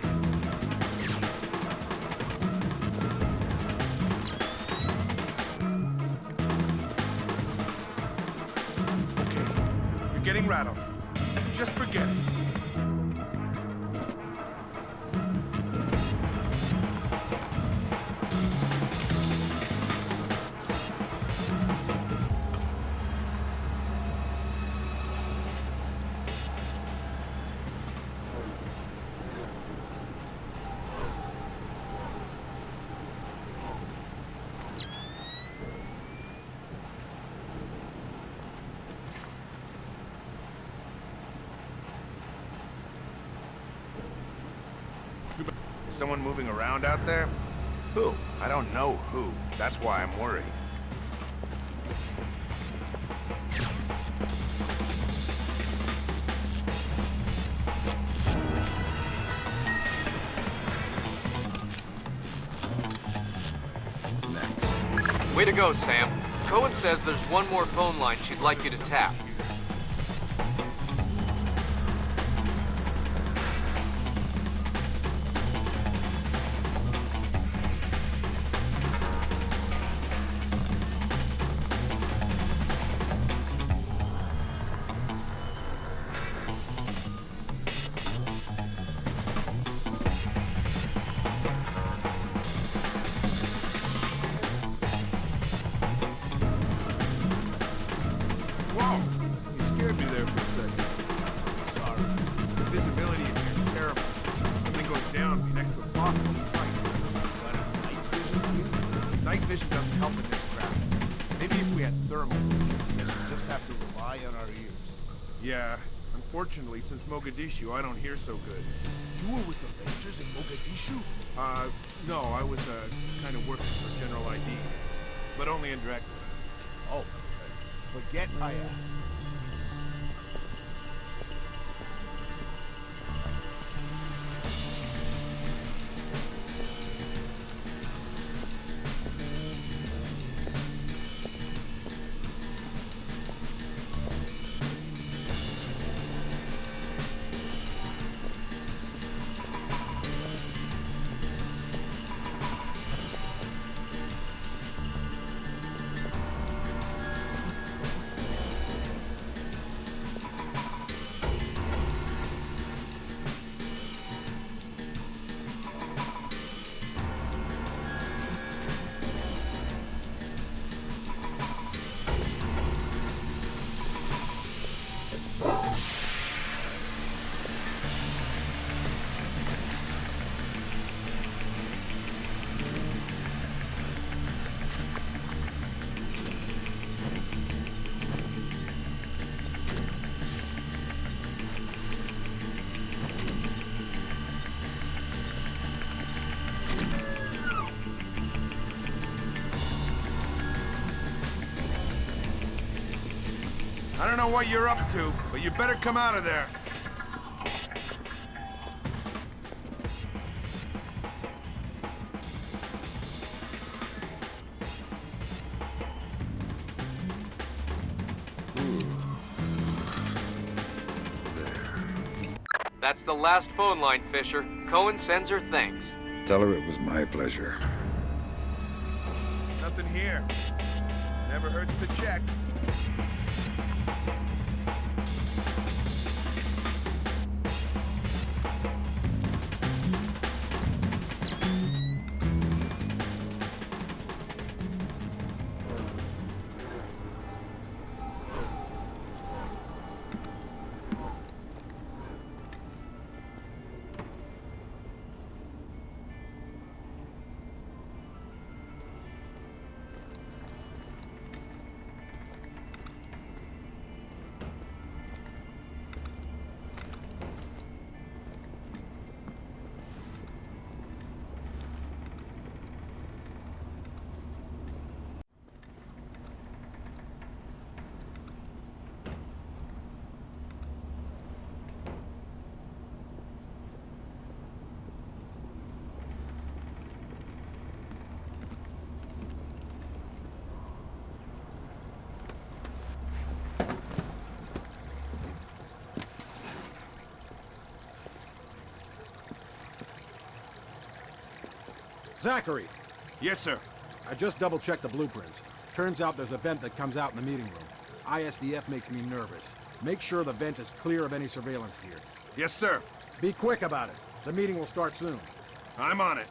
Getting rattled. Just forget it. Is someone moving around out there? Who? I don't know who. That's why I'm worried. Way to go, Sam. Cohen says there's one more phone line she'd like you to tap. Yeah, unfortunately, since Mogadishu, I don't hear so good. You were with the Rangers in Mogadishu? No, I was, kind of working for General ID. But only indirectly. Oh, forget I asked. I don't know what you're up to, but you better come out of there. That's the last phone line, Fisher. Cohen sends her thanks. Tell her it was my pleasure. Nothing here. Never hurts to check. Zachary! Yes, sir. I just double-checked the blueprints. Turns out there's a vent that comes out in the meeting room. ISDF makes me nervous. Make sure the vent is clear of any surveillance gear. Yes, sir. Be quick about it. The meeting will start soon. I'm on it.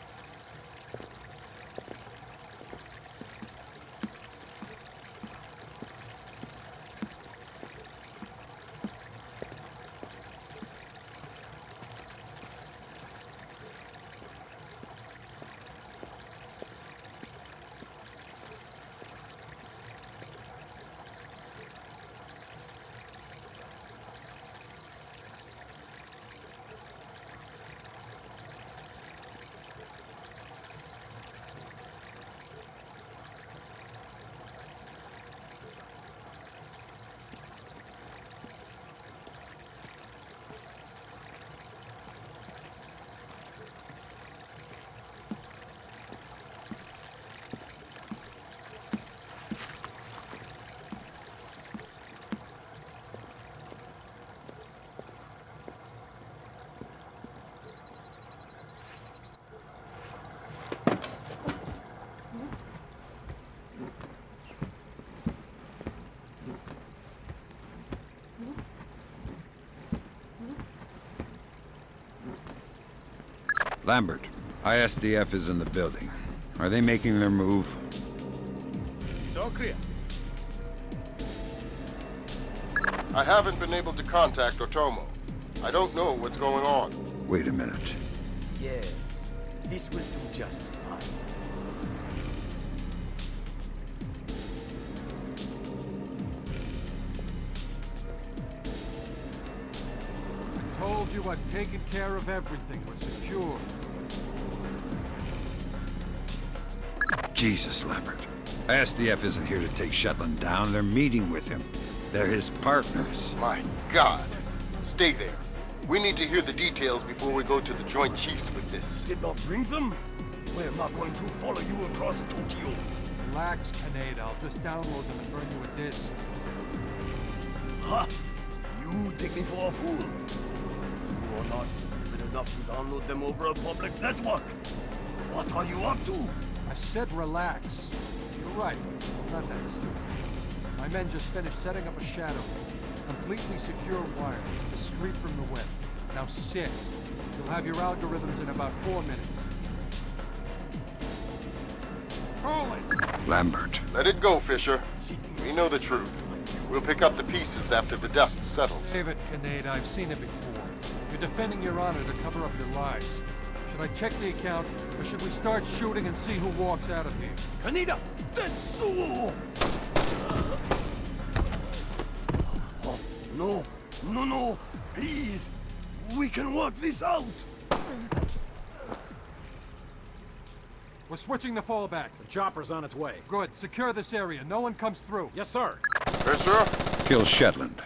Lambert, ISDF is in the building. Are they making their move? So clear. I haven't been able to contact Otomo. I don't know what's going on. Wait a minute. Yes, this will do just fine. I told you I've taken care of everything. We're secure. Jesus, Lambert. ISDF isn't here to take Shetland down. They're meeting with him. They're his partners. My God. Stay there. We need to hear the details before we go to the Joint Chiefs with this. Did not bring them? We're not going to follow you across Tokyo. Relax, Kaneda. I'll just download them and burn you a disc. Ha! You take me for a fool. You are not stupid enough to download them over a public network. What are you up to? I said relax. You're right. I'm not that stupid. My men just finished setting up a shadow. Completely secure wireless, discreet from the web. Now sit. You'll have your algorithms in about 4 minutes. Roll it! Lambert. Let it go, Fisher. We know the truth. We'll pick up the pieces after the dust settles. Save it, Kaneda. I've seen it before. You're defending your honor to cover up your lies. Should I check the account, or should we start shooting and see who walks out of here? Kaneda! Tetsuo! No, no, no! Please! We can work this out! We're switching the fallback. The chopper's on its way. Good. Secure this area. No one comes through. Yes, sir. Fisher, kills Shetland.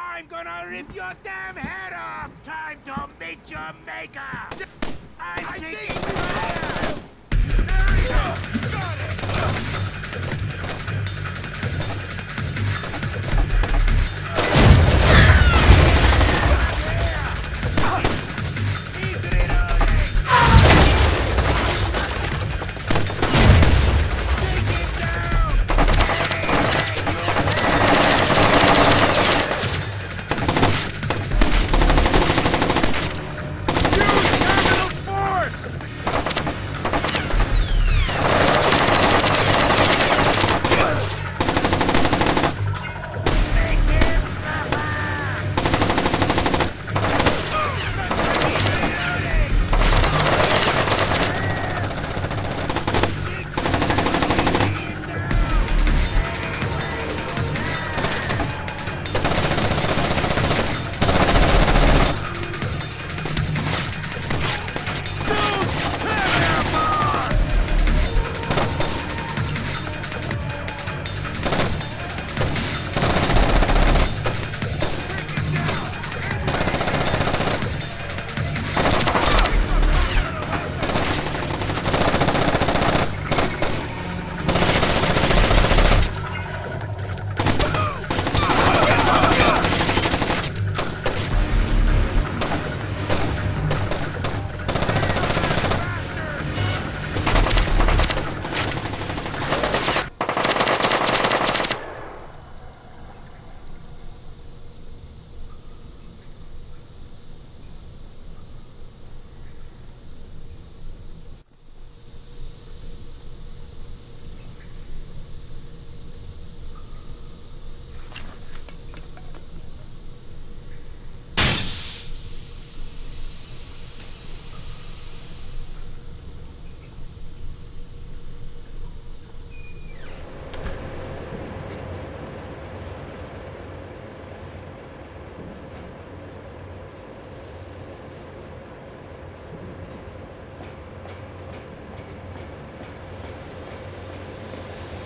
I'm gonna rip your damn head off! Time to meet your maker! I'm taking fire! There we go! Got it!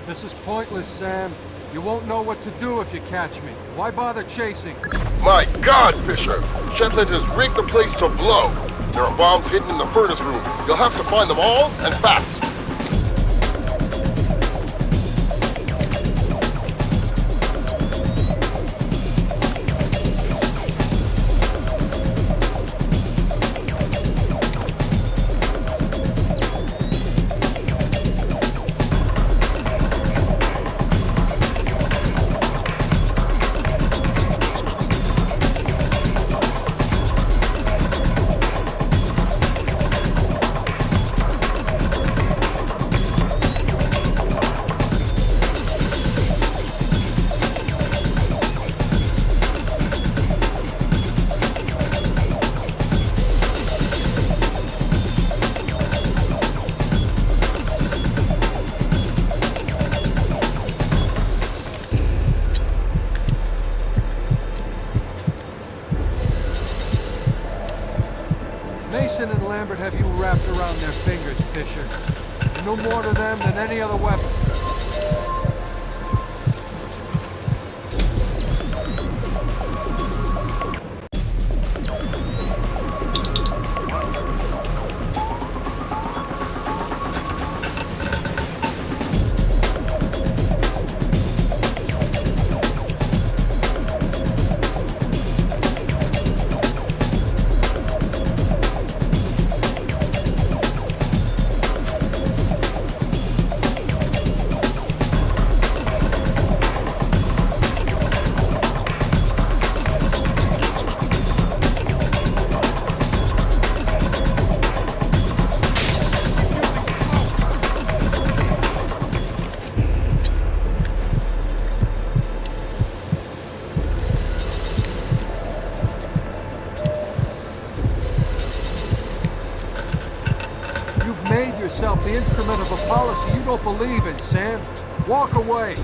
This is pointless, Sam. You won't know what to do if you catch me. Why bother chasing? My God, Fisher! Shetland has rigged the place to blow. There are bombs hidden in the furnace room. You'll have to find them all, and fast. Mason and Lambert have you wrapped around their fingers, Fisher. You're no more to them than any other weapon. Yourself the instrument of a policy you don't believe in, Sam. Walk away.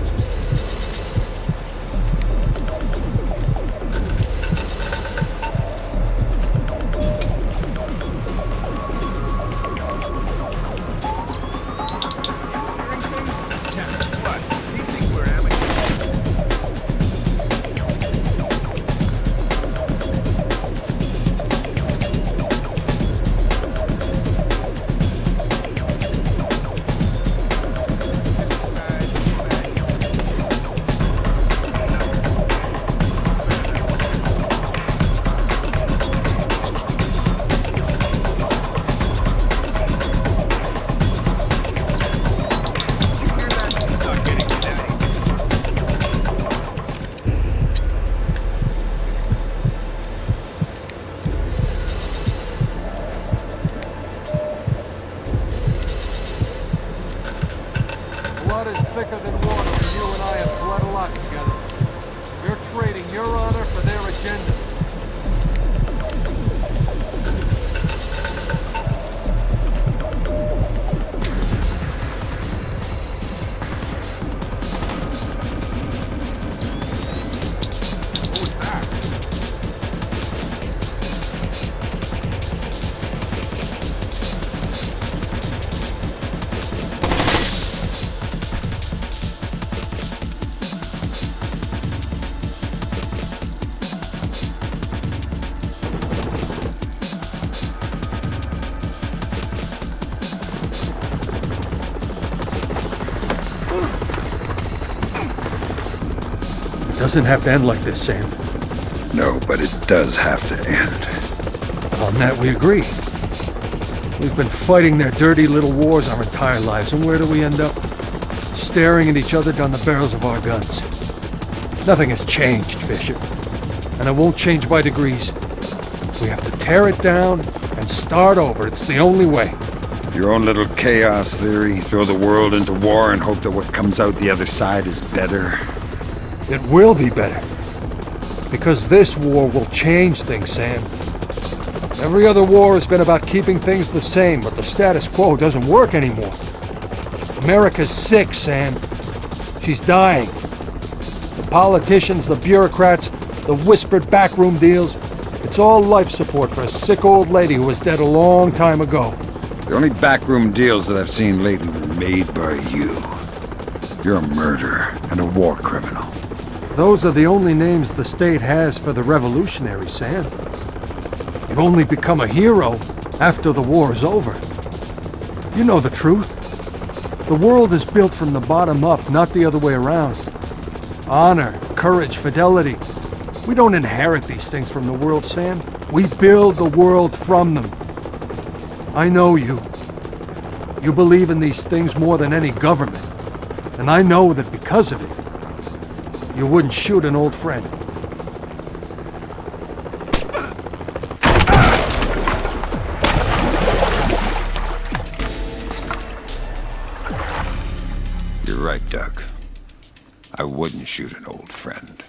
blood is thicker than water, and you and I have bled a lot together. You're trading your honor for their agenda. It doesn't have to end like this, Sam. No, but it does have to end. On that we agree. We've been fighting their dirty little wars our entire lives, and where do we end up? Staring at each other down the barrels of our guns. Nothing has changed, Fisher. And it won't change by degrees. We have to tear it down and start over. It's the only way. Your own little chaos theory, throw the world into war and hope that what comes out the other side is better. It will be better. Because this war will change things, Sam. Every other war has been about keeping things the same, but the status quo doesn't work anymore. America's sick, Sam. She's dying. The politicians, the bureaucrats, the whispered backroom deals, it's all life support for a sick old lady who was dead a long time ago. The only backroom deals that I've seen lately were made by you. You're a murderer and a war criminal. Those are the only names the state has for the revolutionaries, Sam. You only become a hero after the war is over. You know the truth. The world is built from the bottom up, not the other way around. Honor, courage, fidelity. We don't inherit these things from the world, Sam. We build the world from them. I know you. You believe in these things more than any government. And I know that because of it, you wouldn't shoot an old friend. You're right, Doug. I wouldn't shoot an old friend.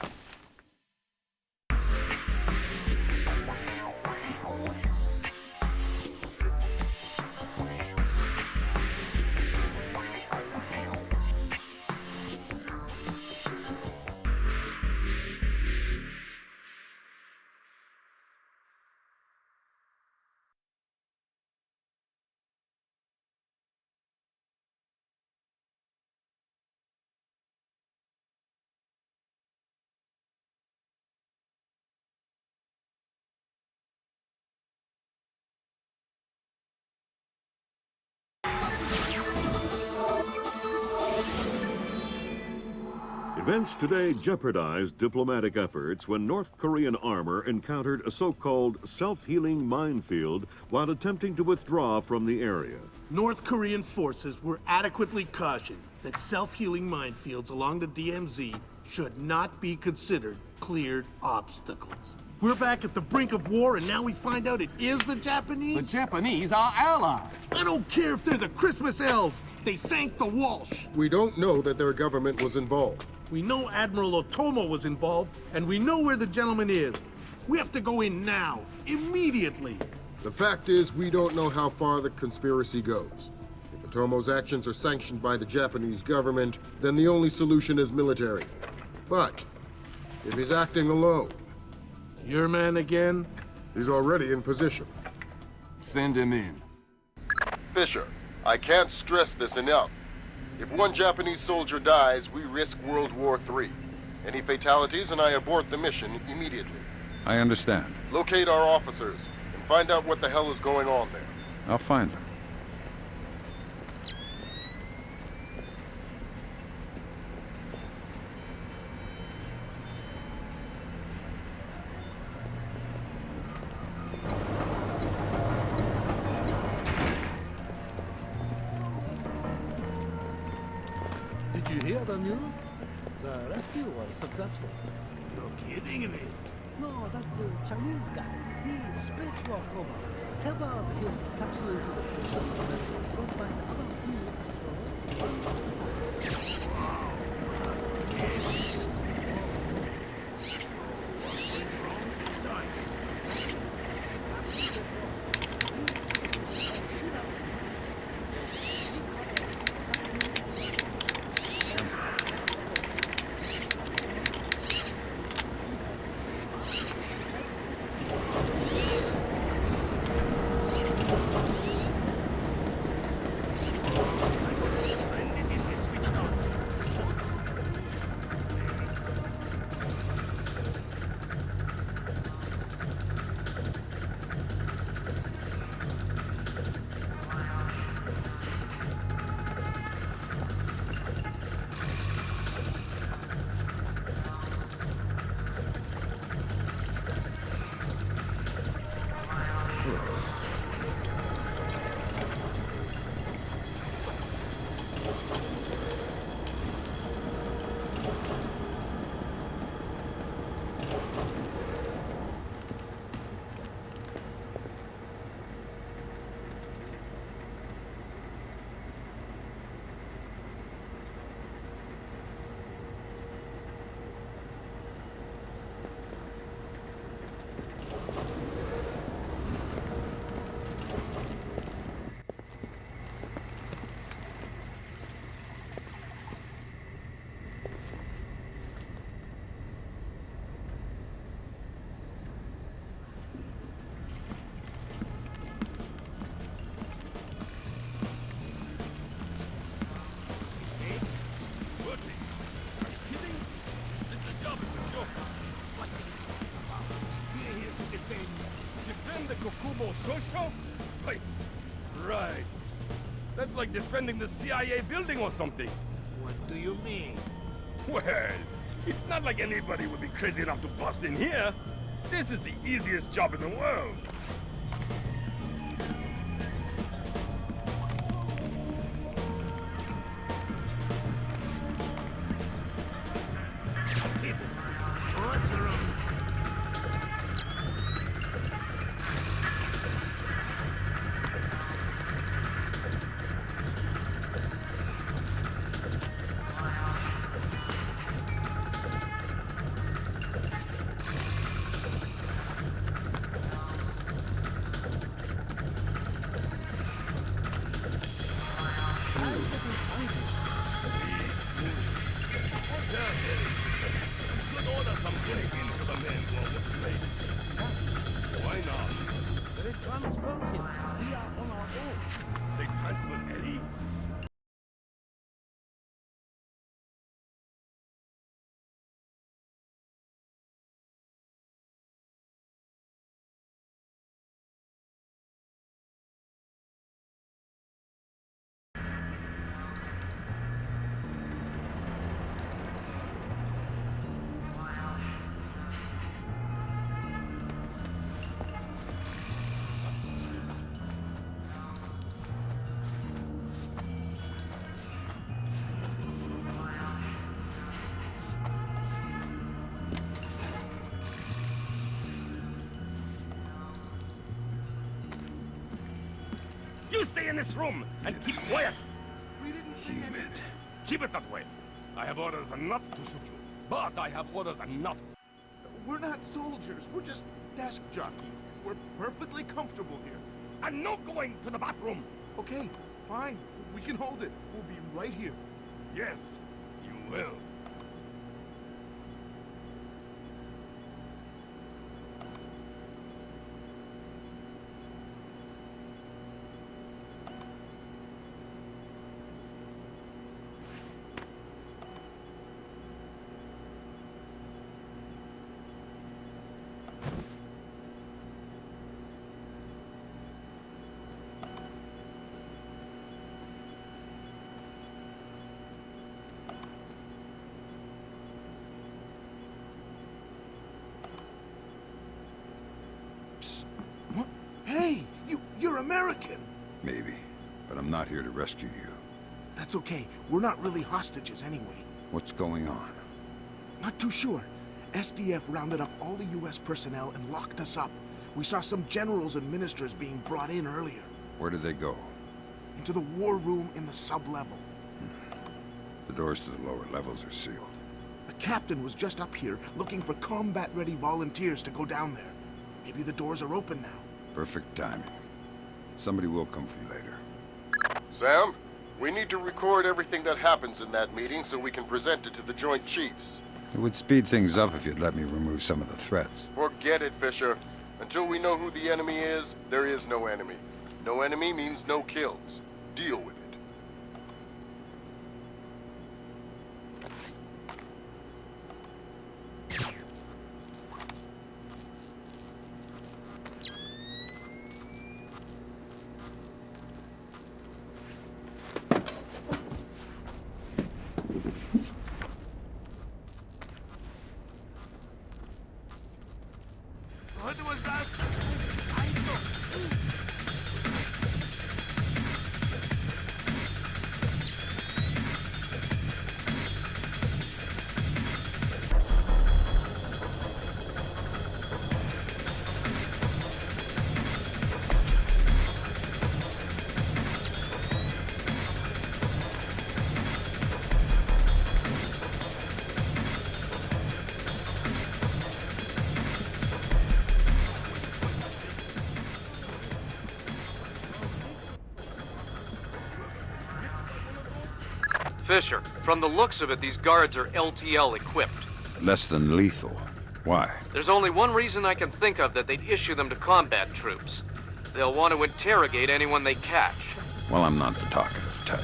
Events today jeopardized diplomatic efforts when North Korean armor encountered a so-called self-healing minefield while attempting to withdraw from the area. North Korean forces were adequately cautioned that self-healing minefields along the DMZ should not be considered cleared obstacles. We're back at the brink of war, and now we find out it is the Japanese? The Japanese are allies. I don't care if they're the Christmas elves. They sank the Walsh. We don't know that their government was involved. We know Admiral Otomo was involved, and we know where the gentleman is. We have to go in now, immediately. The fact is, we don't know how far the conspiracy goes. If Otomo's actions are sanctioned by the Japanese government, then the only solution is military. But if he's acting alone... Your man again? He's already in position. Send him in. Fisher, I can't stress this enough. If one Japanese soldier dies, we risk World War III. Any fatalities and I abort the mission immediately. I understand. Locate our officers and find out what the hell is going on there. I'll find them. Did you hear the news? The rescue was successful. You're kidding me. No, that Chinese guy, he spacewalked over. tethered his capsule to the station and brought back other few asteroids. Defend the Kokubo Sosho? Wait, right. That's like defending the CIA building or something. What do you mean? Well, it's not like anybody would be crazy enough to bust in here. This is the easiest job in the world. Why not? They transferred him. We are on our own. They transferred Ellie? You stay in this room and keep quiet. We didn't see anything. Keep it that way. I have orders not to shoot you, but I have orders not. We're not soldiers. We're just desk jockeys. We're perfectly comfortable here. I'm not going to the bathroom. Okay, fine. We can hold it. We'll be right here. Yes, you will. Hey, you're American. Maybe, but I'm not here to rescue you. That's okay. We're not really hostages anyway. What's going on? Not too sure. SDF rounded up all the U.S. personnel and locked us up. We saw some generals and ministers being brought in earlier. Where did they go? Into the war room in the sub-level. The doors to the lower levels are sealed. The captain was just up here looking for combat-ready volunteers to go down there. Maybe the doors are open now. Perfect timing. Somebody will come for you later. Sam, we need to record everything that happens in that meeting so we can present it to the Joint Chiefs. It would speed things up if you'd let me remove some of the threats. Forget it, Fisher. Until we know who the enemy is, there is no enemy. No enemy means no kills. Deal with it. What was that? Fisher, from the looks of it, these guards are LTL equipped. Less than lethal. Why? There's only one reason I can think of that they'd issue them to combat troops. They'll want to interrogate anyone they catch. Well, I'm not the talkative type.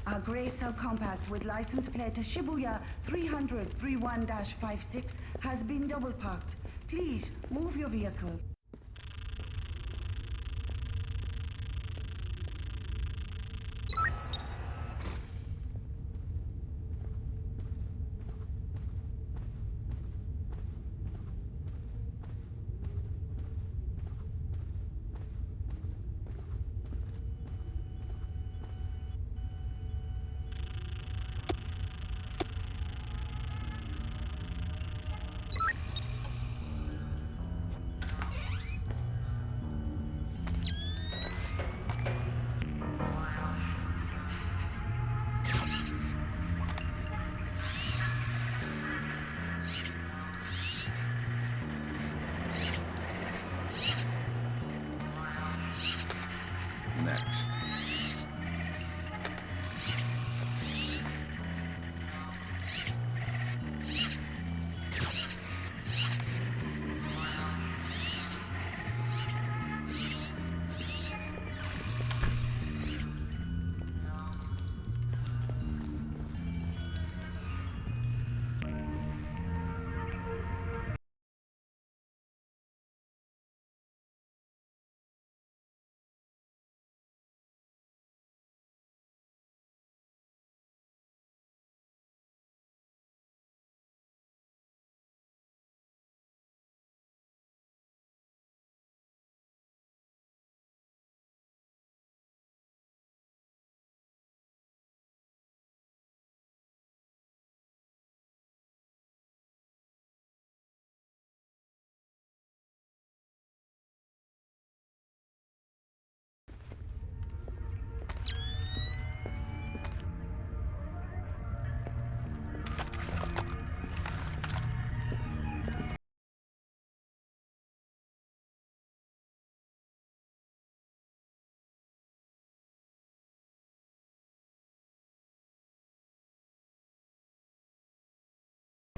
A grey subcompact with license plate Shibuya 300-31-56 has been double parked. Please move your vehicle.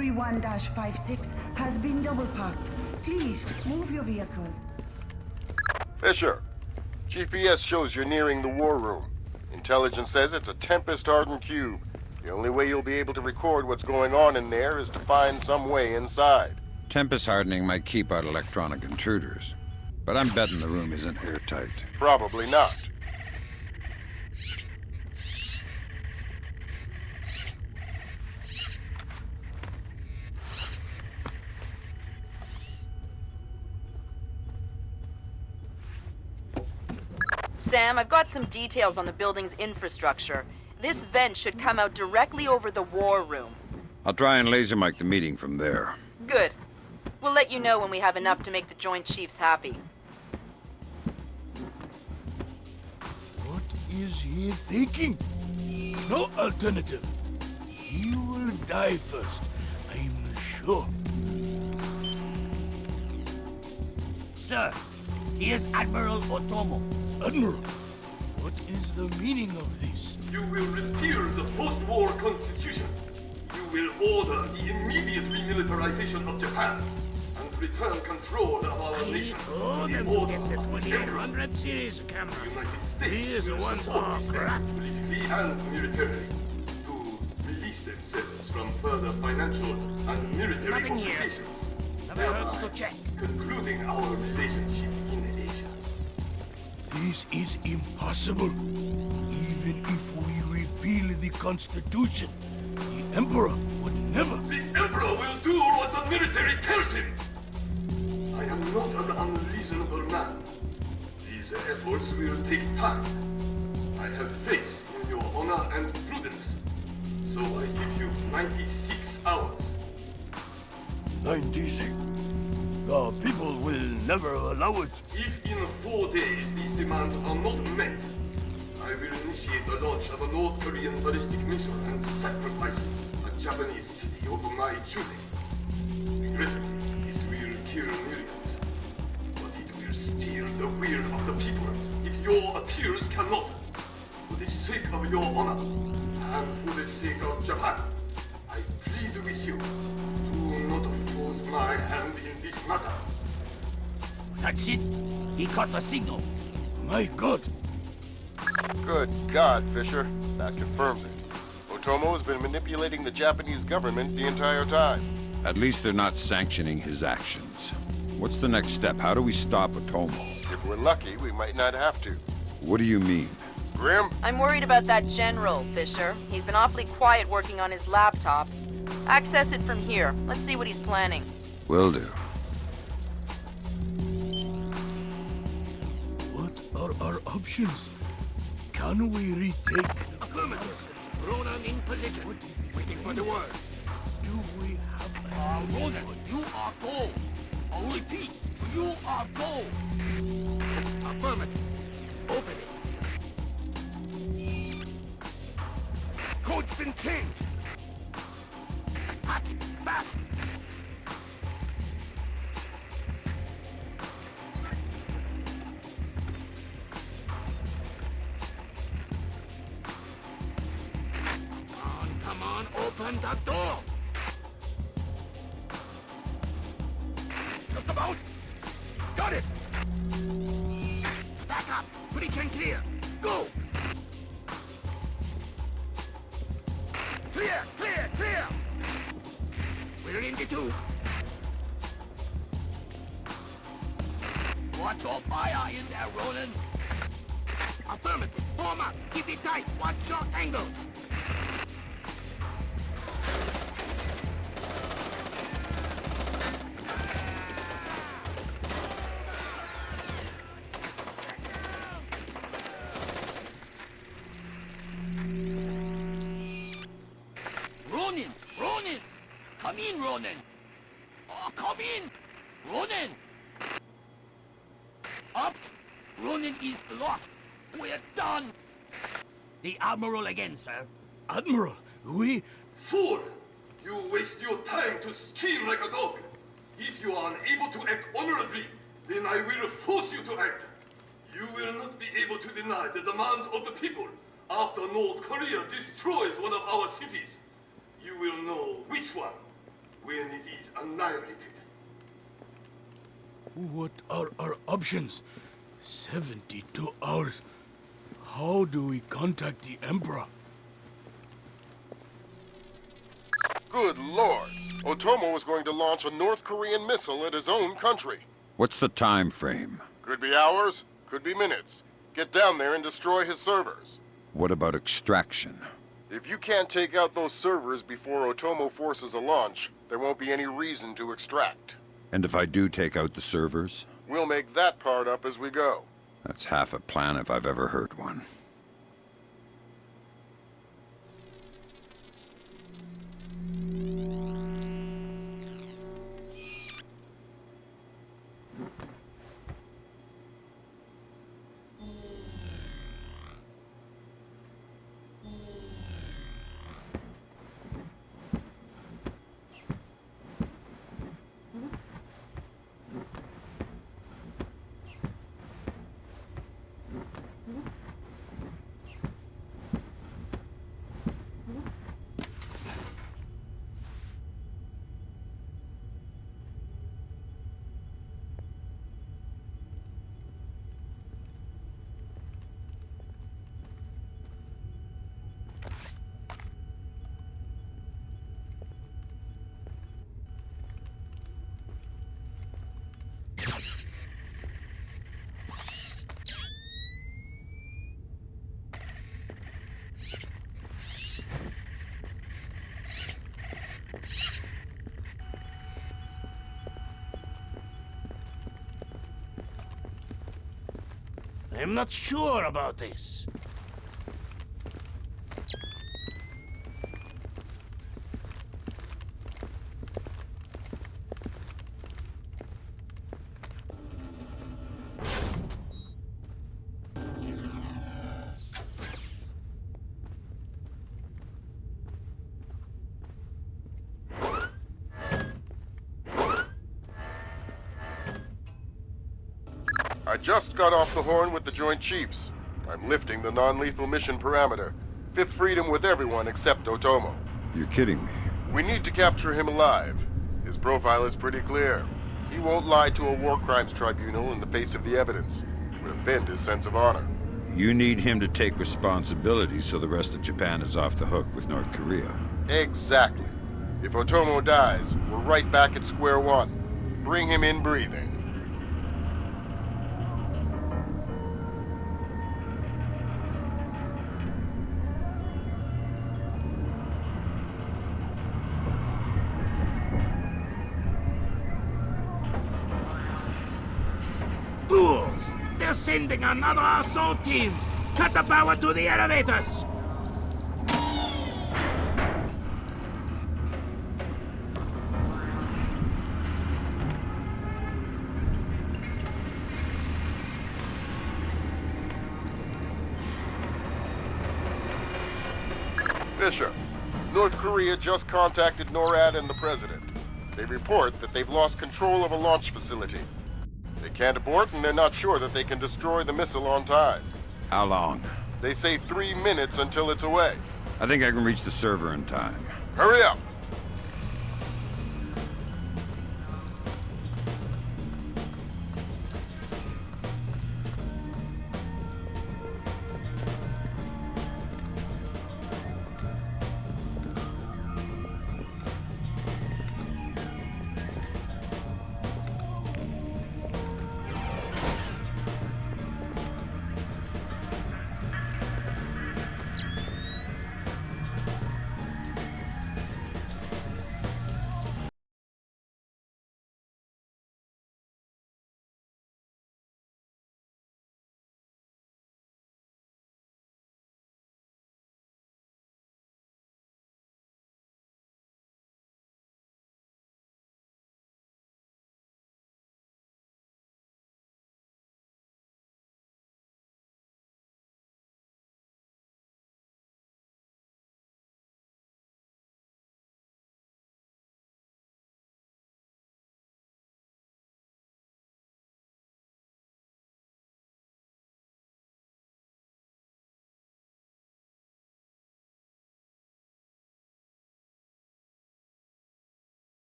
31-56 has been double parked. Please move your vehicle. Fisher, GPS shows you're nearing the war room. Intelligence says it's a Tempest-hardened cube. The only way you'll be able to record what's going on in there is to find some way inside. Tempest hardening might keep out electronic intruders, but I'm betting the room isn't airtight. Probably not. Sam, I've got some details on the building's infrastructure. This vent should come out directly over the war room. I'll try and laser mic the meeting from there. Good. We'll let you know when we have enough to make the Joint Chiefs happy. What is he thinking? No alternative. He will die first, I'm sure. Sir, here's Admiral Otomo. Admiral, what is the meaning of this? You will repeal the post-war constitution. You will order the immediate remilitarization of Japan and return control of our nation to the order of the Emperor. series camera. The United States will support this state politically and militarily to release themselves from further financial and military Nothing here. obligations. Never hurts to check. Concluding our relationship in Asia. This is impossible. Even if we repeal the Constitution, the Emperor would never... The Emperor will do what the military tells him! I am not an unreasonable man. These efforts will take time. I have faith in your honor and prudence. So I give you 96 hours. 96? The people will never allow it. If in 4 days these demands are not met, I will initiate the launch of a North Korean ballistic missile and sacrifice a Japanese city of my choosing. Regrettably, this will kill millions, but it will steal the will of the people if your appeals cannot. For the sake of your honor, and for the sake of Japan, I plead with you, do not force my hand in this matter. That's it. He caught the signal. My God. Good God, Fisher. That confirms it. Otomo has been manipulating the Japanese government the entire time. At least they're not sanctioning his actions. What's the next step? How do we stop Otomo? If we're lucky, we might not have to. What do you mean? Grim? I'm worried about that general, Fisher. He's been awfully quiet working on his laptop. Access it from here. Let's see what he's planning. Will do. What are our options? Can we retake... Affirmative. Ronan in position. Waiting for the word. Do we have... Ronan, you are go. I'll repeat. You are go. Affirmative. Open it. Code's been changed. Pack it back. Come on, open the door. Look about. Got it. Back up. Pretty can clear. Go. Clear, clear, clear. We're in the two. Watch your fire in there, Roland. Affirmative. Form up. Keep it tight. Watch your angle. Ronin! Come in, Ronin! Oh, come in! Ronin! Up! Ronin is locked! We're done! The Admiral again, sir. Admiral, we... Fool! You waste your time to scheme like a dog. If you are unable to act honorably, then I will force you to act. You will not be able to deny the demands of the people after North Korea destroys one of our cities. You will know which one. when it is annihilated. What are our options? 72 hours. How do we contact the Emperor? Good lord! Otomo is going to launch a North Korean missile at his own country. What's the time frame? Could be hours, could be minutes. Get down there and destroy his servers. What about extraction? If you can't take out those servers before Otomo forces a launch, there won't be any reason to extract. And if I do take out the servers? We'll make that part up as we go. That's half a plan if I've ever heard one. I'm not sure about this. I just got off the horn with the Joint Chiefs. I'm lifting the non-lethal mission parameter. Fifth freedom with everyone except Otomo. You're kidding me. We need to capture him alive. His profile is pretty clear. He won't lie to a war crimes tribunal in the face of the evidence. It would offend his sense of honor. You need him to take responsibility so the rest of Japan is off the hook with North Korea. Exactly. If Otomo dies, we're right back at square one. Bring him in breathing. Fools! They're sending another assault team! Cut the power to the elevators! Fisher, North Korea just contacted NORAD and the President. They report that they've lost control of a launch facility. They can't abort, and they're not sure that they can destroy the missile on time. How long? They say 3 minutes until it's away. I think I can reach the server in time. Hurry up!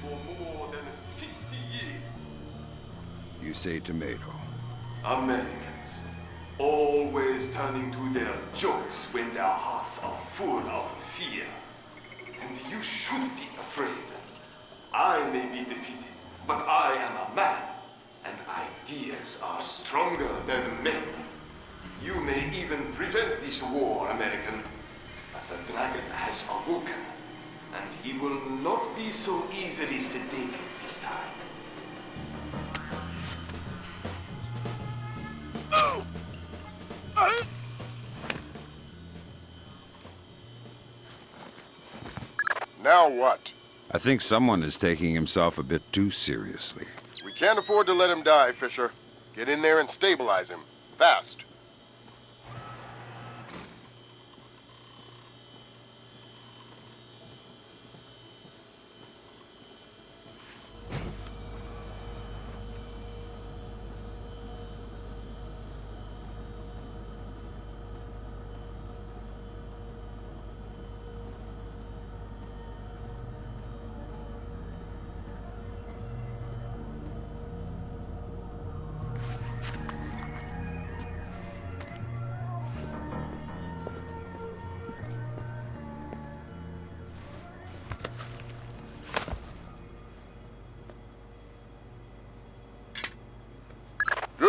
for more than 60 years. You say tomato. Americans, always turning to their jokes when their hearts are full of fear. And you should be afraid. I may be defeated, but I am a man, and ideas are stronger than men. You may even prevent this war, American, but the dragon has awoken, and he will not be so easily sedated this time. Now what? I think someone is taking himself a bit too seriously. We can't afford to let him die, Fisher. Get in there and stabilize him. Fast.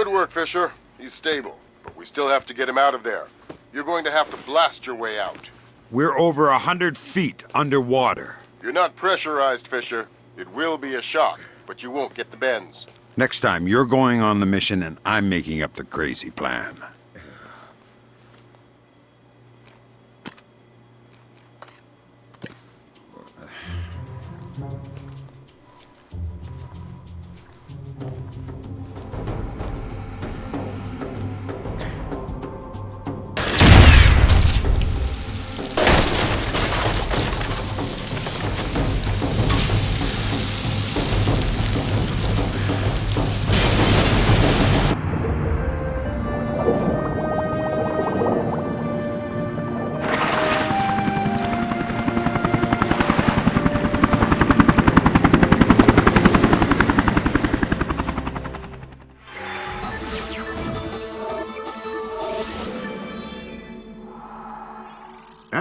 Good work, Fisher. He's stable, but we still have to get him out of there. You're going to have to blast your way out. We're over 100 feet underwater. You're not pressurized, Fisher. It will be a shock, but you won't get the bends. Next time, you're going on the mission and I'm making up the crazy plan.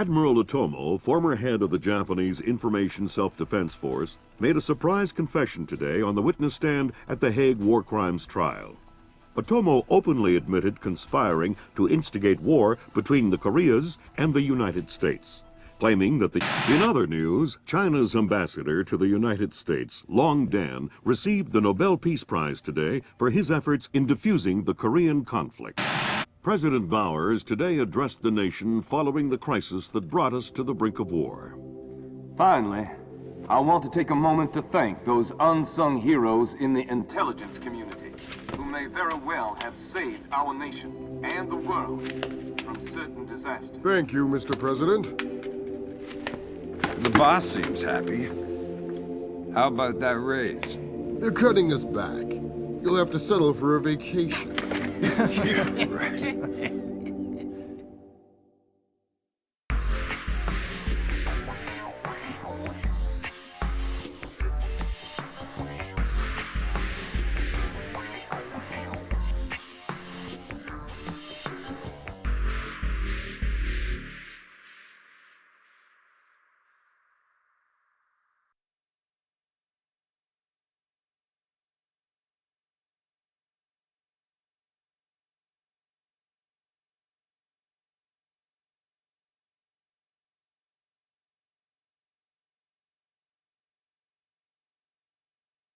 Admiral Otomo, former head of the Japanese Information Self-Defense Force, made a surprise confession today on the witness stand at the Hague War Crimes trial. Otomo openly admitted conspiring to instigate war between the Koreas and the United States, claiming that In other news, China's ambassador to the United States, Long Dan, received the Nobel Peace Prize today for his efforts in defusing the Korean conflict. President Bowers today addressed the nation following the crisis that brought us to the brink of war. Finally, I want to take a moment to thank those unsung heroes in the intelligence community who may very well have saved our nation and the world from certain disasters. Thank you, Mr. President. The boss seems happy. How about that raise? They're cutting us back. You'll have to settle for a vacation. Yeah, right.